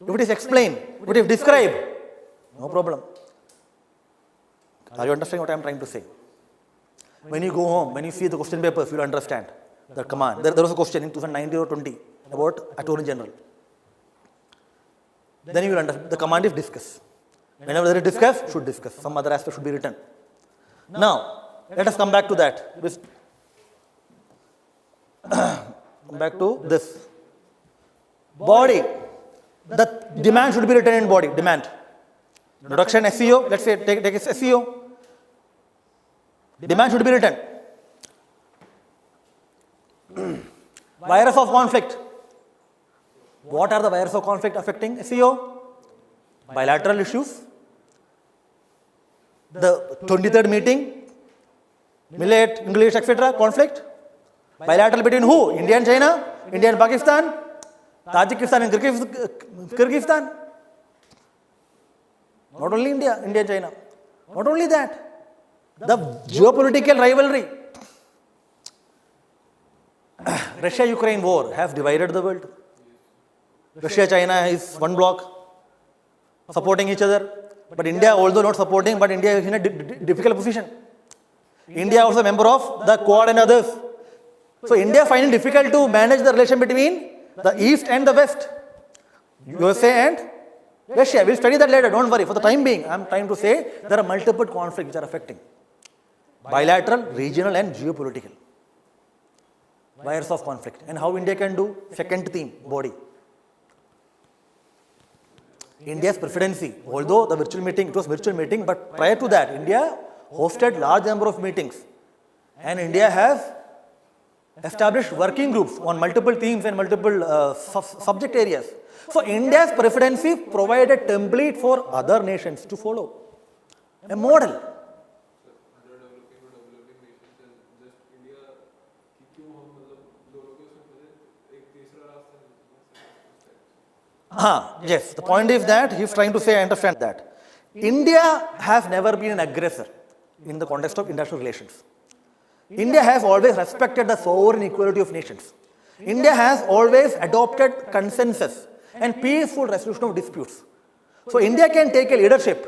If it is explained, if it is described, no problem. Are you understanding what I am trying to say? When you go home, when you see the question papers, you will understand the command. There was a question in 2019 or 20 about Attorney General. Then you will understand the command is discuss. Whenever there is discuss, should discuss. Some other aspect should be written. Now, let us come back to that. Come back to this. Body. The demand should be written in body. Demand. Introduction, SEO. Let's say take SEO. Demand should be written. Virus of conflict. What are the viruses of conflict affecting SEO? Bilateral issues. The 23rd meeting. Millet, English, etc. Conflict. Bilateral between who? India and China, India and Pakistan, Tajikistan and Kyrgyzstan. Not only India, India and China. Not only that, the geopolitical rivalry. Russia-Ukraine war has divided the world. Russia-China is one bloc, supporting each other. But India, although not supporting, but India is in a difficult position. India also a member of the Quad and others. So India finding difficult to manage the relation between the East and the West. USA and Russia. We'll study that later, don't worry. For the time being, I'm trying to say there are multiple conflicts which are affecting. Bilateral, regional and geopolitical. Virus of conflict. And how India can do? Second theme, body. India's presidency, although the virtual meeting, it was virtual meeting, but prior to that, India hosted large number of meetings. And India has established working groups on multiple themes and multiple subject areas. So India's presidency provided a template for other nations to follow. A model. Yes, the point is that he is trying to say, I understand that. India has never been an aggressor in the context of international relations. India has always respected the sovereign equality of nations. India has always adopted consensus and peaceful resolution of disputes. So India can take a leadership,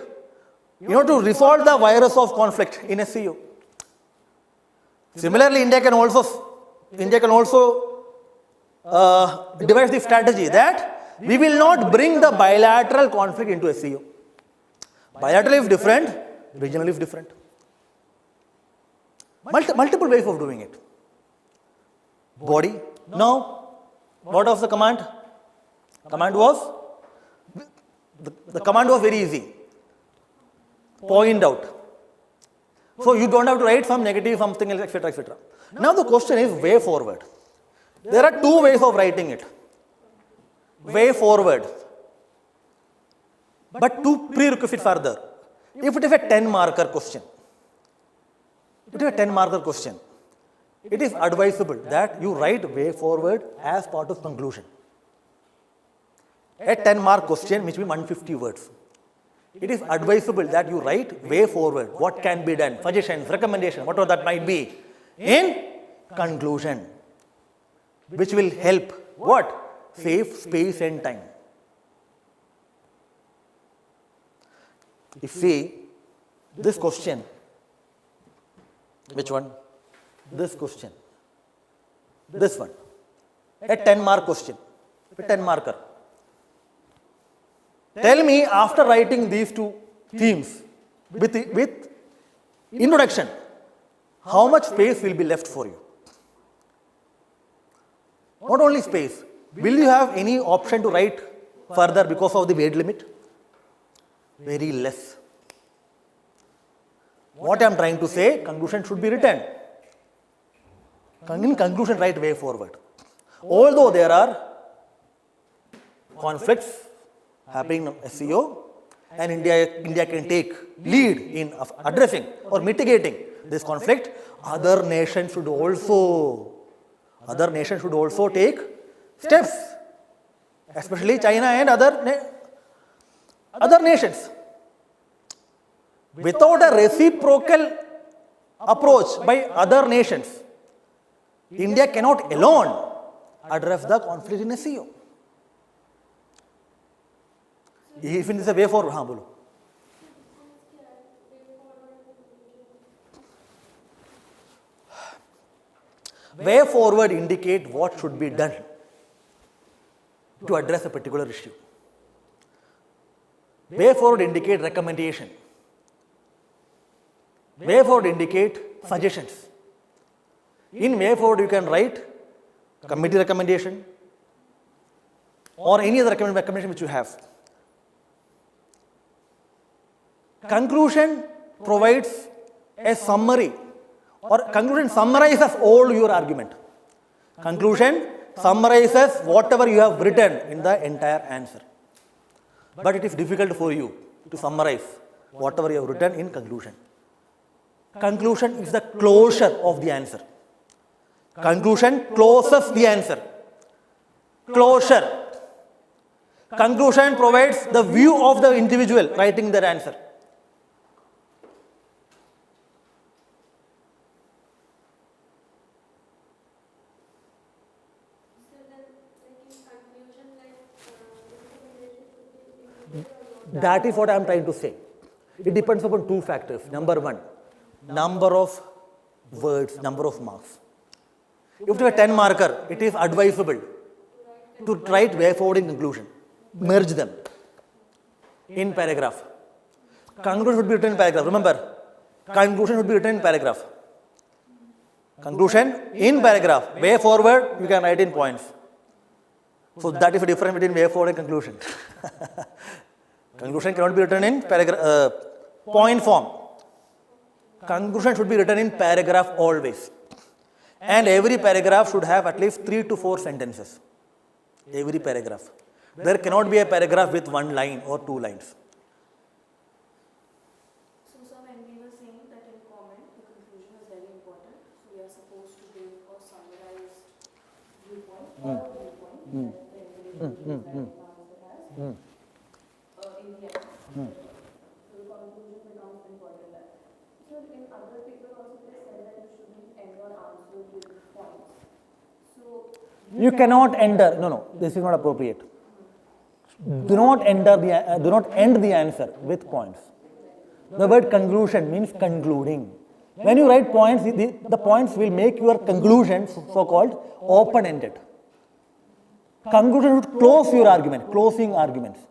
to resolve the virus of conflict in SEO. Similarly, India can also devise the strategy that we will not bring the bilateral conflict into SEO. Bilateral is different, regional is different. Multiple ways of doing it. Body. Now, what was the command? The command was very easy. Point out. So you don't have to write some negative, something else, etc., etc. Now the question is way forward. There are two ways of writing it. Way forward. But two prerequisites are there. If it is a 10-marker question, it is advisable that you write way forward as part of conclusion. A 10-mark question which means 150 words. It is advisable that you write way forward, what can be done, suggestions, recommendations, whatever that might be, in conclusion, which will help what? Save space and time. If see this question, which one? This question, this one, a 10-mark question, a 10-marker. Tell me, after writing these two themes with introduction, how much space will be left for you? Not only space, will you have any option to write further because of the word limit? Very less. What I am trying to say, conclusion should be written. In conclusion, write way forward. Although there are conflicts happening in SEO, and India can take lead in addressing or mitigating this conflict, other nations should also take steps, especially China and other nations. Without a reciprocal approach by other nations, India cannot alone address the conflict in SEO. If it is a way forward, हाँ बोलो. Way forward indicate what should be done to address a particular issue. Way forward indicate recommendation. Way forward indicate suggestions. In way forward you can write committee recommendation or any other recommendation which you have. Conclusion provides a summary, or conclusion summarizes all your argument. Conclusion summarizes whatever you have written in the entire answer. But it is difficult for you to summarize whatever you have written in conclusion. Conclusion is the closure of the answer. Conclusion closes the answer. Closure. Conclusion provides the view of the individual writing their answer. That is what I am trying to say. It depends upon two factors. Number one, number of words, number of marks. If you have a 10 marker, it is advisable to write way forward in conclusion. Merge them in paragraph. Conclusion should be written in paragraph. Remember, conclusion should be written in paragraph. Conclusion in paragraph. Way forward, you can write in points. So that is the difference between way forward and conclusion. Conclusion cannot be written in paragraph, point form. Conclusion should be written in paragraph always. And every paragraph should have at least 3 to 4 sentences. Every paragraph. There cannot be a paragraph with 1 line or 2 lines. So, sir, when we were saying that in comment, the conclusion is very important. So, we are supposed to give a summarized viewpoint or a viewpoint that the individual has. In the end, so the conclusion becomes important. So in other people also they said that you shouldn't end your answer with points. So you cannot enter. No, this is not appropriate. Do not end the answer with points. The word conclusion means concluding. When you write points, the points will make your conclusions so-called open-ended. Conclusion should close your argument, closing arguments.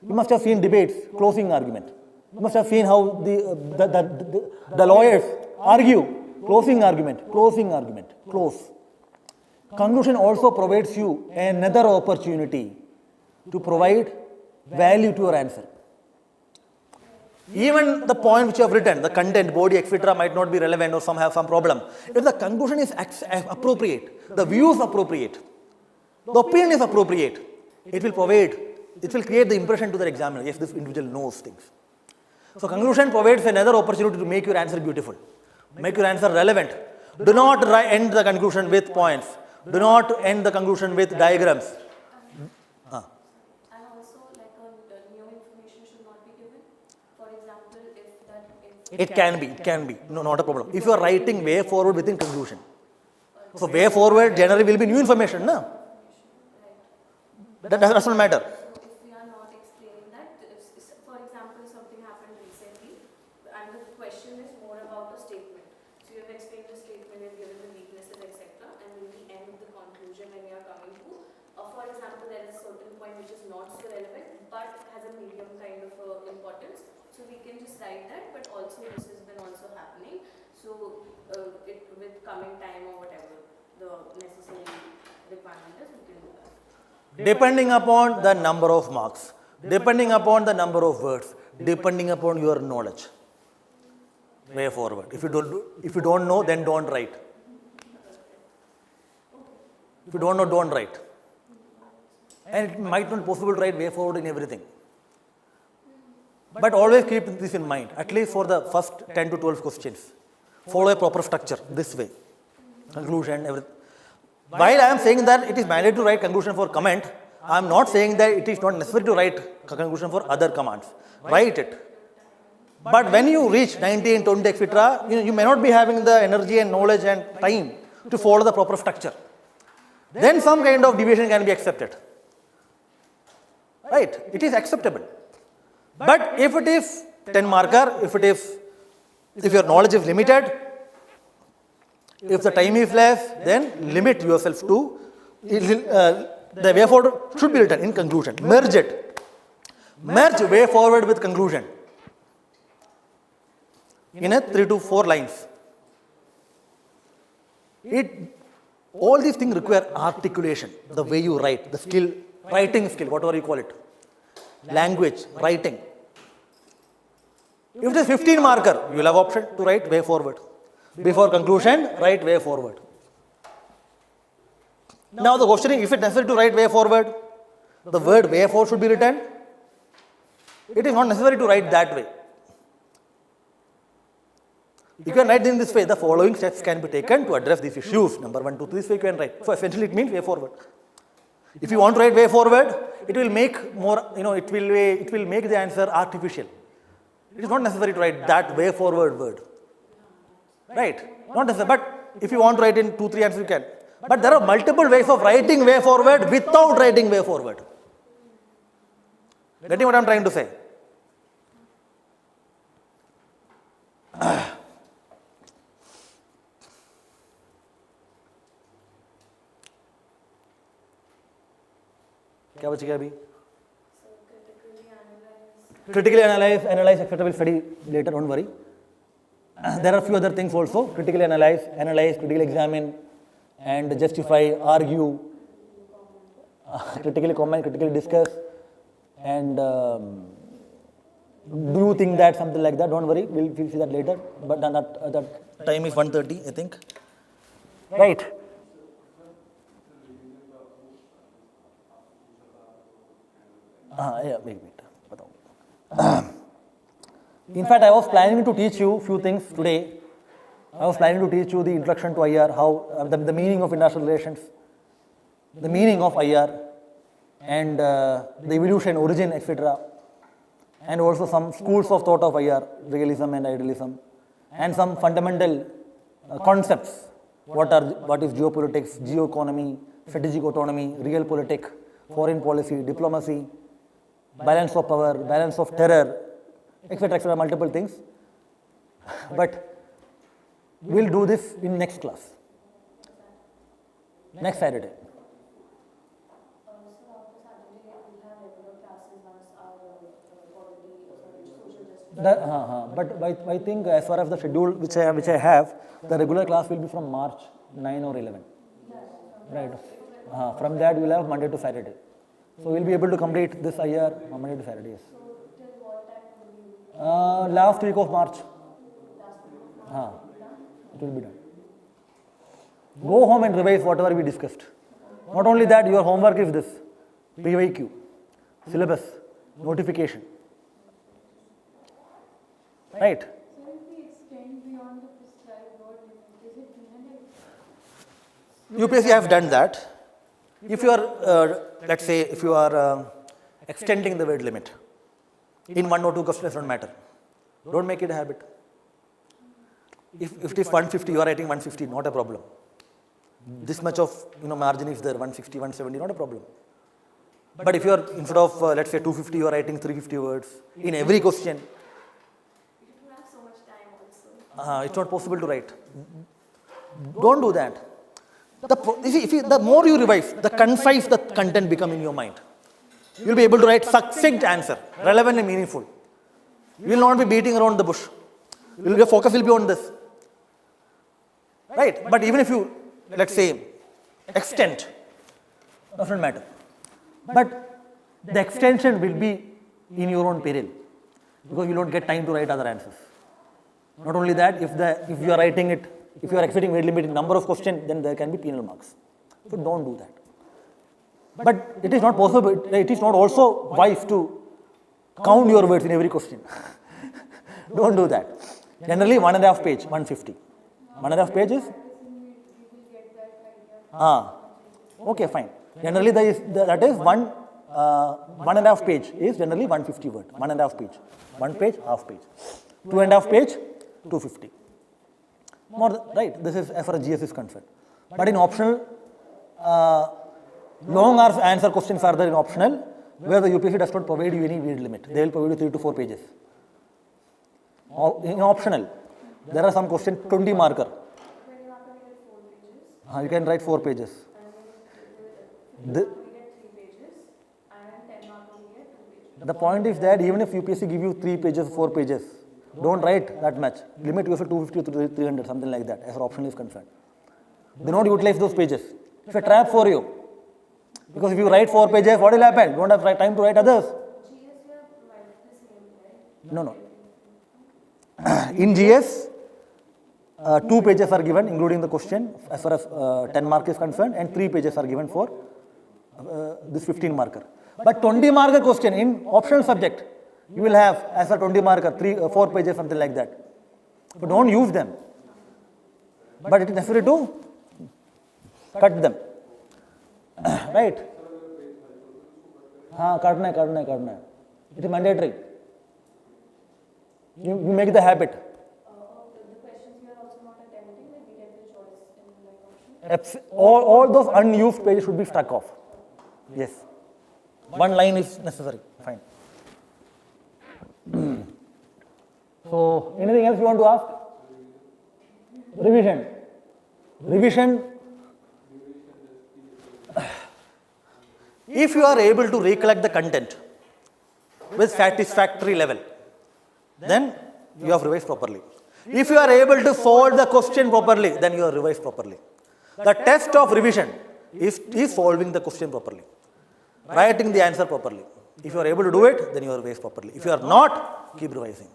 You must have seen debates, closing argument. You must have seen how the lawyers argue, closing argument, close. Conclusion also provides you another opportunity to provide value to your answer. Even the point which you have written, the content, body, etc. might not be relevant or have some problem. If the conclusion is appropriate, the view is appropriate, the opinion is appropriate, it will create the impression to the examiner, yes, this individual knows things. So conclusion provides another opportunity to make your answer beautiful, make your answer relevant. Do not end the conclusion with points. Do not end the conclusion with diagrams. and also like new information should not be given. For example, It can be. No, not a problem. If you are writing way forward within conclusion. So way forward generally will be new information, no? That does not matter. So if we are not explaining that, for example, something happened recently, and the question is more about a statement. So you have explained the statement, you've given the weaknesses, etc. And in the end, the conclusion when you are coming to, for example, there is a certain point which is not so relevant, but has a medium kind of importance. So we can just write that, but also this has been also happening. So with coming time or whatever the necessary requirement is, we can do that. Depending upon the number of marks, depending upon the number of words, depending upon your knowledge. Way forward. If you don't know, then don't write. If you don't know, don't write. And it might not be possible to write way forward in everything. But always keep this in mind, at least for the first 10 to 12 questions. Follow a proper structure this way. Conclusion, everything. While I am saying that it is mandatory to write conclusion for comment, I am not saying that it is not necessary to write conclusion for other commands. Write it. But when you reach 19, 20, etc., you may not be having the energy and knowledge and time to follow the proper structure. Then some kind of deviation can be accepted. Right? It is acceptable. But if it is 10 marker, if your knowledge is limited, if the time is less, then limit yourself to, the way forward should be written in conclusion. Merge it. Merge way forward with conclusion in a 3 to 4 lines. All these things require articulation, the way you write, the skill, writing skill, whatever you call it. Language, writing. If it is 15 marker, you will have option to write way forward. Before conclusion, write way forward. Now the question is, if it is necessary to write way forward, the word way forward should be written. It is not necessary to write that way. You can write in this way, the following steps can be taken to address these issues. Number 1, 2, 3, this way you can write. So essentially it means way forward. If you want to write way forward, it will make more, it will make the answer artificial. It is not necessary to write that way forward word. Right? Not necessary. But if you want to write in 2, 3 answers, you can. But there are multiple ways of writing way forward without writing way forward. Getting what I am trying to say? क्या बचेगा अभी? Critically analyze, etc. will study later, don't worry. There are a few other things also. Critically analyze, critically examine, and justify, argue, critically comment, critically discuss, and do you think that, something like that, don't worry, we'll see that later. But that time is 1:30, I think. Right. Yeah, wait. In fact, I was planning to teach you few things today. I was planning to teach you the introduction to IR, how the meaning of international relations, the meaning of IR, and the evolution, origin, etc. And also some schools of thought of IR, realism and idealism, and some fundamental concepts. What is geopolitics, geoeconomy, strategic autonomy, realpolitik, foreign policy, diplomacy, balance of power, balance of terror, etc., multiple things. But we'll do this in next class, next Saturday. But I think as far as the schedule which I have, the regular class will be from March 9 or 11. Right. From that we will have Monday to Saturday. So we will be able to complete this IR on Monday to Saturday. Yes. Last week of March. It will be done. Go home and revise whatever we discussed. Not only that, your homework is this: PYQ, syllabus, notification. Right? So if we extend beyond the prescribed word limit, is it UPSC have done that. If you are, let's say, if you are extending the word limit in 1 or 2 questions, don't matter. Don't make it a habit. If it is 150, you are writing 150, not a problem. this much of margin is there, 160, 170, not a problem. But if you are, instead of let's say 250, you are writing 350 words in every question, You don't have so much time also. it's not possible to write. Don't do that. The more you revise, the concise the content become in your mind. You will be able to write succinct answer, relevant and meaningful. You will not be beating around the bush. Your focus will be on this. Right? But even if you, let's say, extend, doesn't matter. But the extension will be in your own peril, because you don't get time to write other answers. Not only that, if you are writing it, if you are exceeding weight limit in number of questions, then there can be penal marks. So don't do that. But it is not possible, it is not also wise to count your words in every question. Don't do that. Generally 1.5 page, 150. 1.5 pages? Okay, fine. Generally that is 1.5 page is generally 150 word. 1.5 page. 1 page, half page. 2.5 page, 250. More, right? This is as far as GS is concerned. But in optional, long answer questions are there in optional, where the UPSC does not provide you any weight limit. They will provide you 3 to 4 pages. In optional, there are some questions 20 marker. You can write 4 pages. The point is that even if UPSC give you 3 pages, 4 pages, don't write that much. Limit yourself to 250 to 300, something like that, as far optional is concerned. Do not utilize those pages. It's a trap for you. Because if you write 4 pages, what will happen? You don't have time to write others. No. In GS, 2 pages are given, including the question, as far as 10 mark is concerned, and 3 pages are given for this 15 marker. But 20 marker question in optional subject, you will have as a 20 marker, 4 pages, something like that. But don't use them. But it is necessary to cut them. Right? Karna. It is mandatory. You make the habit. The questions we are also not attempting, like we get the choice in like option. All those unused pages should be struck off. Yes. 1 line is necessary. Fine. So, anything else you want to ask? Revision. If you are able to recollect the content with satisfactory level, then you have revised properly. If you are able to solve the question properly, then you have revised properly. The test of revision is solving the question properly, writing the answer properly. If you are able to do it, then you have revised properly. If you are not, keep revising.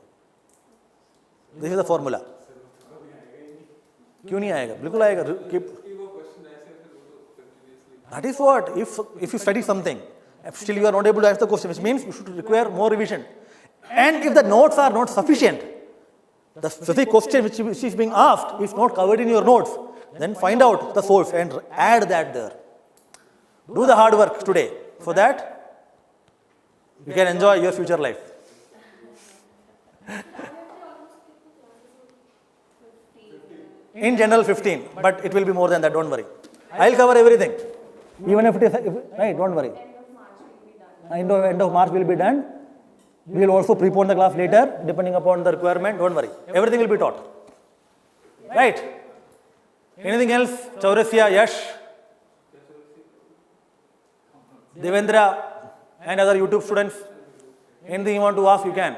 This is the formula. क्यों नहीं आएगा? बिल्कुल आएगा. Keep. That is what, if you study something, still you are not able to answer the question, which means you should require more revision. And if the notes are not sufficient, the specific question which is being asked is not covered in your notes, then find out the source and add that there. Do the hard work today, so that you can enjoy your future life. In general 15, but it will be more than that, don't worry. I'll cover everything. Even if it is, right, don't worry. End of March will be done. We will also prepone the class later, depending upon the requirement, don't worry. Everything will be taught. Right? Anything else? Chaurasya, Yash, Devendra, and other YouTube students? Anything you want to ask, you can.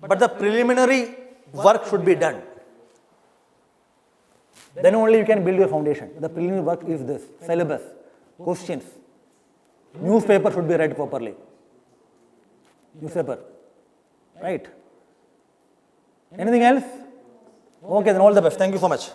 But the preliminary work should be done. Then only you can build your foundation. The preliminary work is this: syllabus, questions, newspaper should be read properly. Newspaper, right? Anything else? Okay, then all the best. Thank you so much.